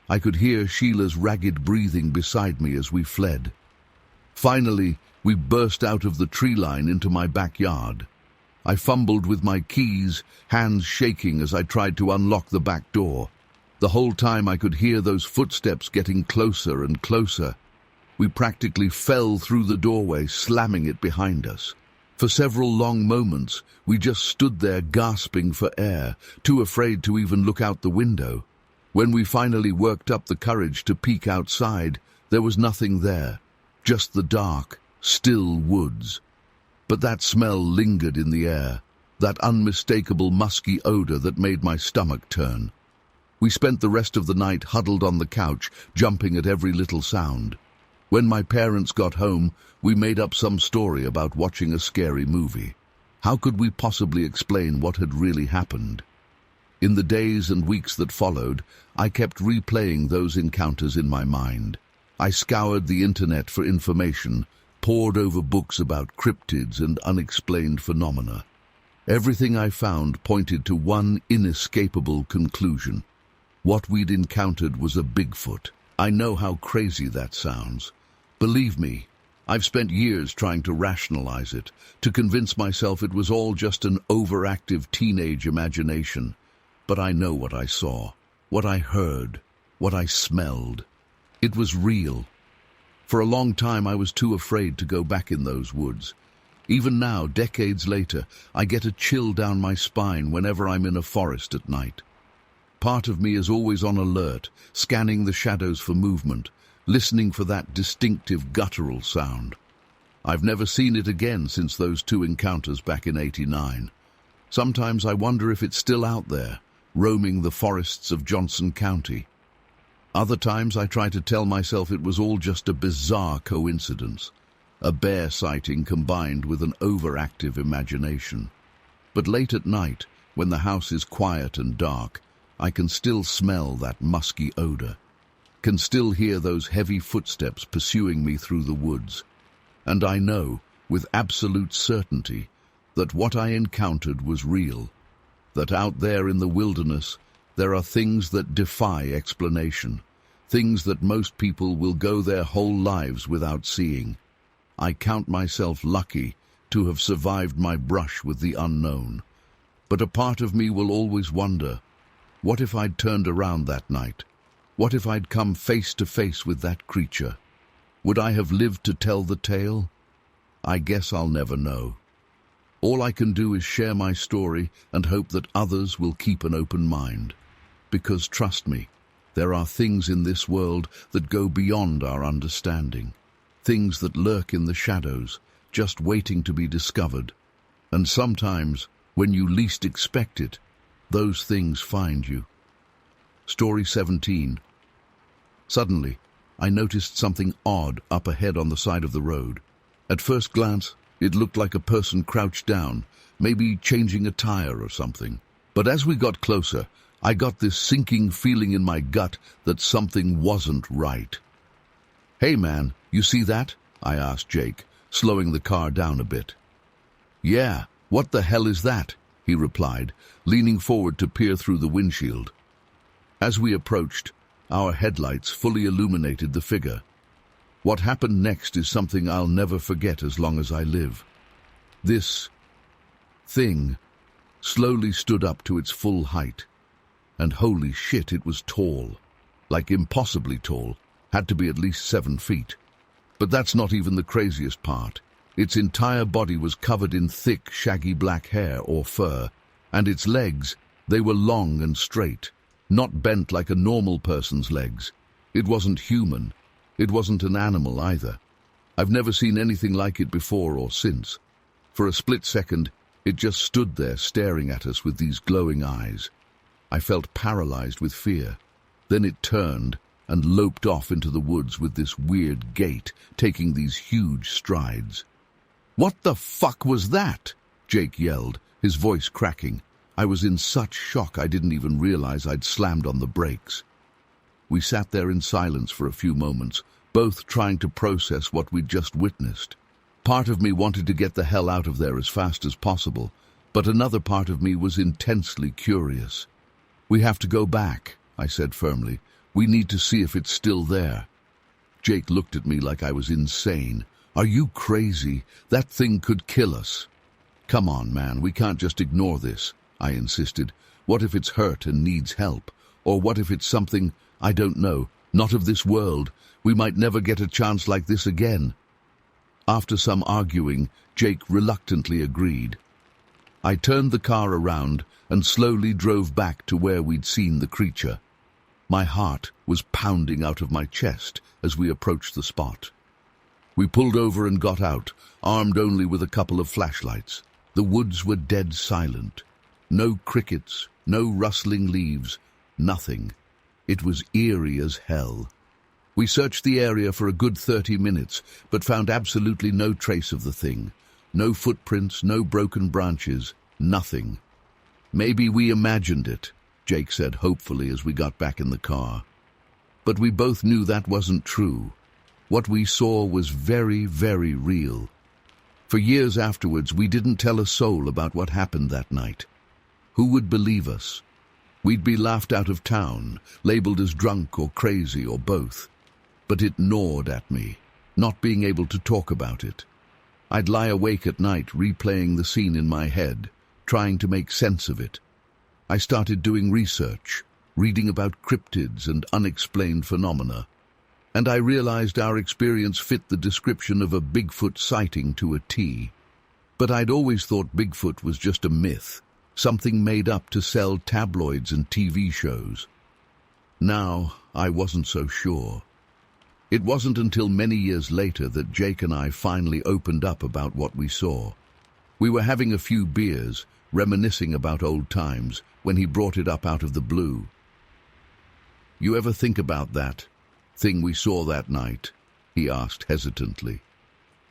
I could hear Sheila's ragged breathing beside me as we fled. Finally, we burst out of the tree line into my backyard. I fumbled with my keys, hands shaking as I tried to unlock the back door. The whole time I could hear those footsteps getting closer and closer. We practically fell through the doorway, slamming it behind us. For several long moments, we just stood there gasping for air, too afraid to even look out the window. When we finally worked up the courage to peek outside, there was nothing there, just the dark, still woods. But that smell lingered in the air, that unmistakable musky odor that made my stomach turn. We spent the rest of the night huddled on the couch, jumping at every little sound. When my parents got home, we made up some story about watching a scary movie. How could we possibly explain what had really happened? In the days and weeks that followed, I kept replaying those encounters in my mind. I scoured the internet for information, pored over books about cryptids and unexplained phenomena. Everything I found pointed to one inescapable conclusion. What we'd encountered was a Bigfoot. I know how crazy that sounds. Believe me, I've spent years trying to rationalize it, to convince myself it was all just an overactive teenage imagination. But I know what I saw, what I heard, what I smelled. It was real. For a long time I was too afraid to go back in those woods. Even now, decades later, I get a chill down my spine whenever I'm in a forest at night. Part of me is always on alert, scanning the shadows for movement, listening for that distinctive guttural sound. I've never seen it again since those two encounters back in '89. Sometimes I wonder if it's still out there, roaming the forests of Johnson County. Other times I try to tell myself it was all just a bizarre coincidence, a bear sighting combined with an overactive imagination. But late at night, when the house is quiet and dark, I can still smell that musky odor, can still hear those heavy footsteps pursuing me through the woods. And I know, with absolute certainty, that what I encountered was real, that out there in the wilderness there are things that defy explanation, things that most people will go their whole lives without seeing. I count myself lucky to have survived my brush with the unknown. But a part of me will always wonder, what if I'd turned around that night? What if I'd come face to face with that creature? Would I have lived to tell the tale? I guess I'll never know. All I can do is share my story and hope that others will keep an open mind. Because trust me, There are things in this world that go beyond our understanding. Things that lurk in the shadows, just waiting to be discovered. And sometimes, when you least expect it, those things find you. Story 17. Suddenly, I noticed something odd up ahead on the side of the road. At first glance, it looked like a person crouched down, maybe changing a tire or something. But as we got closer, I got this sinking feeling in my gut that something wasn't right. "Hey man, you see that?" I asked Jake, slowing the car down a bit. "Yeah, what the hell is that?" he replied, leaning forward to peer through the windshield. As we approached, our headlights fully illuminated the figure. What happened next is something I'll never forget as long as I live. This thing slowly stood up to its full height. And holy shit, it was tall. Like impossibly tall. Had to be at least 7 feet. But that's not even the craziest part. Its entire body was covered in thick, shaggy black hair or fur, and its legs, they were long and straight, not bent like a normal person's legs. It wasn't human. It wasn't an animal either. I've never seen anything like it before or since. For a split second, it just stood there staring at us with these glowing eyes. I felt paralyzed with fear. Then it turned and loped off into the woods with this weird gait, taking these huge strides. "What the fuck was that?" Jake yelled, his voice cracking. I was in such shock I didn't even realize I'd slammed on the brakes. We sat there in silence for a few moments, both trying to process what we'd just witnessed. Part of me wanted to get the hell out of there as fast as possible, but another part of me was intensely curious. "We have to go back," I said firmly. "We need to see if it's still there." Jake looked at me like I was insane. "Are you crazy? That thing could kill us." "Come on, man, we can't just ignore this," I insisted. "What if it's hurt and needs help? Or what if it's something, I don't know, not of this world? We might never get a chance like this again." After some arguing, Jake reluctantly agreed. I turned the car around and slowly drove back to where we'd seen the creature. My heart was pounding out of my chest as we approached the spot. We pulled over and got out, armed only with a couple of flashlights. The woods were dead silent. No crickets, no rustling leaves, nothing. It was eerie as hell. We searched the area for a good 30 minutes, but found absolutely no trace of the thing. No footprints, no broken branches, nothing. "Maybe we imagined it," Jake said hopefully as we got back in the car. But we both knew that wasn't true. What we saw was very, very real. For years afterwards, we didn't tell a soul about what happened that night. Who would believe us? We'd be laughed out of town, labeled as drunk or crazy or both. But it gnawed at me, not being able to talk about it. I'd lie awake at night replaying the scene in my head, trying to make sense of it. I started doing research, reading about cryptids and unexplained phenomena, and I realized our experience fit the description of a Bigfoot sighting to a T. But I'd always thought Bigfoot was just a myth, something made up to sell tabloids and TV shows. Now, I wasn't so sure. It wasn't until many years later that Jake and I finally opened up about what we saw. We were having a few beers, reminiscing about old times, when he brought it up out of the blue. "You ever think about that thing we saw that night?" he asked hesitantly.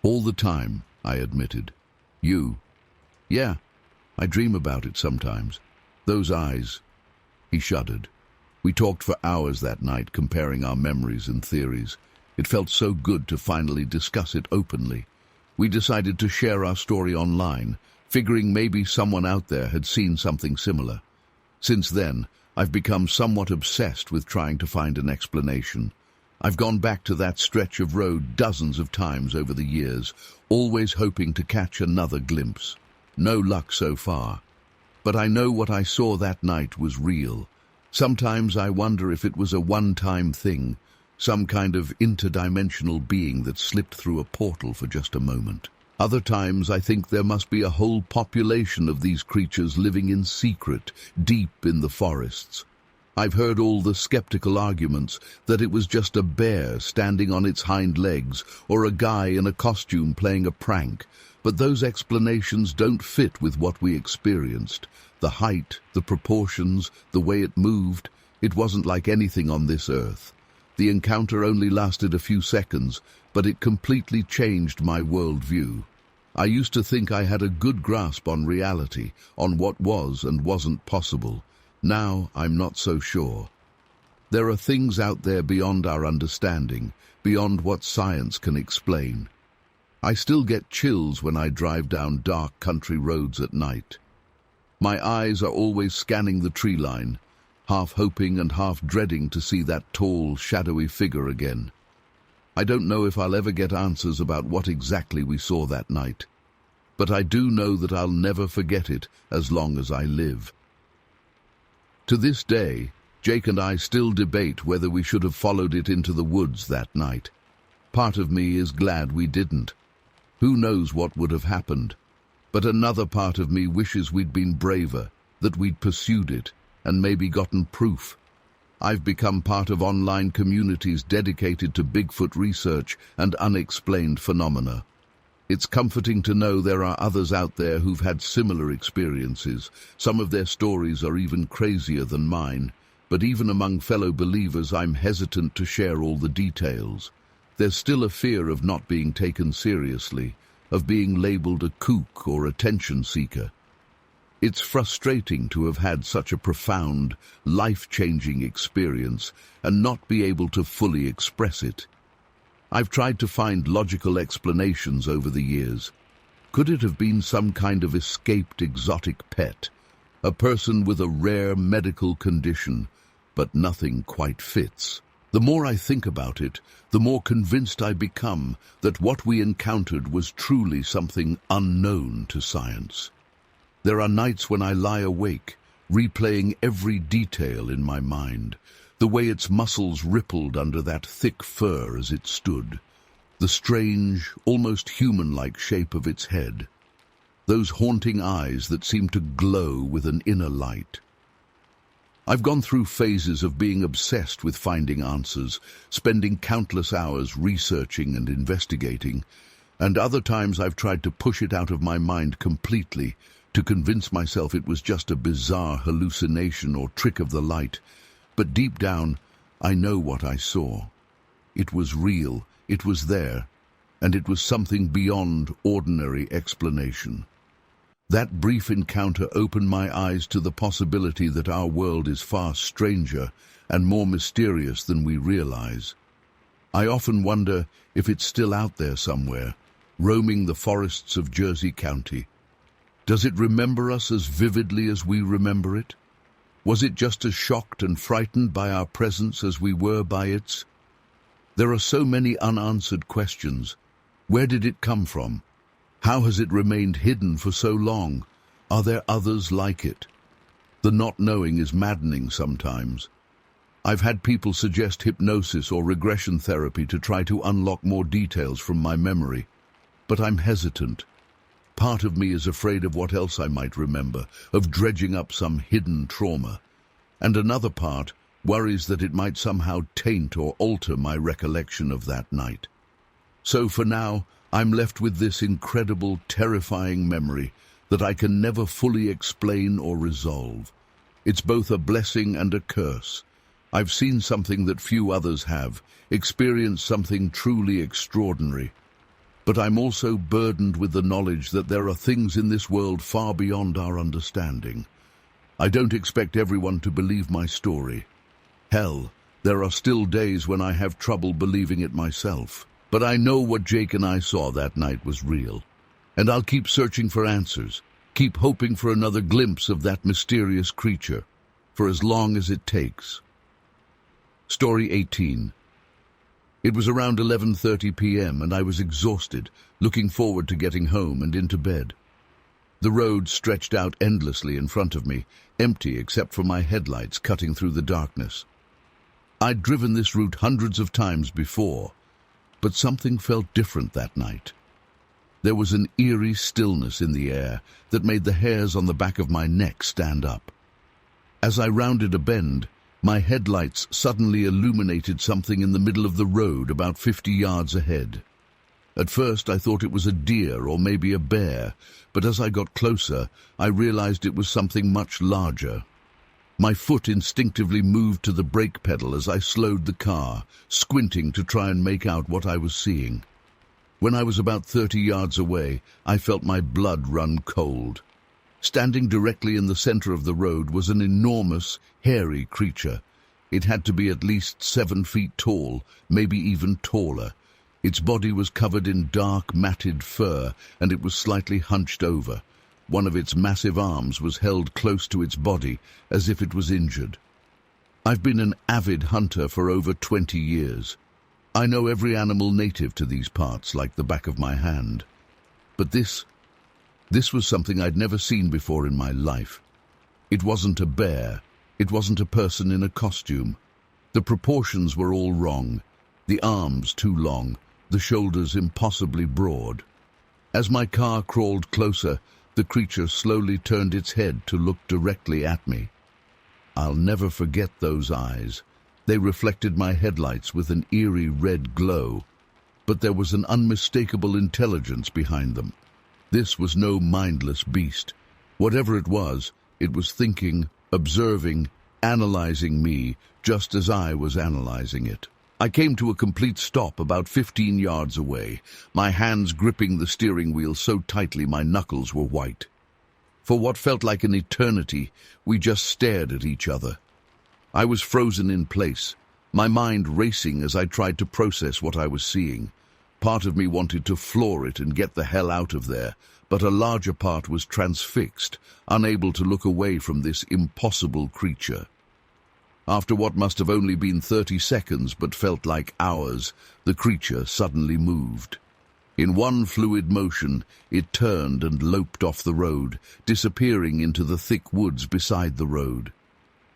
"All the time," I admitted. "You?" "Yeah, I dream about it sometimes. Those eyes." He shuddered. We talked for hours that night, comparing our memories and theories. It felt so good to finally discuss it openly. We decided to share our story online, figuring maybe someone out there had seen something similar. Since then, I've become somewhat obsessed with trying to find an explanation. I've gone back to that stretch of road dozens of times over the years, always hoping to catch another glimpse. No luck so far. But I know what I saw that night was real. Sometimes I wonder if it was a one-time thing, some kind of interdimensional being that slipped through a portal for just a moment. Other times I think there must be a whole population of these creatures living in secret, deep in the forests. I've heard all the skeptical arguments that it was just a bear standing on its hind legs or a guy in a costume playing a prank, but those explanations don't fit with what we experienced. The height, the proportions, the way it moved, it wasn't like anything on this earth. The encounter only lasted a few seconds, but it completely changed my worldview. I used to think I had a good grasp on reality, on what was and wasn't possible. Now I'm not so sure. There are things out there beyond our understanding, beyond what science can explain. I still get chills when I drive down dark country roads at night. My eyes are always scanning the tree line, half hoping and half dreading to see that tall, shadowy figure again. I don't know if I'll ever get answers about what exactly we saw that night, but I do know that I'll never forget it as long as I live. To this day, Jake and I still debate whether we should have followed it into the woods that night. Part of me is glad we didn't. Who knows what would have happened? But another part of me wishes we'd been braver, that we'd pursued it, and maybe gotten proof. I've become part of online communities dedicated to Bigfoot research and unexplained phenomena. It's comforting to know there are others out there who've had similar experiences. Some of their stories are even crazier than mine, but even among fellow believers I'm hesitant to share all the details. There's still a fear of not being taken seriously, of being labeled a kook or attention seeker. It's frustrating to have had such a profound, life-changing experience and not be able to fully express it. I've tried to find logical explanations over the years. Could it have been some kind of escaped exotic pet, a person with a rare medical condition, but nothing quite fits? The more I think about it, the more convinced I become that what we encountered was truly something unknown to science. There are nights when I lie awake, replaying every detail in my mind, the way its muscles rippled under that thick fur as it stood, the strange, almost human-like shape of its head, those haunting eyes that seemed to glow with an inner light. I've gone through phases of being obsessed with finding answers, spending countless hours researching and investigating, and other times I've tried to push it out of my mind completely, to convince myself it was just a bizarre hallucination or trick of the light. But deep down, I know what I saw. It was real, it was there, and it was something beyond ordinary explanation. That brief encounter opened my eyes to the possibility that our world is far stranger and more mysterious than we realize. I often wonder if it's still out there somewhere, roaming the forests of Jersey County. Does it remember us as vividly as we remember it? Was it just as shocked and frightened by our presence as we were by its? There are so many unanswered questions. Where did it come from? How has it remained hidden for so long? Are there others like it? The not knowing is maddening sometimes. I've had people suggest hypnosis or regression therapy to try to unlock more details from my memory, but I'm hesitant. Part of me is afraid of what else I might remember, of dredging up some hidden trauma, and another part worries that it might somehow taint or alter my recollection of that night. So for now, I'm left with this incredible, terrifying memory that I can never fully explain or resolve. It's both a blessing and a curse. I've seen something that few others have, experienced something truly extraordinary. But I'm also burdened with the knowledge that there are things in this world far beyond our understanding. I don't expect everyone to believe my story. Hell, there are still days when I have trouble believing it myself. But I know what Jake and I saw that night was real. And I'll keep searching for answers, keep hoping for another glimpse of that mysterious creature, for as long as it takes. Story 18. It was around 11:30 p.m. and I was exhausted, looking forward to getting home and into bed. The road stretched out endlessly in front of me, empty except for my headlights cutting through the darkness. I'd driven this route hundreds of times before, but something felt different that night. There was an eerie stillness in the air that made the hairs on the back of my neck stand up. As I rounded a bend, My headlights suddenly illuminated something in the middle of the road about 50 yards ahead. At first I thought it was a deer or maybe a bear, but as I got closer, I realized it was something much larger. My foot instinctively moved to the brake pedal as I slowed the car, squinting to try and make out what I was seeing. When I was about 30 yards away, I felt my blood run cold. Standing directly in the center of the road was an enormous, hairy creature. It had to be at least 7 feet tall, maybe even taller. Its body was covered in dark, matted fur, and it was slightly hunched over. One of its massive arms was held close to its body, as if it was injured. I've been an avid hunter for over 20 years. I know every animal native to these parts like the back of my hand. But this was something I'd never seen before in my life. It wasn't a bear. It wasn't a person in a costume. The proportions were all wrong. The arms too long, the shoulders impossibly broad. As my car crawled closer, the creature slowly turned its head to look directly at me. I'll never forget those eyes. They reflected my headlights with an eerie red glow, but there was an unmistakable intelligence behind them. This was no mindless beast. Whatever it was thinking, observing, analyzing me, just as I was analyzing it. I came to a complete stop about 15 yards away, my hands gripping the steering wheel so tightly my knuckles were white. For what felt like an eternity, we just stared at each other. I was frozen in place, my mind racing as I tried to process what I was seeing. Part of me wanted to floor it and get the hell out of there, but a larger part was transfixed, unable to look away from this impossible creature. After what must have only been 30 seconds but felt like hours, the creature suddenly moved. In one fluid motion, it turned and loped off the road, disappearing into the thick woods beside the road.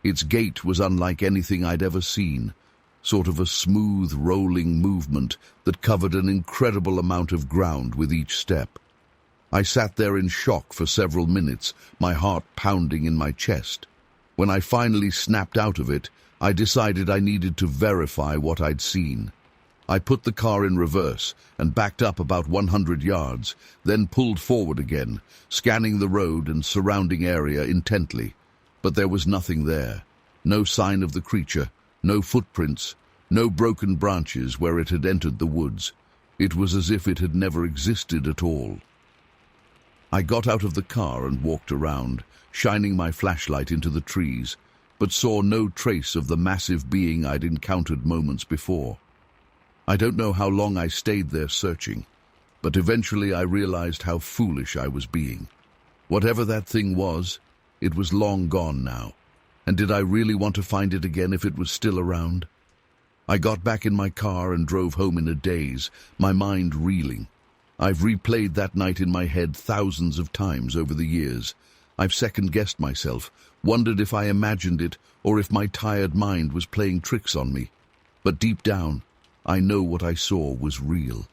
Its gait was unlike anything I'd ever seen, sort of a smooth, rolling movement that covered an incredible amount of ground with each step. I sat there in shock for several minutes, my heart pounding in my chest. When I finally snapped out of it, I decided I needed to verify what I'd seen. I put the car in reverse and backed up about 100 yards, then pulled forward again, scanning the road and surrounding area intently. But there was nothing there. No sign of the creature, no footprints, no broken branches where it had entered the woods. It was as if it had never existed at all. I got out of the car and walked around, shining my flashlight into the trees, but saw no trace of the massive being I'd encountered moments before. I don't know how long I stayed there searching, but eventually I realized how foolish I was being. Whatever that thing was, it was long gone now, and did I really want to find it again if it was still around? I got back in my car and drove home in a daze, my mind reeling. I've replayed that night in my head thousands of times over the years. I've second-guessed myself, wondered if I imagined it or if my tired mind was playing tricks on me. But deep down, I know what I saw was real.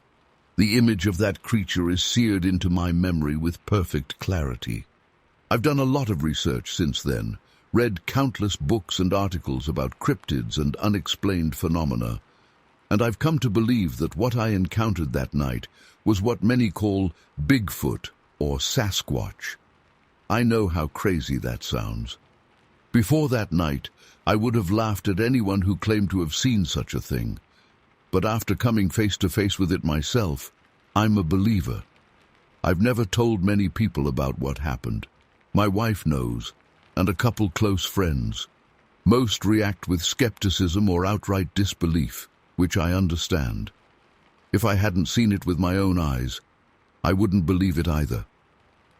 The image of that creature is seared into my memory with perfect clarity. I've done a lot of research since then, read countless books and articles about cryptids and unexplained phenomena, and I've come to believe that what I encountered that night was what many call Bigfoot or Sasquatch. I know how crazy that sounds. Before that night, I would have laughed at anyone who claimed to have seen such a thing. But after coming face to face with it myself, I'm a believer. I've never told many people about what happened. My wife knows, and a couple close friends. Most react with skepticism or outright disbelief, which I understand. If I hadn't seen it with my own eyes, I wouldn't believe it either.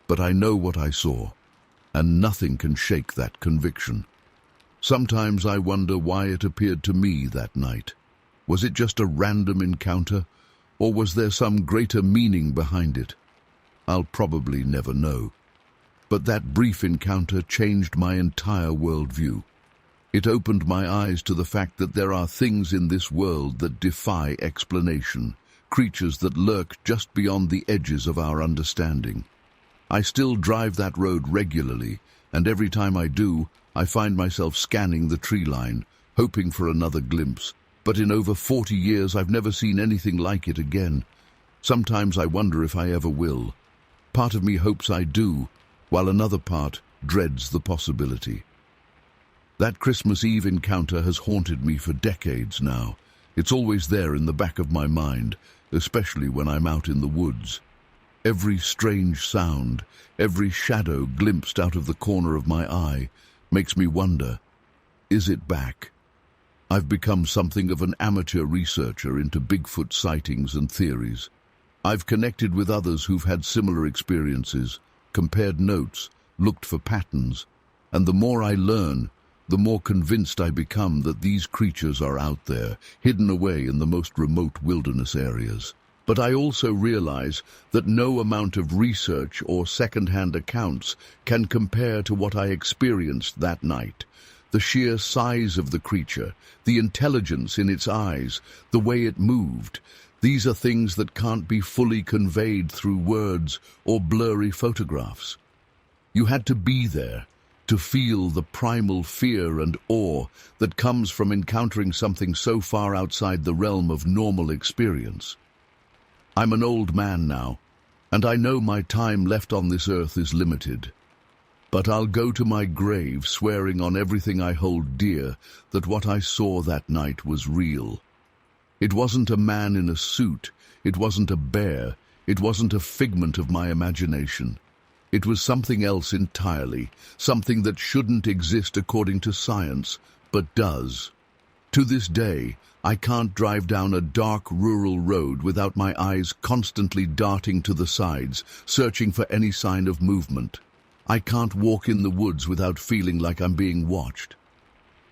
But I know what I saw, and nothing can shake that conviction. Sometimes I wonder why it appeared to me that night. Was it just a random encounter, or was there some greater meaning behind it? I'll probably never know. But that brief encounter changed my entire worldview. It opened my eyes to the fact that there are things in this world that defy explanation, creatures that lurk just beyond the edges of our understanding. I still drive that road regularly, and every time I do, I find myself scanning the tree line, hoping for another glimpse. But in over 40 years, I've never seen anything like it again. Sometimes I wonder if I ever will. Part of me hopes I do, while another part dreads the possibility. That Christmas Eve encounter has haunted me for decades now. It's always there in the back of my mind, especially when I'm out in the woods. Every strange sound, every shadow glimpsed out of the corner of my eye, makes me wonder, is it back? I've become something of an amateur researcher into Bigfoot sightings and theories. I've connected with others who've had similar experiences, compared notes, looked for patterns, and the more I learn, the more convinced I become that these creatures are out there, hidden away in the most remote wilderness areas. But I also realize that no amount of research or second-hand accounts can compare to what I experienced that night. The sheer size of the creature, the intelligence in its eyes, the way it moved, these are things that can't be fully conveyed through words or blurry photographs. You had to be there to feel the primal fear and awe that comes from encountering something so far outside the realm of normal experience. I'm an old man now, and I know my time left on this earth is limited. But I'll go to my grave swearing on everything I hold dear that what I saw that night was real. It wasn't a man in a suit, it wasn't a bear, it wasn't a figment of my imagination. It was something else entirely, something that shouldn't exist according to science, but does. To this day, I can't drive down a dark rural road without my eyes constantly darting to the sides, searching for any sign of movement. I can't walk in the woods without feeling like I'm being watched.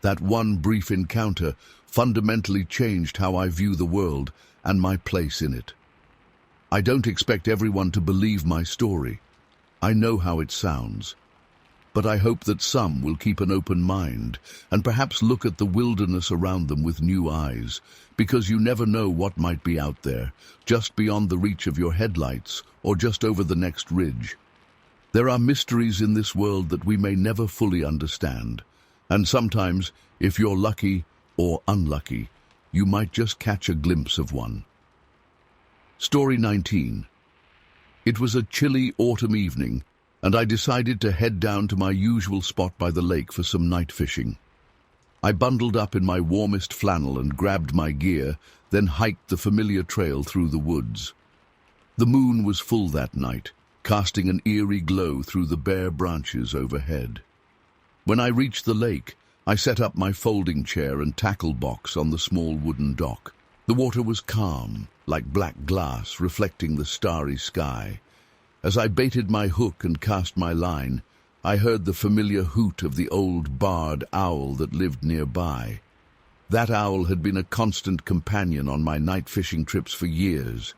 That one brief encounter fundamentally changed how I view the world and my place in it. I don't expect everyone to believe my story. I know how it sounds. But I hope that some will keep an open mind and perhaps look at the wilderness around them with new eyes, because you never know what might be out there, just beyond the reach of your headlights or just over the next ridge. There are mysteries in this world that we may never fully understand, and sometimes, if you're lucky or unlucky, you might just catch a glimpse of one. Story 19. It was a chilly autumn evening, and I decided to head down to my usual spot by the lake for some night fishing. I bundled up in my warmest flannel and grabbed my gear, then hiked the familiar trail through the woods. The moon was full that night, casting an eerie glow through the bare branches overhead. When I reached the lake, I set up my folding chair and tackle box on the small wooden dock. The water was calm, like black glass reflecting the starry sky. As I baited my hook and cast my line, I heard the familiar hoot of the old barred owl that lived nearby. That owl had been a constant companion on my night fishing trips for years.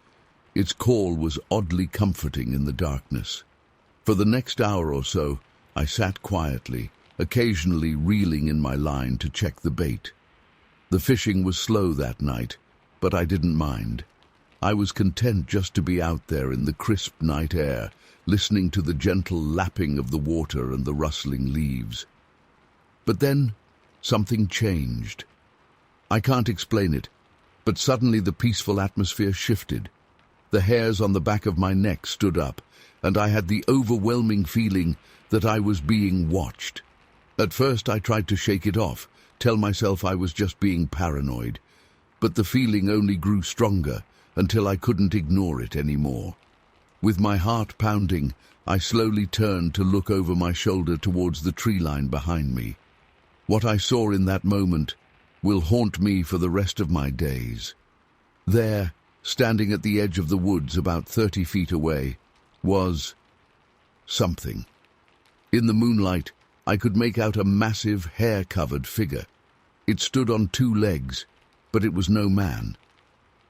Its call was oddly comforting in the darkness. For the next hour or so, I sat quietly, occasionally reeling in my line to check the bait. The fishing was slow that night, but I didn't mind. I was content just to be out there in the crisp night air, listening to the gentle lapping of the water and the rustling leaves. But then, something changed. I can't explain it, but suddenly the peaceful atmosphere shifted. The hairs on the back of my neck stood up, and I had the overwhelming feeling that I was being watched. At first I tried to shake it off, tell myself I was just being paranoid, but the feeling only grew stronger until I couldn't ignore it anymore. With my heart pounding, I slowly turned to look over my shoulder towards the tree line behind me. What I saw in that moment will haunt me for the rest of my days. There, standing at the edge of the woods about 30 feet away, was something. In the moonlight, I could make out a massive, hair-covered figure. It stood on 2 legs, but it was no man.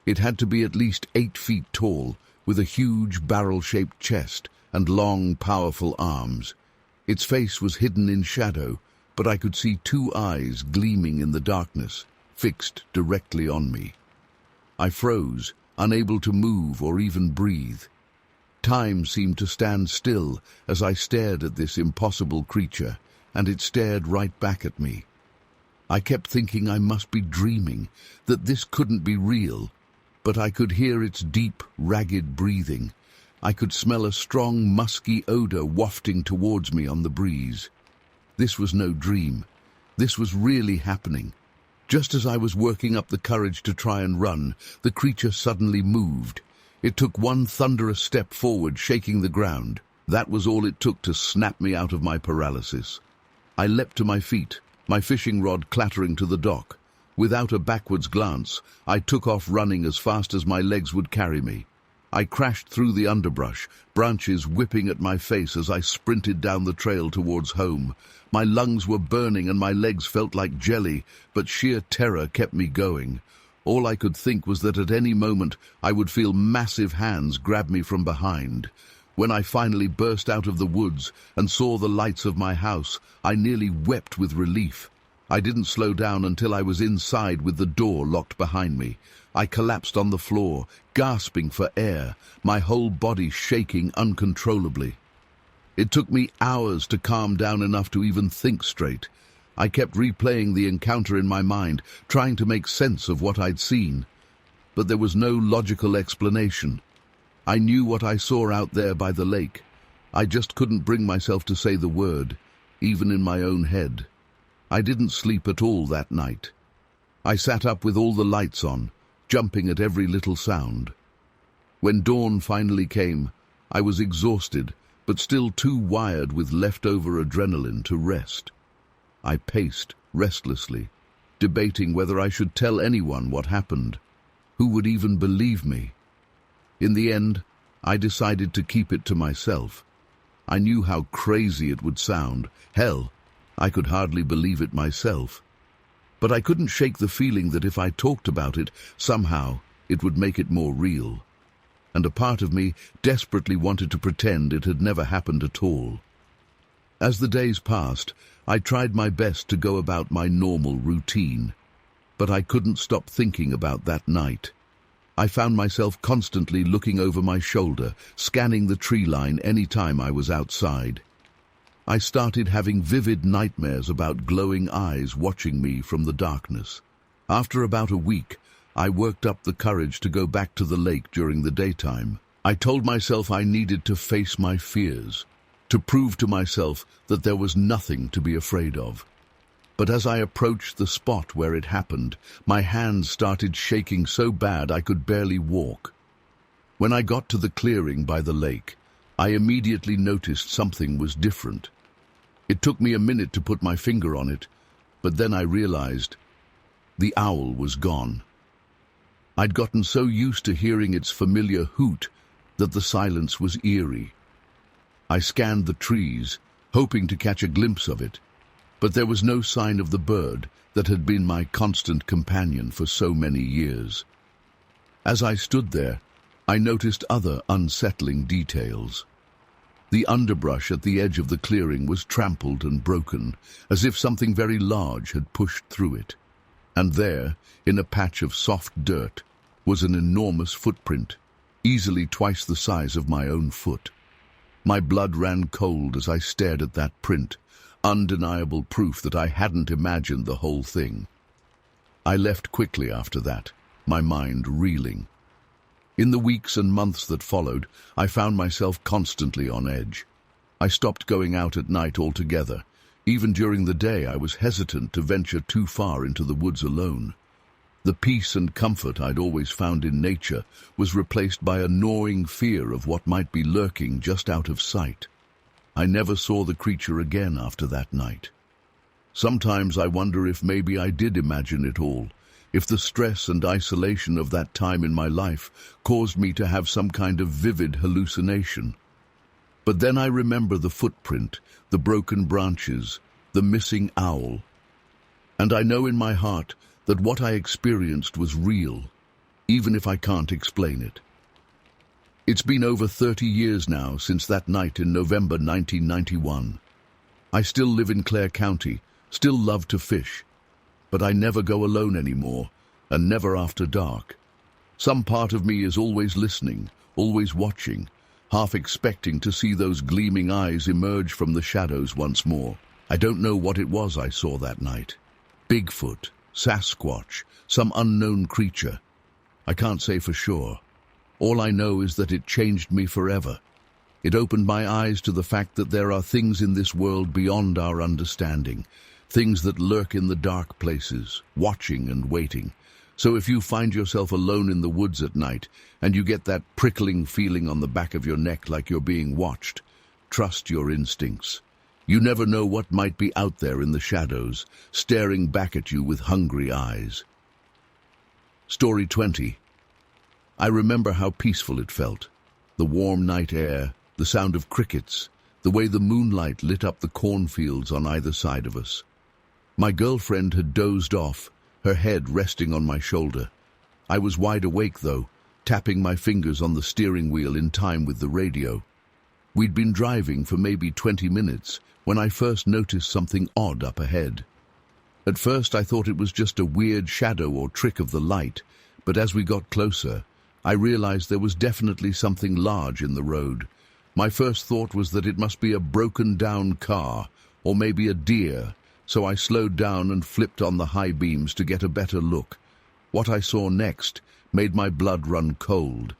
It had to be at least 8 feet tall, with a huge barrel-shaped chest and long, powerful arms. Its face was hidden in shadow, but I could see 2 eyes gleaming in the darkness, fixed directly on me. I froze, unable to move or even breathe. Time seemed to stand still as I stared at this impossible creature, and it stared right back at me. I kept thinking I must be dreaming, that this couldn't be real, but I could hear its deep, ragged breathing. I could smell a strong, musky odor wafting towards me on the breeze. This was no dream. This was really happening. Just as I was working up the courage to try and run, the creature suddenly moved. It took one thunderous step forward, shaking the ground. That was all it took to snap me out of my paralysis. I leapt to my feet, my fishing rod clattering to the dock. Without a backwards glance, I took off running as fast as my legs would carry me. I crashed through the underbrush, branches whipping at my face as I sprinted down the trail towards home. My lungs were burning and my legs felt like jelly, but sheer terror kept me going. All I could think was that at any moment I would feel massive hands grab me from behind. When I finally burst out of the woods and saw the lights of my house, I nearly wept with relief. I didn't slow down until I was inside with the door locked behind me. I collapsed on the floor, gasping for air, my whole body shaking uncontrollably. It took me hours to calm down enough to even think straight. I kept replaying the encounter in my mind, trying to make sense of what I'd seen. But there was no logical explanation. I knew what I saw out there by the lake. I just couldn't bring myself to say the word, even in my own head. I didn't sleep at all that night. I sat up with all the lights on, jumping at every little sound. When dawn finally came, I was exhausted, but still too wired with leftover adrenaline to rest. I paced restlessly, debating whether I should tell anyone what happened. Who would even believe me? In the end, I decided to keep it to myself. I knew how crazy it would sound. Hell, I could hardly believe it myself. But I couldn't shake the feeling that if I talked about it, somehow it would make it more real. And a part of me desperately wanted to pretend it had never happened at all. As the days passed, I tried my best to go about my normal routine, but I couldn't stop thinking about that night. I found myself constantly looking over my shoulder, scanning the tree line any time I was outside. I started having vivid nightmares about glowing eyes watching me from the darkness. After about a week, I worked up the courage to go back to the lake during the daytime. I told myself I needed to face my fears, to prove to myself that there was nothing to be afraid of. But as I approached the spot where it happened, my hands started shaking so bad I could barely walk. When I got to the clearing by the lake, I immediately noticed something was different. It took me a minute to put my finger on it, but then I realized the owl was gone. I'd gotten so used to hearing its familiar hoot that the silence was eerie. I scanned the trees, hoping to catch a glimpse of it, but there was no sign of the bird that had been my constant companion for so many years. As I stood there, I noticed other unsettling details. The underbrush at the edge of the clearing was trampled and broken, as if something very large had pushed through it. And there, in a patch of soft dirt, was an enormous footprint, easily twice the size of my own foot. My blood ran cold as I stared at that print, undeniable proof that I hadn't imagined the whole thing. I left quickly after that, my mind reeling. In the weeks and months that followed, I found myself constantly on edge. I stopped going out at night altogether. Even during the day, I was hesitant to venture too far into the woods alone. The peace and comfort I'd always found in nature was replaced by a gnawing fear of what might be lurking just out of sight. I never saw the creature again after that night. Sometimes I wonder if maybe I did imagine it all, if the stress and isolation of that time in my life caused me to have some kind of vivid hallucination. But then I remember the footprint, the broken branches, the missing owl. And I know in my heart that what I experienced was real, even if I can't explain it. It's been over 30 years now since that night in November 1991. I still live in Clare County, still love to fish, but I never go alone anymore, and never after dark. Some part of me is always listening, always watching, half expecting to see those gleaming eyes emerge from the shadows once more. I don't know what it was I saw that night. Bigfoot, Sasquatch, some unknown creature. I can't say for sure. All I know is that it changed me forever. It opened my eyes to the fact that there are things in this world beyond our understanding, things that lurk in the dark places, watching and waiting. So if you find yourself alone in the woods at night, and you get that prickling feeling on the back of your neck like you're being watched, trust your instincts. You never know what might be out there in the shadows, staring back at you with hungry eyes. Story 20. I remember how peaceful it felt. The warm night air, the sound of crickets, the way the moonlight lit up the cornfields on either side of us. My girlfriend had dozed off, her head resting on my shoulder. I was wide awake, though, tapping my fingers on the steering wheel in time with the radio. We'd been driving for maybe 20 minutes when I first noticed something odd up ahead. At first I thought it was just a weird shadow or trick of the light, but as we got closer, I realized there was definitely something large in the road. My first thought was that it must be a broken-down car, or maybe a deer, so I slowed down and flipped on the high beams to get a better look. What I saw next made my blood run cold.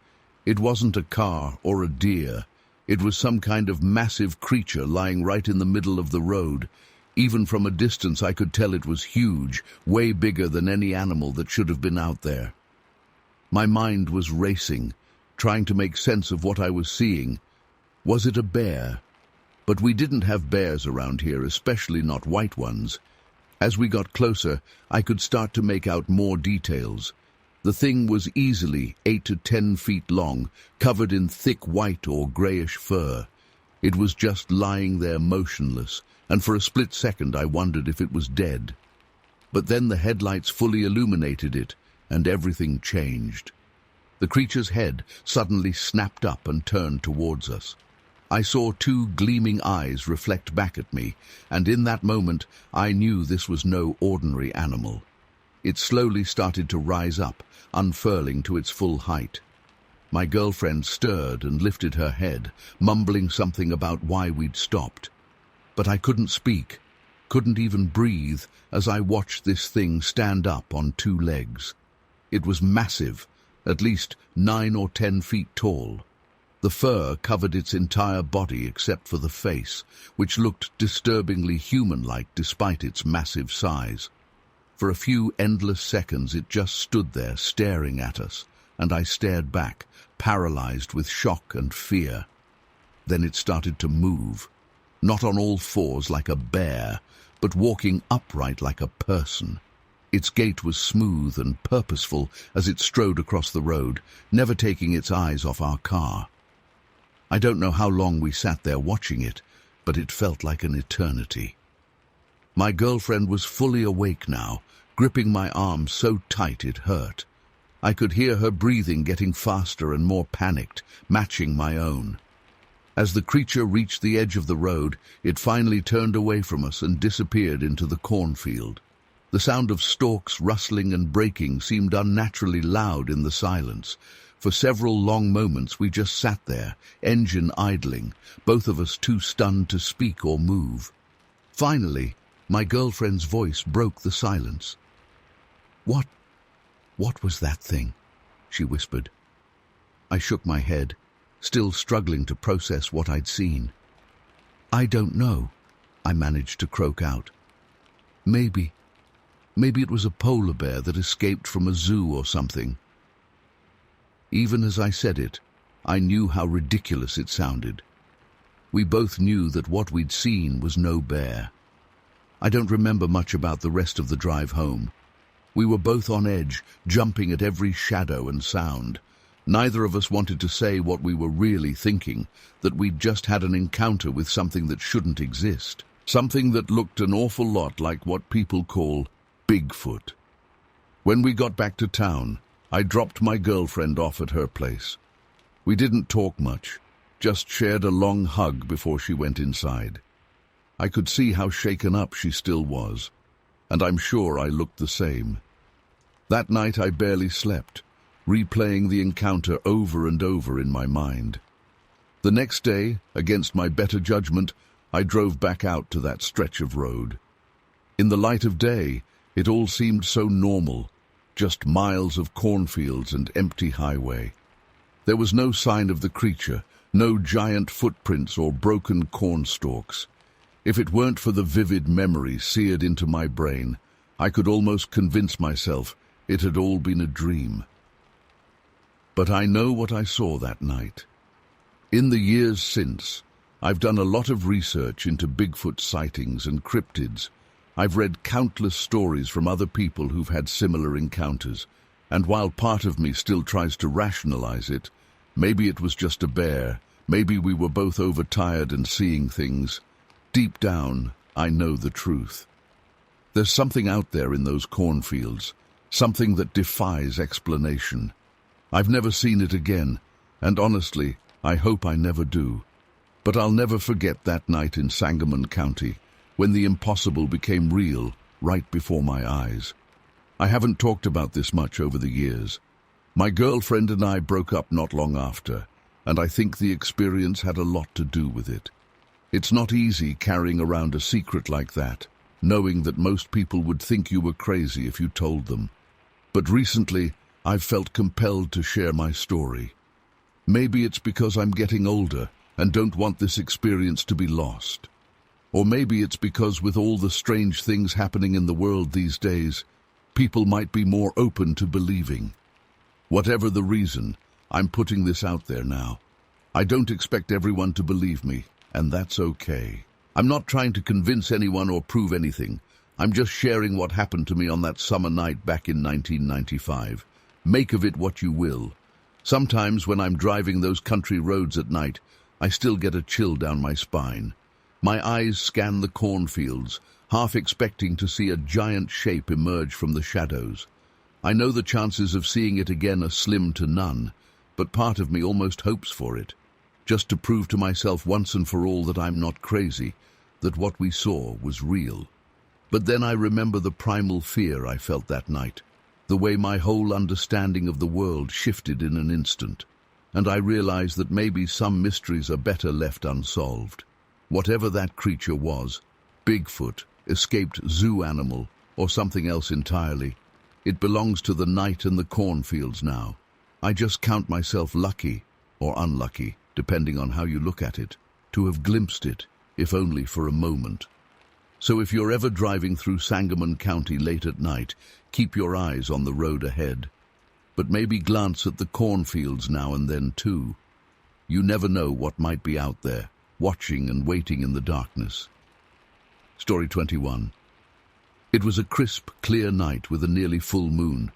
It wasn't a car or a deer. It was some kind of massive creature lying right in the middle of the road. Even from a distance I could tell it was huge, way bigger than any animal that should have been out there. My mind was racing, trying to make sense of what I was seeing. Was it a bear? But we didn't have bears around here, especially not white ones. As we got closer, I could start to make out more details. The thing was easily 8 to 10 feet long, covered in thick white or grayish fur. It was just lying there motionless, and for a split second I wondered if it was dead. But then the headlights fully illuminated it, and everything changed. The creature's head suddenly snapped up and turned towards us. I saw 2 gleaming eyes reflect back at me, and in that moment I knew this was no ordinary animal. It slowly started to rise up, unfurling to its full height. My girlfriend stirred and lifted her head, mumbling something about why we'd stopped. But I couldn't speak, couldn't even breathe as I watched this thing stand up on 2 legs. It was massive, at least 9 or 10 feet tall. The fur covered its entire body except for the face, which looked disturbingly human-like despite its massive size. For a few endless seconds it just stood there staring at us, and I stared back, paralyzed with shock and fear. Then it started to move, not on all fours like a bear, but walking upright like a person. Its gait was smooth and purposeful as it strode across the road, never taking its eyes off our car. I don't know how long we sat there watching it, but it felt like an eternity. My girlfriend was fully awake now, gripping my arm so tight it hurt. I could hear her breathing getting faster and more panicked, matching my own. As the creature reached the edge of the road, it finally turned away from us and disappeared into the cornfield. The sound of stalks rustling and breaking seemed unnaturally loud in the silence. For several long moments we just sat there, engine idling, both of us too stunned to speak or move. Finally, my girlfriend's voice broke the silence. What was that thing?" she whispered. I shook my head, still struggling to process what I'd seen. "I don't know," I managed to croak out. Maybe it was a polar bear that escaped from a zoo or something." Even as I said it, I knew how ridiculous it sounded. We both knew that what we'd seen was no bear. I don't remember much about the rest of the drive home. We were both on edge, jumping at every shadow and sound. Neither of us wanted to say what we were really thinking, that we'd just had an encounter with something that shouldn't exist. Something that looked an awful lot like what people call Bigfoot. When we got back to town, I dropped my girlfriend off at her place. We didn't talk much, just shared a long hug before she went inside. I could see how shaken up she still was, and I'm sure I looked the same. That night I barely slept, replaying the encounter over and over in my mind. The next day, against my better judgment, I drove back out to that stretch of road. In the light of day, it all seemed so normal, just miles of cornfields and empty highway. There was no sign of the creature, no giant footprints or broken corn stalks. If it weren't for the vivid memory seared into my brain, I could almost convince myself it had all been a dream. But I know what I saw that night. In the years since, I've done a lot of research into Bigfoot sightings and cryptids. I've read countless stories from other people who've had similar encounters, and while part of me still tries to rationalize it, maybe it was just a bear, maybe we were both overtired and seeing things, deep down, I know the truth. There's something out there in those cornfields, something that defies explanation. I've never seen it again, and honestly, I hope I never do. But I'll never forget that night in Sangamon County, when the impossible became real right before my eyes. I haven't talked about this much over the years. My girlfriend and I broke up not long after, and I think the experience had a lot to do with it. It's not easy carrying around a secret like that, knowing that most people would think you were crazy if you told them. But recently, I've felt compelled to share my story. Maybe it's because I'm getting older and don't want this experience to be lost. Or maybe it's because with all the strange things happening in the world these days, people might be more open to believing. Whatever the reason, I'm putting this out there now. I don't expect everyone to believe me, and that's okay. I'm not trying to convince anyone or prove anything. I'm just sharing what happened to me on that summer night back in 1995. Make of it what you will. Sometimes when I'm driving those country roads at night, I still get a chill down my spine. My eyes scan the cornfields, half expecting to see a giant shape emerge from the shadows. I know the chances of seeing it again are slim to none, but part of me almost hopes for it, just to prove to myself once and for all that I'm not crazy, that what we saw was real. But then I remember the primal fear I felt that night, the way my whole understanding of the world shifted in an instant, and I realized that maybe some mysteries are better left unsolved. Whatever that creature was, Bigfoot, escaped zoo animal, or something else entirely, it belongs to the night and the cornfields now. I just count myself lucky, or unlucky, depending on how you look at it, to have glimpsed it, if only for a moment. So if you're ever driving through Sangamon County late at night, keep your eyes on the road ahead. But maybe glance at the cornfields now and then too. You never know what might be out there, watching and waiting in the darkness. Story 21. It was a crisp, clear night with a nearly full moon.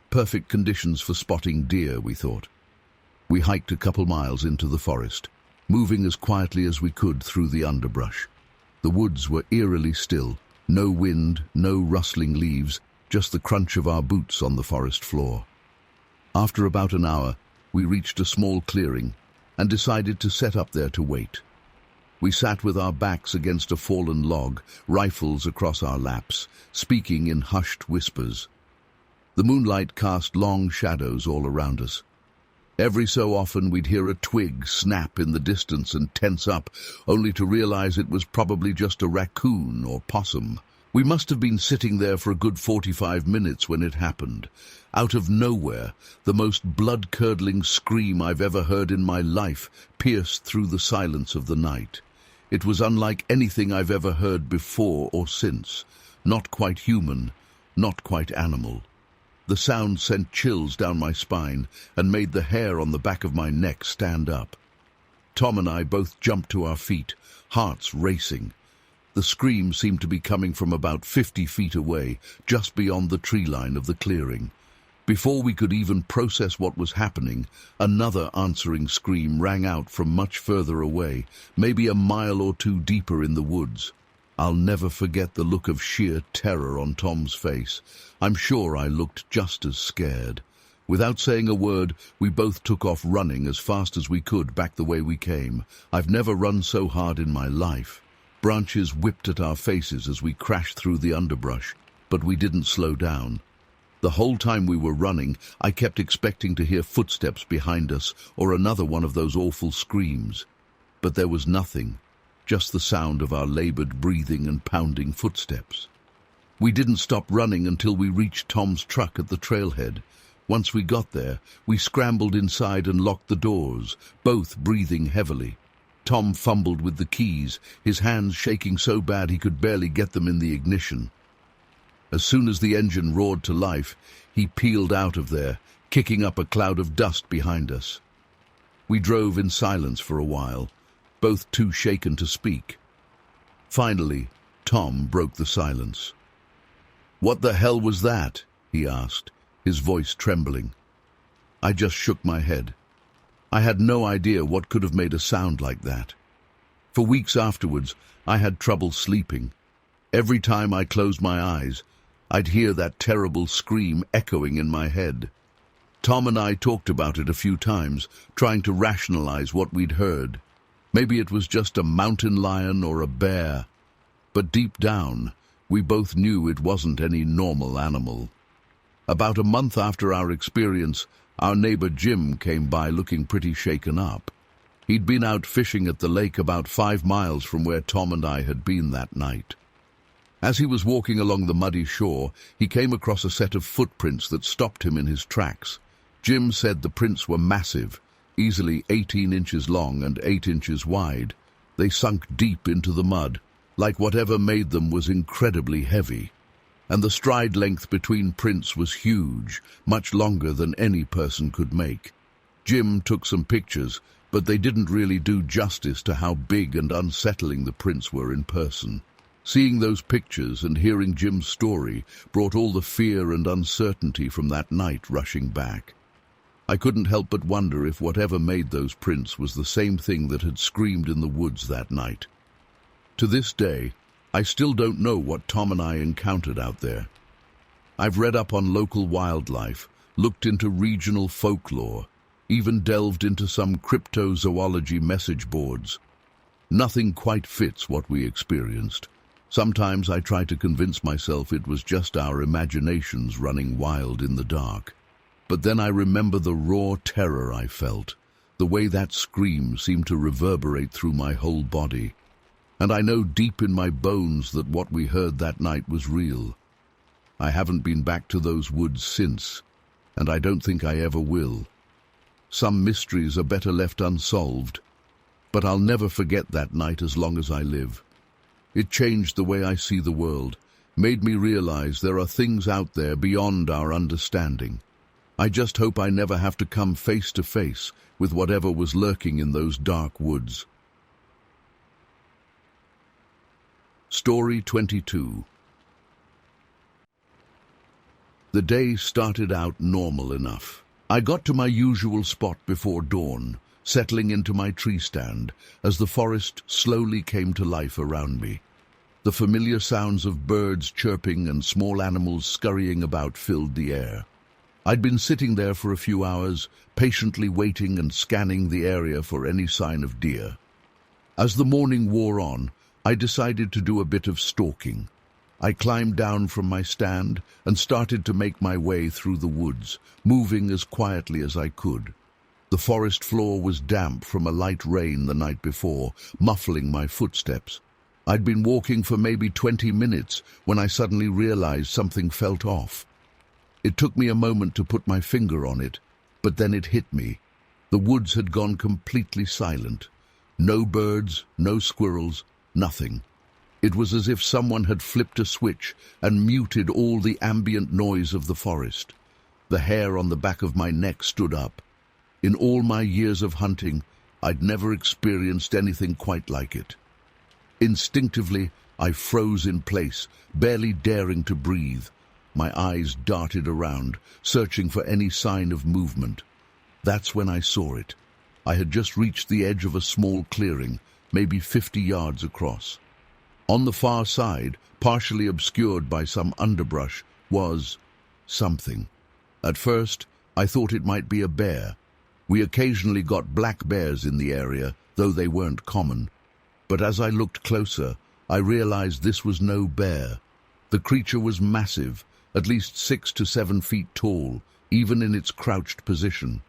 Perfect conditions for spotting deer, we thought. We hiked a couple miles into the forest, moving as quietly as we could through the underbrush. The woods were eerily still, no wind, no rustling leaves, just the crunch of our boots on the forest floor. After about an hour, we reached a small clearing and decided to set up there to wait. We sat with our backs against a fallen log, rifles across our laps, speaking in hushed whispers. The moonlight cast long shadows all around us. Every so often we'd hear a twig snap in the distance and tense up, only to realize it was probably just a raccoon or possum. We must have been sitting there for a good 45 minutes when it happened. Out of nowhere, the most blood-curdling scream I've ever heard in my life pierced through the silence of the night. It was unlike anything I've ever heard before or since. Not quite human, not quite animal. The sound sent chills down my spine and made the hair on the back of my neck stand up. Tom and I both jumped to our feet, hearts racing. The scream seemed to be coming from about 50 feet away, just beyond the tree line of the clearing. Before we could even process what was happening, another answering scream rang out from much further away, maybe a mile or two deeper in the woods. I'll never forget the look of sheer terror on Tom's face. I'm sure I looked just as scared. Without saying a word, we both took off running as fast as we could back the way we came. I've never run so hard in my life. Branches whipped at our faces as we crashed through the underbrush, but we didn't slow down. The whole time we were running, I kept expecting to hear footsteps behind us or another one of those awful screams. But there was nothing, just the sound of our labored breathing and pounding footsteps. We didn't stop running until we reached Tom's truck at the trailhead. Once we got there, we scrambled inside and locked the doors, both breathing heavily. Tom fumbled with the keys, his hands shaking so bad he could barely get them in the ignition. As soon as the engine roared to life, he peeled out of there, kicking up a cloud of dust behind us. We drove in silence for a while, both too shaken to speak. Finally, Tom broke the silence. "What the hell was that?" he asked, his voice trembling. I just shook my head. I had no idea what could have made a sound like that. For weeks afterwards, I had trouble sleeping. Every time I closed my eyes, I'd hear that terrible scream echoing in my head. Tom and I talked about it a few times, trying to rationalize what we'd heard. Maybe it was just a mountain lion or a bear. But deep down, we both knew it wasn't any normal animal. About a month after our experience, our neighbor Jim came by looking pretty shaken up. He'd been out fishing at the lake about 5 miles from where Tom and I had been that night. As he was walking along the muddy shore, he came across a set of footprints that stopped him in his tracks. Jim said the prints were massive, easily 18 inches long and 8 inches wide. They sunk deep into the mud, like whatever made them was incredibly heavy. And the stride length between prints was huge, much longer than any person could make. Jim took some pictures, but they didn't really do justice to how big and unsettling the prints were in person. Seeing those pictures and hearing Jim's story brought all the fear and uncertainty from that night rushing back. I couldn't help but wonder if whatever made those prints was the same thing that had screamed in the woods that night. To this day, I still don't know what Tom and I encountered out there. I've read up on local wildlife, looked into regional folklore, even delved into some cryptozoology message boards. Nothing quite fits what we experienced. Sometimes I try to convince myself it was just our imaginations running wild in the dark. But then I remember the raw terror I felt, the way that scream seemed to reverberate through my whole body. And I know deep in my bones that what we heard that night was real. I haven't been back to those woods since, and I don't think I ever will. Some mysteries are better left unsolved, but I'll never forget that night as long as I live. It changed the way I see the world, made me realize there are things out there beyond our understanding. I just hope I never have to come face to face with whatever was lurking in those dark woods. Story 22. The day started out normal enough. I got to my usual spot before dawn, settling into my tree stand as the forest slowly came to life around me. The familiar sounds of birds chirping and small animals scurrying about filled the air. I'd been sitting there for a few hours, patiently waiting and scanning the area for any sign of deer. As the morning wore on, I decided to do a bit of stalking. I climbed down from my stand and started to make my way through the woods, moving as quietly as I could. The forest floor was damp from a light rain the night before, muffling my footsteps. I'd been walking for maybe 20 minutes when I suddenly realized something felt off. It took me a moment to put my finger on it, but then it hit me. The woods had gone completely silent. No birds, no squirrels, nothing. It was as if someone had flipped a switch and muted all the ambient noise of the forest. The hair on the back of my neck stood up. In all my years of hunting, I'd never experienced anything quite like it. Instinctively, I froze in place, barely daring to breathe. My eyes darted around, searching for any sign of movement. That's when I saw it. I had just reached the edge of a small clearing, maybe 50 yards across. On the far side, partially obscured by some underbrush, was something. At first, I thought it might be a bear. We occasionally got black bears in the area, though they weren't common. But as I looked closer, I realized this was no bear. The creature was massive, at least 6 to 7 feet tall, even in its crouched position.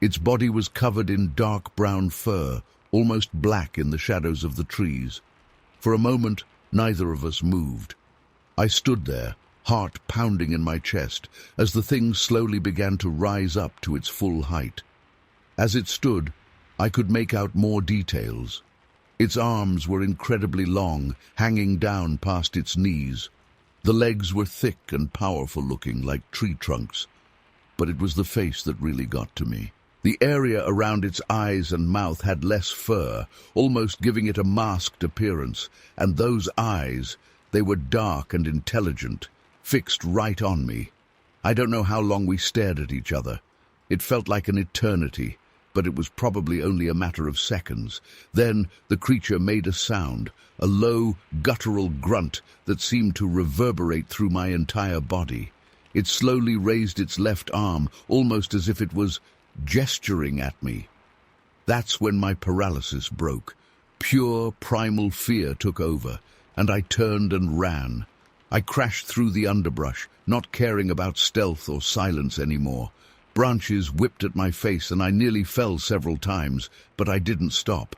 Its body was covered in dark brown fur, almost black in the shadows of the trees. For a moment, neither of us moved. I stood there, heart pounding in my chest, as the thing slowly began to rise up to its full height. As it stood, I could make out more details. Its arms were incredibly long, hanging down past its knees. The legs were thick and powerful looking, like tree trunks. But it was the face that really got to me. The area around its eyes and mouth had less fur, almost giving it a masked appearance. And those eyes, they were dark and intelligent, fixed right on me. I don't know how long we stared at each other. It felt like an eternity, but it was probably only a matter of seconds. Then the creature made a sound, a low, guttural grunt that seemed to reverberate through my entire body. It slowly raised its left arm, almost as if it was gesturing at me. That's when my paralysis broke. Pure, primal fear took over, and I turned and ran. I crashed through the underbrush, not caring about stealth or silence anymore. Branches whipped at my face and I nearly fell several times, but I didn't stop.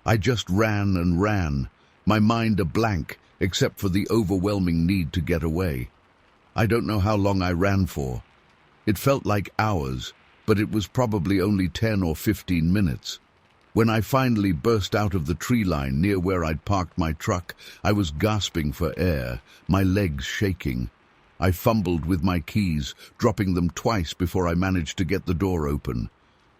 I just ran and ran, my mind a blank except for the overwhelming need to get away. I don't know how long I ran for. It felt like hours, but it was probably only 10 or 15 minutes. When I finally burst out of the tree line near where I'd parked my truck, I was gasping for air, my legs shaking. I fumbled with my keys, dropping them twice before I managed to get the door open.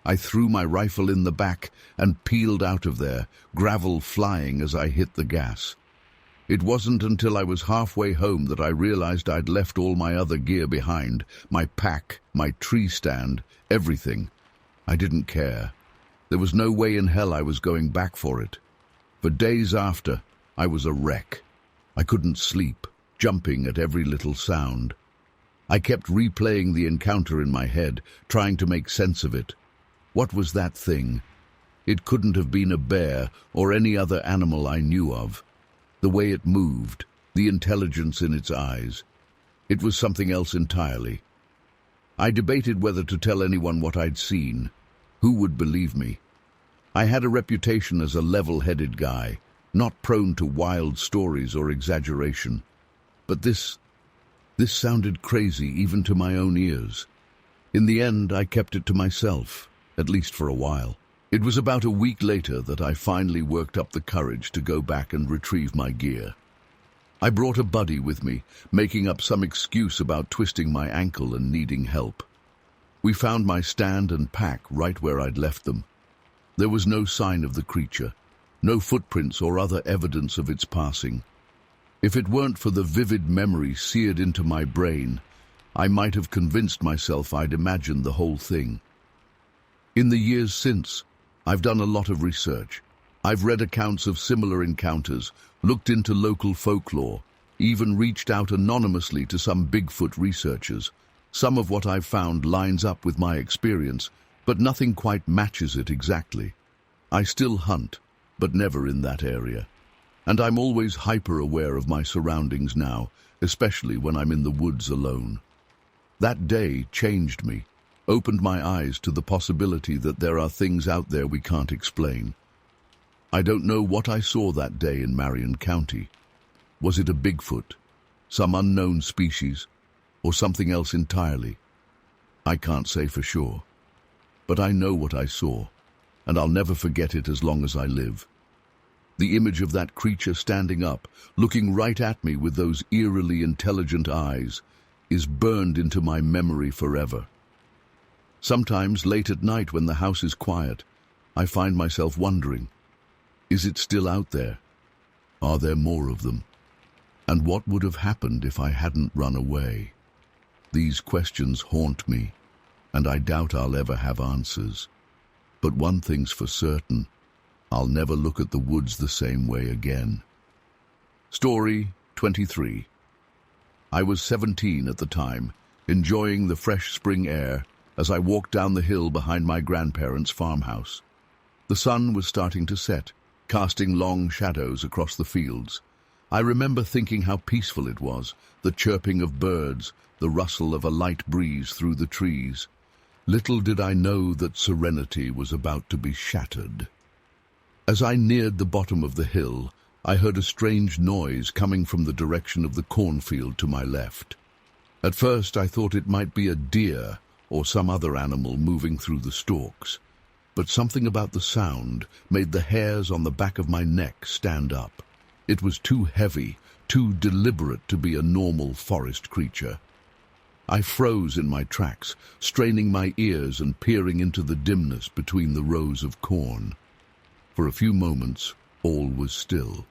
I threw my rifle in the back and peeled out of there, gravel flying as I hit the gas. It wasn't until I was halfway home that I realized I'd left all my other gear behind, my pack, my tree stand, everything. I didn't care. There was no way in hell I was going back for it. For days after, I was a wreck. I couldn't sleep, jumping at every little sound. I kept replaying the encounter in my head, trying to make sense of it. What was that thing? It couldn't have been a bear or any other animal I knew of. The way it moved, the intelligence in its eyes. It was something else entirely. I debated whether to tell anyone what I'd seen. Who would believe me? I had a reputation as a level-headed guy, not prone to wild stories or exaggeration. But this sounded crazy even to my own ears. In the end, I kept it to myself, at least for a while. It was about a week later that I finally worked up the courage to go back and retrieve my gear. I brought a buddy with me, making up some excuse about twisting my ankle and needing help. We found my stand and pack right where I'd left them. There was no sign of the creature, no footprints or other evidence of its passing. If it weren't for the vivid memory seared into my brain, I might have convinced myself I'd imagined the whole thing. In the years since, I've done a lot of research. I've read accounts of similar encounters, looked into local folklore, even reached out anonymously to some Bigfoot researchers. Some of what I've found lines up with my experience, but nothing quite matches it exactly. I still hunt, but never in that area. And I'm always hyper-aware of my surroundings now, especially when I'm in the woods alone. That day changed me, opened my eyes to the possibility that there are things out there we can't explain. I don't know what I saw that day in Marion County. Was it a Bigfoot, some unknown species, or something else entirely? I can't say for sure. But I know what I saw, and I'll never forget it as long as I live. The image of that creature standing up, looking right at me with those eerily intelligent eyes, is burned into my memory forever. Sometimes, late at night when the house is quiet, I find myself wondering, is it still out there? Are there more of them? And what would have happened if I hadn't run away? These questions haunt me, and I doubt I'll ever have answers. But one thing's for certain, I'll never look at the woods the same way again. Story 23. I was 17 at the time, enjoying the fresh spring air as I walked down the hill behind my grandparents' farmhouse. The sun was starting to set, casting long shadows across the fields. I remember thinking how peaceful it was, the chirping of birds, the rustle of a light breeze through the trees. Little did I know that serenity was about to be shattered. As I neared the bottom of the hill, I heard a strange noise coming from the direction of the cornfield to my left. At first I thought it might be a deer or some other animal moving through the stalks, but something about the sound made the hairs on the back of my neck stand up. It was too heavy, too deliberate to be a normal forest creature. I froze in my tracks, straining my ears and peering into the dimness between the rows of corn. For a few moments, all was still.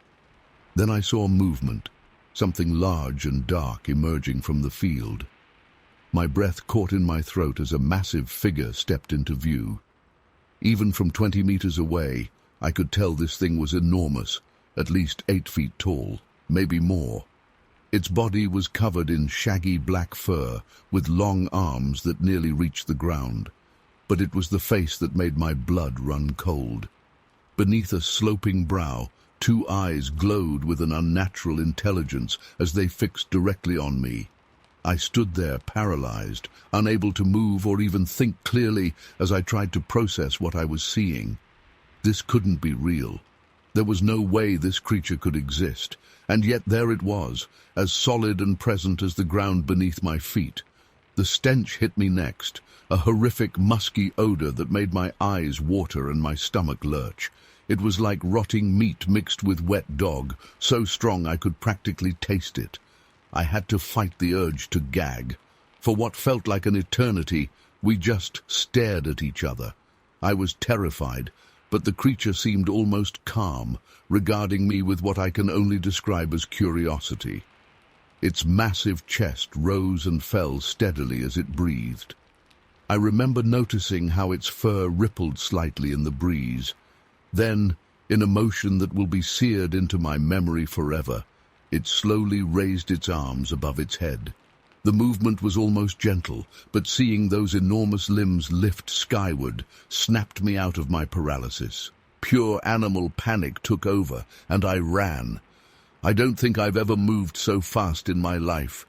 Then I saw movement, something large and dark emerging from the field. My breath caught in my throat as a massive figure stepped into view. Even from 20 meters away, I could tell this thing was enormous, at least 8 feet tall, maybe more. Its body was covered in shaggy black fur, with long arms that nearly reached the ground. But it was the face that made my blood run cold. Beneath a sloping brow, 2 eyes glowed with an unnatural intelligence as they fixed directly on me. I stood there paralyzed, unable to move or even think clearly as I tried to process what I was seeing. This couldn't be real. There was no way this creature could exist, and yet there it was, as solid and present as the ground beneath my feet. The stench hit me next, a horrific musky odor that made my eyes water and my stomach lurch. It was like rotting meat mixed with wet dog, so strong I could practically taste it. I had to fight the urge to gag. For what felt like an eternity, we just stared at each other. I was terrified, but the creature seemed almost calm, regarding me with what I can only describe as curiosity. Its massive chest rose and fell steadily as it breathed. I remember noticing how its fur rippled slightly in the breeze. Then, in a motion that will be seared into my memory forever, it slowly raised its arms above its head. The movement was almost gentle, but seeing those enormous limbs lift skyward snapped me out of my paralysis. Pure animal panic took over, and I ran. I don't think I've ever moved so fast in my life.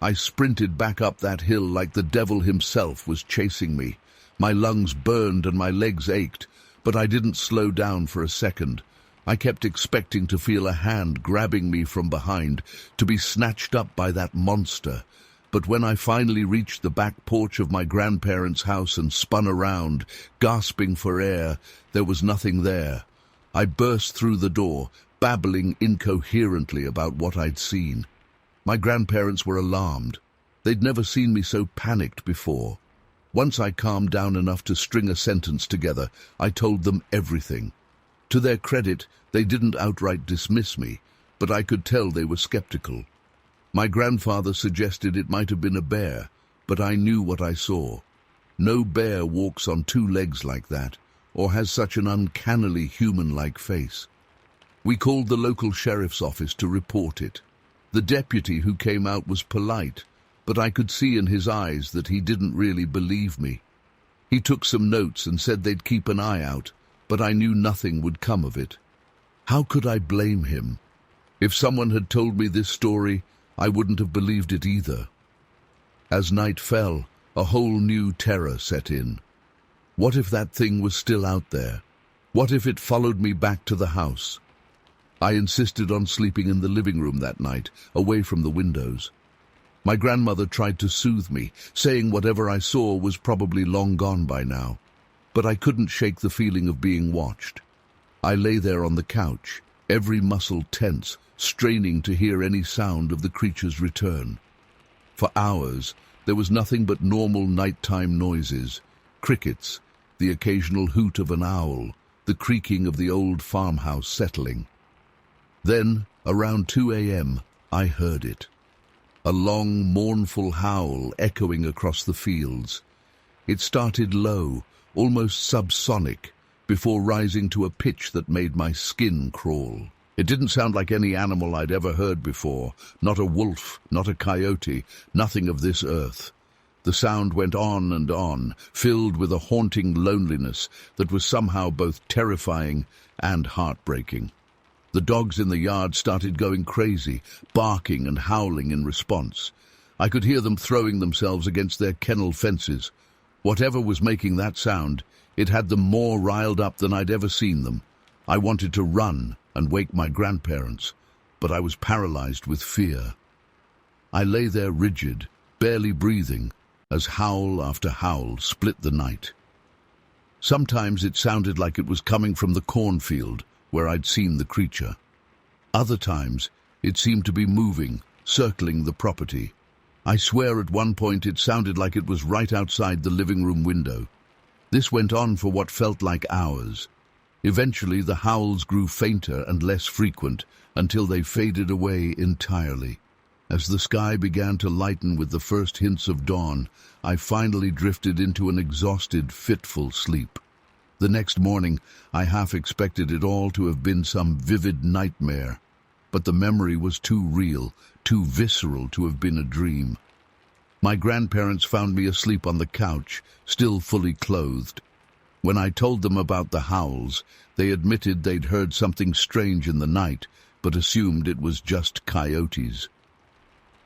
I sprinted back up that hill like the devil himself was chasing me. My lungs burned and my legs ached, but I didn't slow down for a second. I kept expecting to feel a hand grabbing me from behind, to be snatched up by that monster. But when I finally reached the back porch of my grandparents' house and spun around, gasping for air, there was nothing there. I burst through the door, babbling incoherently about what I'd seen. My grandparents were alarmed. They'd never seen me so panicked before. Once I calmed down enough to string a sentence together, I told them everything. To their credit, they didn't outright dismiss me, but I could tell they were skeptical. My grandfather suggested it might have been a bear, but I knew what I saw. No bear walks on 2 legs like that, or has such an uncannily human-like face. We called the local sheriff's office to report it. The deputy who came out was polite, but I could see in his eyes that he didn't really believe me. He took some notes and said they'd keep an eye out, but I knew nothing would come of it. How could I blame him? If someone had told me this story, I wouldn't have believed it either. As night fell, a whole new terror set in. What if that thing was still out there? What if it followed me back to the house? I insisted on sleeping in the living room that night, away from the windows. My grandmother tried to soothe me, saying whatever I saw was probably long gone by now. But I couldn't shake the feeling of being watched. I lay there on the couch, every muscle tense, straining to hear any sound of the creature's return. For hours, there was nothing but normal nighttime noises, crickets, the occasional hoot of an owl, the creaking of the old farmhouse settling. Then, around 2 a.m., I heard it. A long, mournful howl echoing across the fields. It started low, almost subsonic, before rising to a pitch that made my skin crawl. It didn't sound like any animal I'd ever heard before, not a wolf, not a coyote, nothing of this earth. The sound went on and on, filled with a haunting loneliness that was somehow both terrifying and heartbreaking. The dogs in the yard started going crazy, barking and howling in response. I could hear them throwing themselves against their kennel fences. Whatever was making that sound, it had them more riled up than I'd ever seen them. I wanted to run and wake my grandparents, but I was paralyzed with fear. I lay there rigid, barely breathing, as howl after howl split the night. Sometimes it sounded like it was coming from the cornfield where I'd seen the creature. Other times it seemed to be moving, circling the property. I swear at one point it sounded like it was right outside the living room window. This went on for what felt like hours. Eventually the howls grew fainter and less frequent until they faded away entirely. As the sky began to lighten with the first hints of dawn, I finally drifted into an exhausted, fitful sleep. The next morning, I half expected it all to have been some vivid nightmare, but the memory was too real, too visceral to have been a dream. My grandparents found me asleep on the couch, still fully clothed. When I told them about the howls, they admitted they'd heard something strange in the night, but assumed it was just coyotes.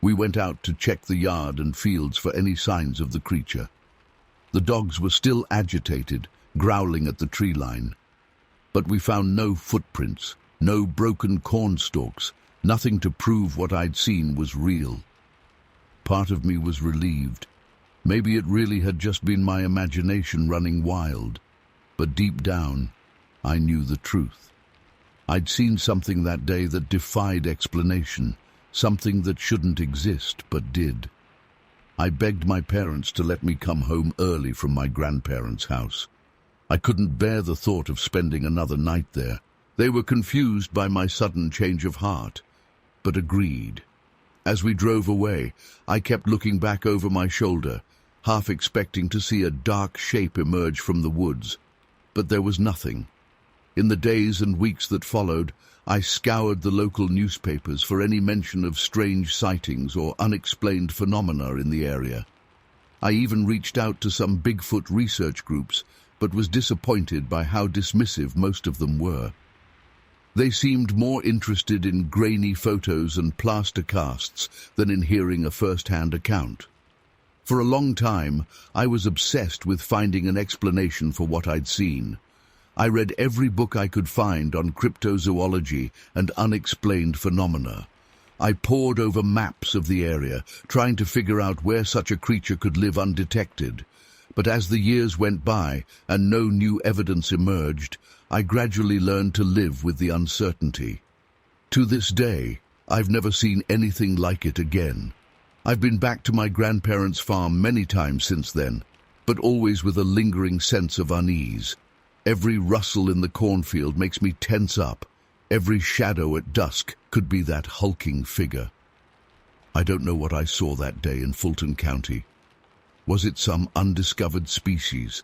We went out to check the yard and fields for any signs of the creature. The dogs were still agitated, growling at the tree line. But we found no footprints, no broken corn stalks, nothing to prove what I'd seen was real. Part of me was relieved. Maybe it really had just been my imagination running wild. But deep down, I knew the truth. I'd seen something that day that defied explanation, something that shouldn't exist, but did. I begged my parents to let me come home early from my grandparents' house. I couldn't bear the thought of spending another night there. They were confused by my sudden change of heart, but agreed. As we drove away, I kept looking back over my shoulder, half expecting to see a dark shape emerge from the woods. But there was nothing. In the days and weeks that followed, I scoured the local newspapers for any mention of strange sightings or unexplained phenomena in the area. I even reached out to some Bigfoot research groups, but was disappointed by how dismissive most of them were. They seemed more interested in grainy photos and plaster casts than in hearing a first-hand account. For a long time, I was obsessed with finding an explanation for what I'd seen. I read every book I could find on cryptozoology and unexplained phenomena. I pored over maps of the area, trying to figure out where such a creature could live undetected. But as the years went by and no new evidence emerged, I gradually learned to live with the uncertainty. To this day, I've never seen anything like it again. I've been back to my grandparents' farm many times since then, but always with a lingering sense of unease. Every rustle in the cornfield makes me tense up. Every shadow at dusk could be that hulking figure. I don't know what I saw that day in Fulton County. Was it some undiscovered species,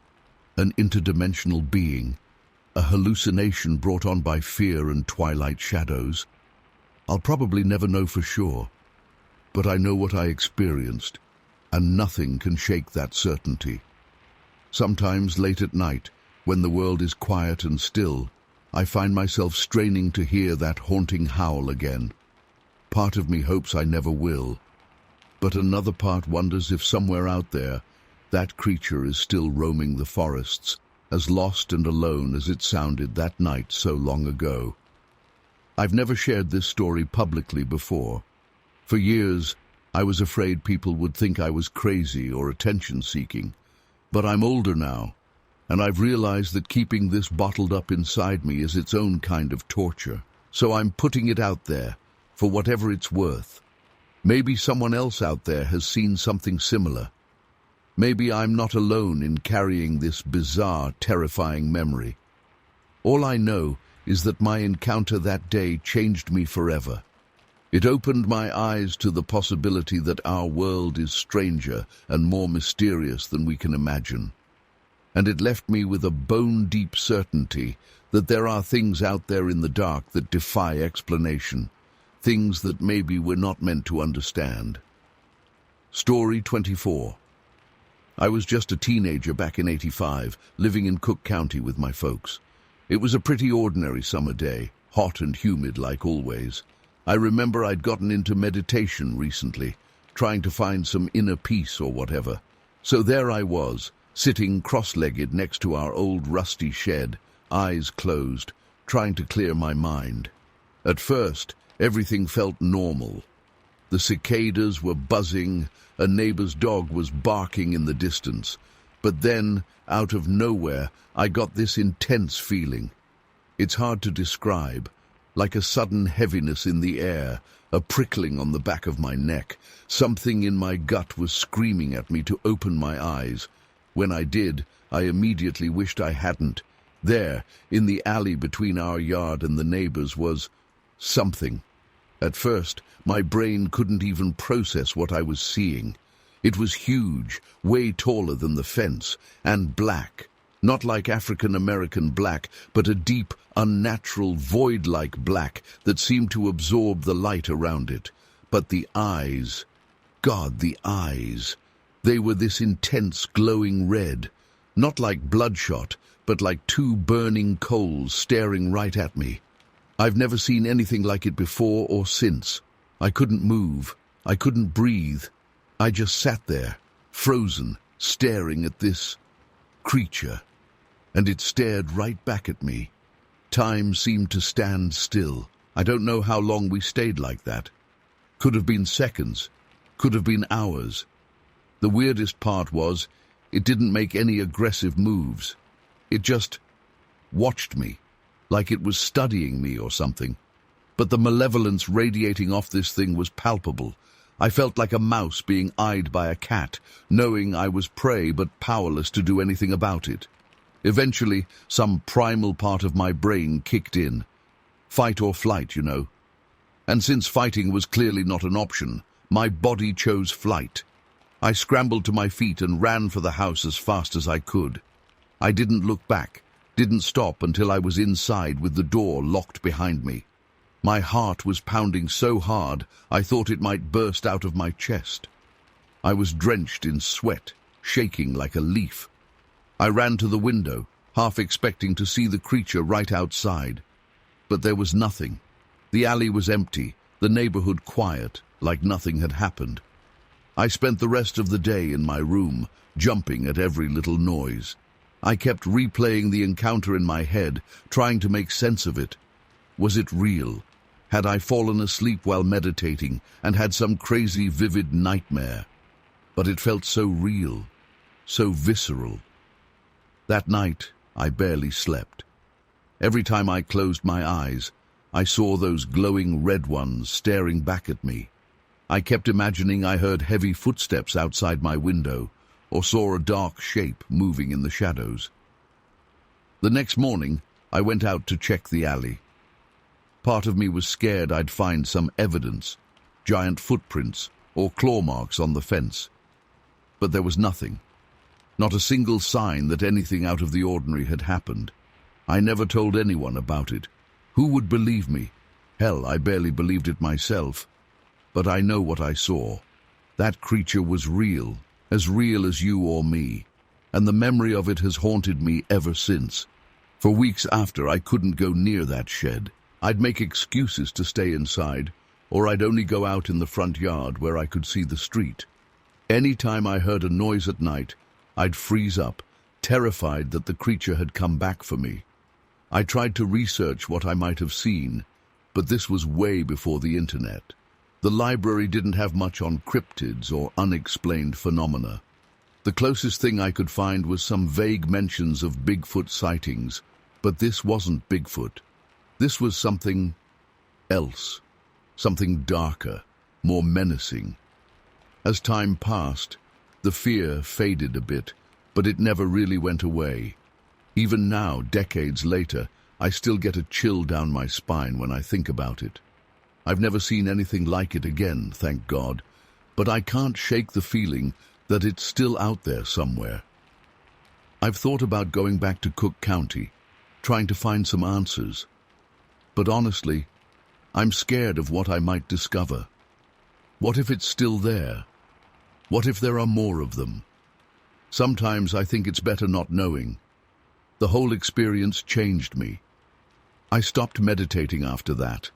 an interdimensional being, a hallucination brought on by fear and twilight shadows? I'll probably never know for sure, but I know what I experienced, and nothing can shake that certainty. Sometimes late at night, when the world is quiet and still, I find myself straining to hear that haunting howl again. Part of me hopes I never will, but another part wonders if somewhere out there, that creature is still roaming the forests, as lost and alone as it sounded that night so long ago. I've never shared this story publicly before. For years, I was afraid people would think I was crazy or attention-seeking. But I'm older now, and I've realized that keeping this bottled up inside me is its own kind of torture. So I'm putting it out there, for whatever it's worth. Maybe someone else out there has seen something similar. Maybe I'm not alone in carrying this bizarre, terrifying memory. All I know is that my encounter that day changed me forever. It opened my eyes to the possibility that our world is stranger and more mysterious than we can imagine. And it left me with a bone-deep certainty that there are things out there in the dark that defy explanation, things that maybe we're not meant to understand. Story 24. I was just a teenager back in '85, living in Cook County with my folks. It was a pretty ordinary summer day, hot and humid like always. I remember I'd gotten into meditation recently, trying to find some inner peace or whatever. So there I was, sitting cross-legged next to our old rusty shed, eyes closed, trying to clear my mind. At first, everything felt normal. The cicadas were buzzing, a neighbor's dog was barking in the distance. But then, out of nowhere, I got this intense feeling. It's hard to describe, like a sudden heaviness in the air, a prickling on the back of my neck. Something in my gut was screaming at me to open my eyes. When I did, I immediately wished I hadn't. There, in the alley between our yard and the neighbor's, was something. At first, my brain couldn't even process what I was seeing. It was huge, way taller than the fence, and black. Not like African-American black, but a deep, unnatural, void-like black that seemed to absorb the light around it. But the eyes, God, the eyes, they were this intense, glowing red, not like bloodshot, but like two burning coals staring right at me. I've never seen anything like it before or since. I couldn't move. I couldn't breathe. I just sat there, frozen, staring at this creature. And it stared right back at me. Time seemed to stand still. I don't know how long we stayed like that. Could have been seconds. Could have been hours. The weirdest part was, it didn't make any aggressive moves. It just watched me, like it was studying me or something. But the malevolence radiating off this thing was palpable. I felt like a mouse being eyed by a cat, knowing I was prey but powerless to do anything about it. Eventually, some primal part of my brain kicked in. Fight or flight, you know. And since fighting was clearly not an option, my body chose flight. I scrambled to my feet and ran for the house as fast as I could. I didn't look back, didn't stop until I was inside with the door locked behind me. My heart was pounding so hard I thought it might burst out of my chest. I was drenched in sweat, shaking like a leaf. I ran to the window, half expecting to see the creature right outside. But there was nothing. The alley was empty, the neighborhood quiet, like nothing had happened. I spent the rest of the day in my room, jumping at every little noise. I kept replaying the encounter in my head, trying to make sense of it. Was it real? Had I fallen asleep while meditating and had some crazy, vivid nightmare? But it felt so real, so visceral. That night, I barely slept. Every time I closed my eyes, I saw those glowing red ones staring back at me. I kept imagining I heard heavy footsteps outside my window, or saw a dark shape moving in the shadows. The next morning, I went out to check the alley. Part of me was scared I'd find some evidence, giant footprints or claw marks on the fence. But there was nothing. Not a single sign that anything out of the ordinary had happened. I never told anyone about it. Who would believe me? Hell, I barely believed it myself. But I know what I saw. That creature was real as you or me, and the memory of it has haunted me ever since. For weeks after, I couldn't go near that shed. I'd make excuses to stay inside, or I'd only go out in the front yard where I could see the street. Any time I heard a noise at night, I'd freeze up, terrified that the creature had come back for me. I tried to research what I might have seen, but this was way before the internet. The library didn't have much on cryptids or unexplained phenomena. The closest thing I could find was some vague mentions of Bigfoot sightings, but this wasn't Bigfoot. This was something else, something darker, more menacing. As time passed, the fear faded a bit, but it never really went away. Even now, decades later, I still get a chill down my spine when I think about it. I've never seen anything like it again, thank God, but I can't shake the feeling that it's still out there somewhere. I've thought about going back to Cook County, trying to find some answers. But honestly, I'm scared of what I might discover. What if it's still there? What if there are more of them? Sometimes I think it's better not knowing. The whole experience changed me. I stopped meditating after that.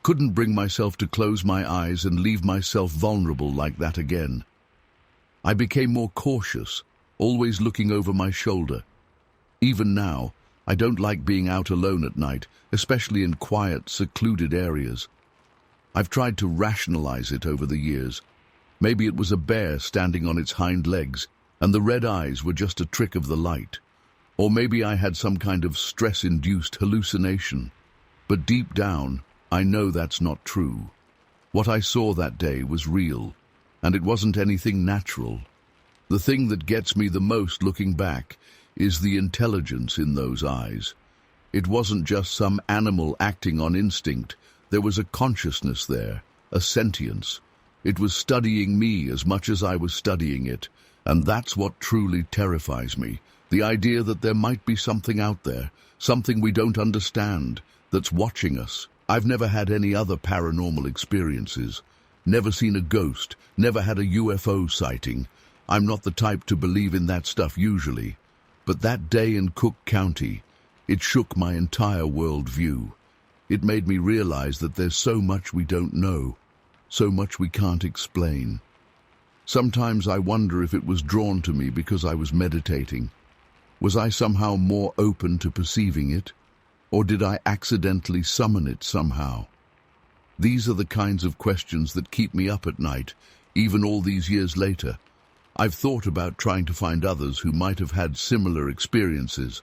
Couldn't bring myself to close my eyes and leave myself vulnerable like that again. I became more cautious, always looking over my shoulder. Even now, I don't like being out alone at night, especially in quiet, secluded areas. I've tried to rationalize it over the years. Maybe it was a bear standing on its hind legs, and the red eyes were just a trick of the light. Or maybe I had some kind of stress-induced hallucination. But deep down, I know that's not true. What I saw that day was real, and it wasn't anything natural. The thing that gets me the most looking back is the intelligence in those eyes. It wasn't just some animal acting on instinct. There was a consciousness there, a sentience. It was studying me as much as I was studying it, and that's what truly terrifies me. The idea that there might be something out there, something we don't understand, that's watching us. I've never had any other paranormal experiences. Never seen a ghost, never had a UFO sighting. I'm not the type to believe in that stuff usually. But that day in Cook County, it shook my entire worldview. It made me realize that there's so much we don't know, so much we can't explain. Sometimes I wonder if it was drawn to me because I was meditating. Was I somehow more open to perceiving it? Or did I accidentally summon it somehow? These are the kinds of questions that keep me up at night, even all these years later. I've thought about trying to find others who might have had similar experiences,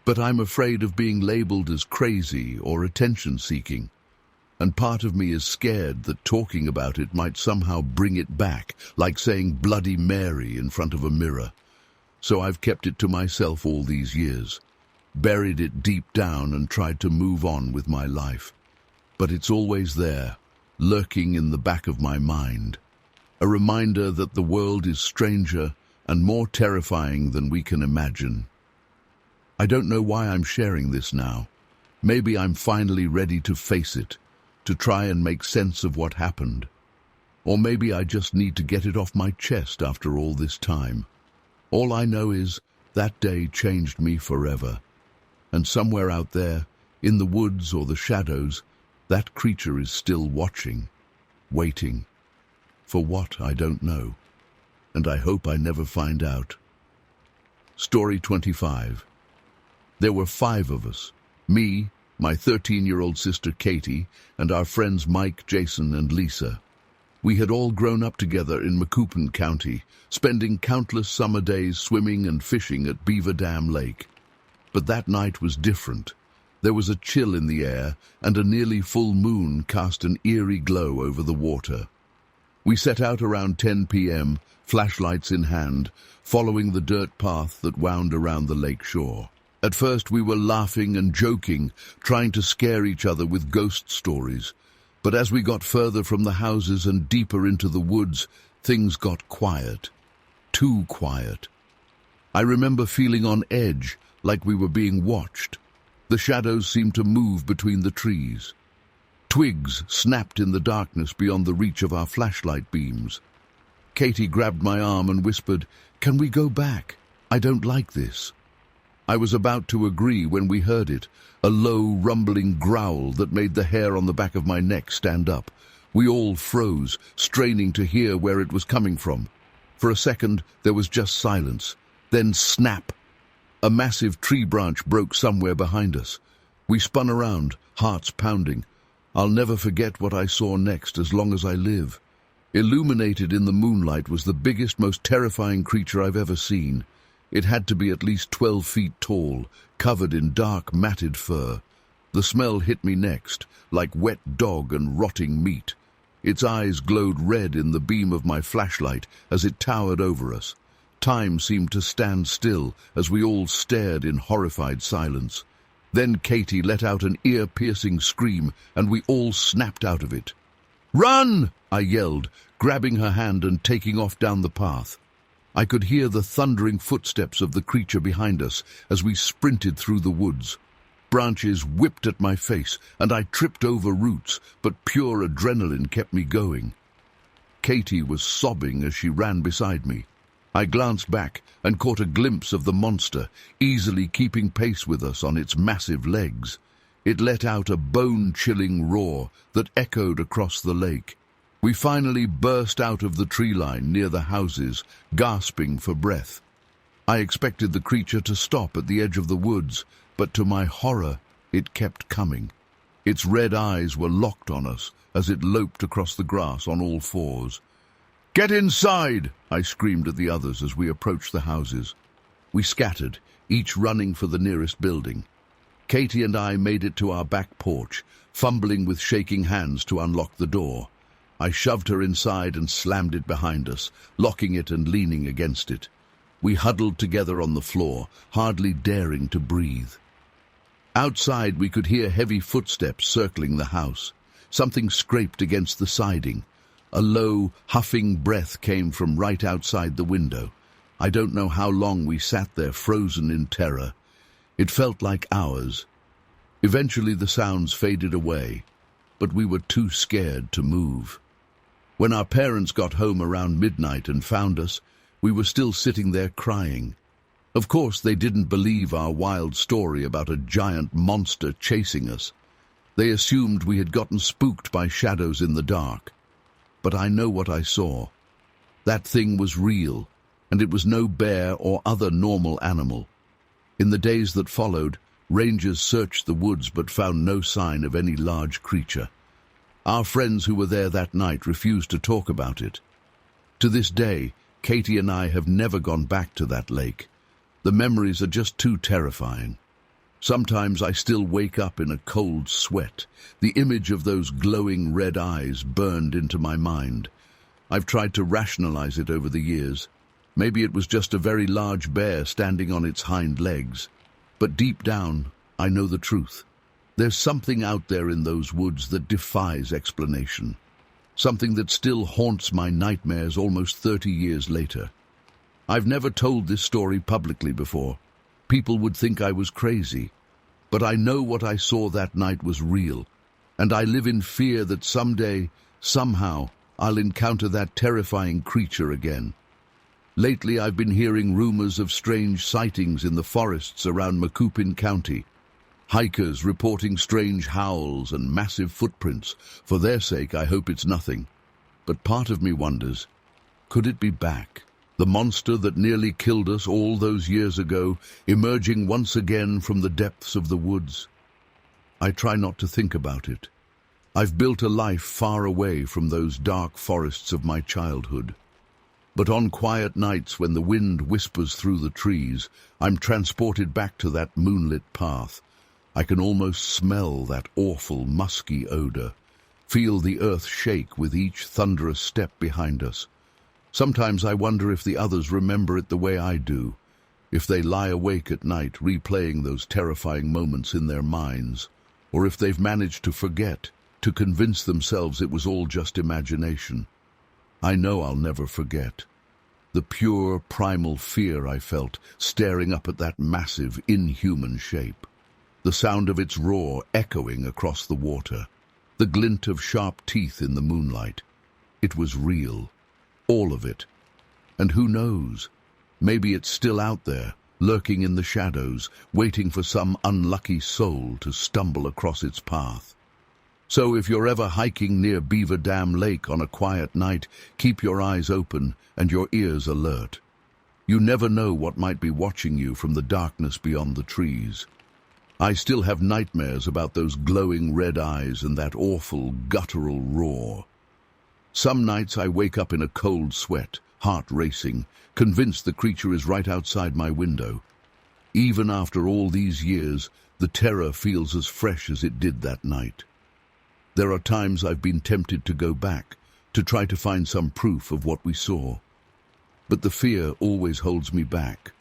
but I'm afraid of being labeled as crazy or attention-seeking. And part of me is scared that talking about it might somehow bring it back, like saying Bloody Mary in front of a mirror. So I've kept it to myself all these years, buried it deep down and tried to move on with my life. But it's always there, lurking in the back of my mind. A reminder that the world is stranger and more terrifying than we can imagine. I don't know why I'm sharing this now. Maybe I'm finally ready to face it, to try and make sense of what happened. Or maybe I just need to get it off my chest after all this time. All I know is that day changed me forever. And somewhere out there, in the woods or the shadows, that creature is still watching, waiting. For what, I don't know. And I hope I never find out. Story 25. There were 5 of us. Me, my 13-year-old sister Katie, and our friends Mike, Jason, and Lisa. We had all grown up together in Macoupin County, spending countless summer days swimming and fishing at Beaver Dam Lake. But that night was different. There was a chill in the air, and a nearly full moon cast an eerie glow over the water. We set out around 10 p.m., flashlights in hand, following the dirt path that wound around the lake shore. At first we were laughing and joking, trying to scare each other with ghost stories. But as we got further from the houses and deeper into the woods, things got quiet. Too quiet. I remember feeling on edge, like we were being watched. The shadows seemed to move between the trees. Twigs snapped in the darkness beyond the reach of our flashlight beams. Katie grabbed my arm and whispered, "Can we go back? I don't like this." I was about to agree when we heard it, a low, rumbling growl that made the hair on the back of my neck stand up. We all froze, straining to hear where it was coming from. For a second, there was just silence. Then snap! A massive tree branch broke somewhere behind us. We spun around, hearts pounding. I'll never forget what I saw next as long as I live. Illuminated in the moonlight was the biggest, most terrifying creature I've ever seen. It had to be at least 12 feet tall, covered in dark, matted fur. The smell hit me next, like wet dog and rotting meat. Its eyes glowed red in the beam of my flashlight as it towered over us. Time seemed to stand still as we all stared in horrified silence. Then Katie let out an ear-piercing scream, and we all snapped out of it. "Run!" I yelled, grabbing her hand and taking off down the path. I could hear the thundering footsteps of the creature behind us as we sprinted through the woods. Branches whipped at my face, and I tripped over roots, but pure adrenaline kept me going. Katie was sobbing as she ran beside me. I glanced back and caught a glimpse of the monster, easily keeping pace with us on its massive legs. It let out a bone-chilling roar that echoed across the lake. We finally burst out of the tree line near the houses, gasping for breath. I expected the creature to stop at the edge of the woods, But to my horror, it kept coming. Its red eyes were locked on us as it loped across the grass on all fours. "Get inside!" I screamed at the others as we approached the houses. We scattered, each running for the nearest building. Katie and I made it to our back porch, fumbling with shaking hands to unlock the door. I shoved her inside and slammed it behind us, locking it and leaning against it. We huddled together on the floor, hardly daring to breathe. Outside, we could hear heavy footsteps circling the house. Something scraped against the siding. A low, huffing breath came from right outside the window. I don't know how long we sat there, frozen in terror. It felt like hours. Eventually the sounds faded away, but we were too scared to move. When our parents got home around midnight and found us, we were still sitting there crying. Of course, they didn't believe our wild story about a giant monster chasing us. They assumed we had gotten spooked by shadows in the dark. But I know what I saw. That thing was real, and it was no bear or other normal animal. In the days that followed, rangers searched the woods but found no sign of any large creature. Our friends who were there that night refused to talk about it. To this day, Katie and I have never gone back to that lake. The memories are just too terrifying. Sometimes I still wake up in a cold sweat. The image of those glowing red eyes burned into my mind. I've tried to rationalize it over the years. Maybe it was just a very large bear standing on its hind legs. But deep down, I know the truth. There's something out there in those woods that defies explanation. Something that still haunts my nightmares almost 30 years later. I've never told this story publicly before. People would think I was crazy. But I know what I saw that night was real, and I live in fear that someday, somehow, I'll encounter that terrifying creature again. Lately, I've been hearing rumors of strange sightings in the forests around Macoupin County. Hikers reporting strange howls and massive footprints. For their sake, I hope it's nothing. But part of me wonders, could it be back? The monster that nearly killed us all those years ago, emerging once again from the depths of the woods? I try not to think about it. I've built a life far away from those dark forests of my childhood. But on quiet nights when the wind whispers through the trees, I'm transported back to that moonlit path. I can almost smell that awful, musky odor, feel the earth shake with each thunderous step behind us. Sometimes I wonder if the others remember it the way I do, if they lie awake at night replaying those terrifying moments in their minds, or if they've managed to forget, to convince themselves it was all just imagination. I know I'll never forget. The pure, primal fear I felt staring up at that massive, inhuman shape. The sound of its roar echoing across the water. The glint of sharp teeth in the moonlight. It was real. All of it. And who knows? Maybe it's still out there, lurking in the shadows, waiting for some unlucky soul to stumble across its path. So if you're ever hiking near Beaver Dam Lake on a quiet night, keep your eyes open and your ears alert. You never know what might be watching you from the darkness beyond the trees. I still have nightmares about those glowing red eyes and that awful guttural roar. Some nights I wake up in a cold sweat, heart racing, convinced the creature is right outside my window. Even after all these years, the terror feels as fresh as it did that night. There are times I've been tempted to go back, to try to find some proof of what we saw. But the fear always holds me back.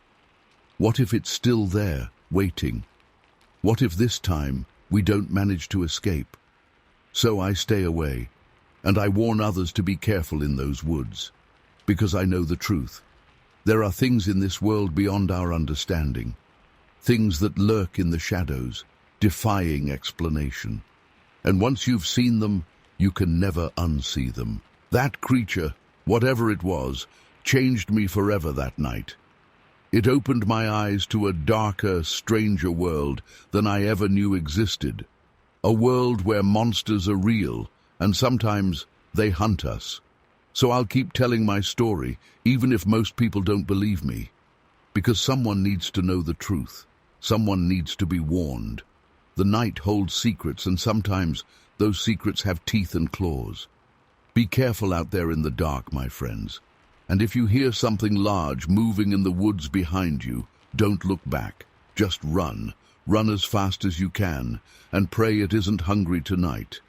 What if it's still there, waiting? What if this time we don't manage to escape? So I stay away. And I warn others to be careful in those woods, because I know the truth. There are things in this world beyond our understanding, things that lurk in the shadows, defying explanation. And once you've seen them, you can never unsee them. That creature, whatever it was, changed me forever that night. It opened my eyes to a darker, stranger world than I ever knew existed. A world where monsters are real, and sometimes they hunt us. So I'll keep telling my story, even if most people don't believe me. Because someone needs to know the truth. Someone needs to be warned. The night holds secrets, and sometimes those secrets have teeth and claws. Be careful out there in the dark, my friends. And if you hear something large moving in the woods behind you, don't look back. Just run. Run as fast as you can, and pray it isn't hungry tonight.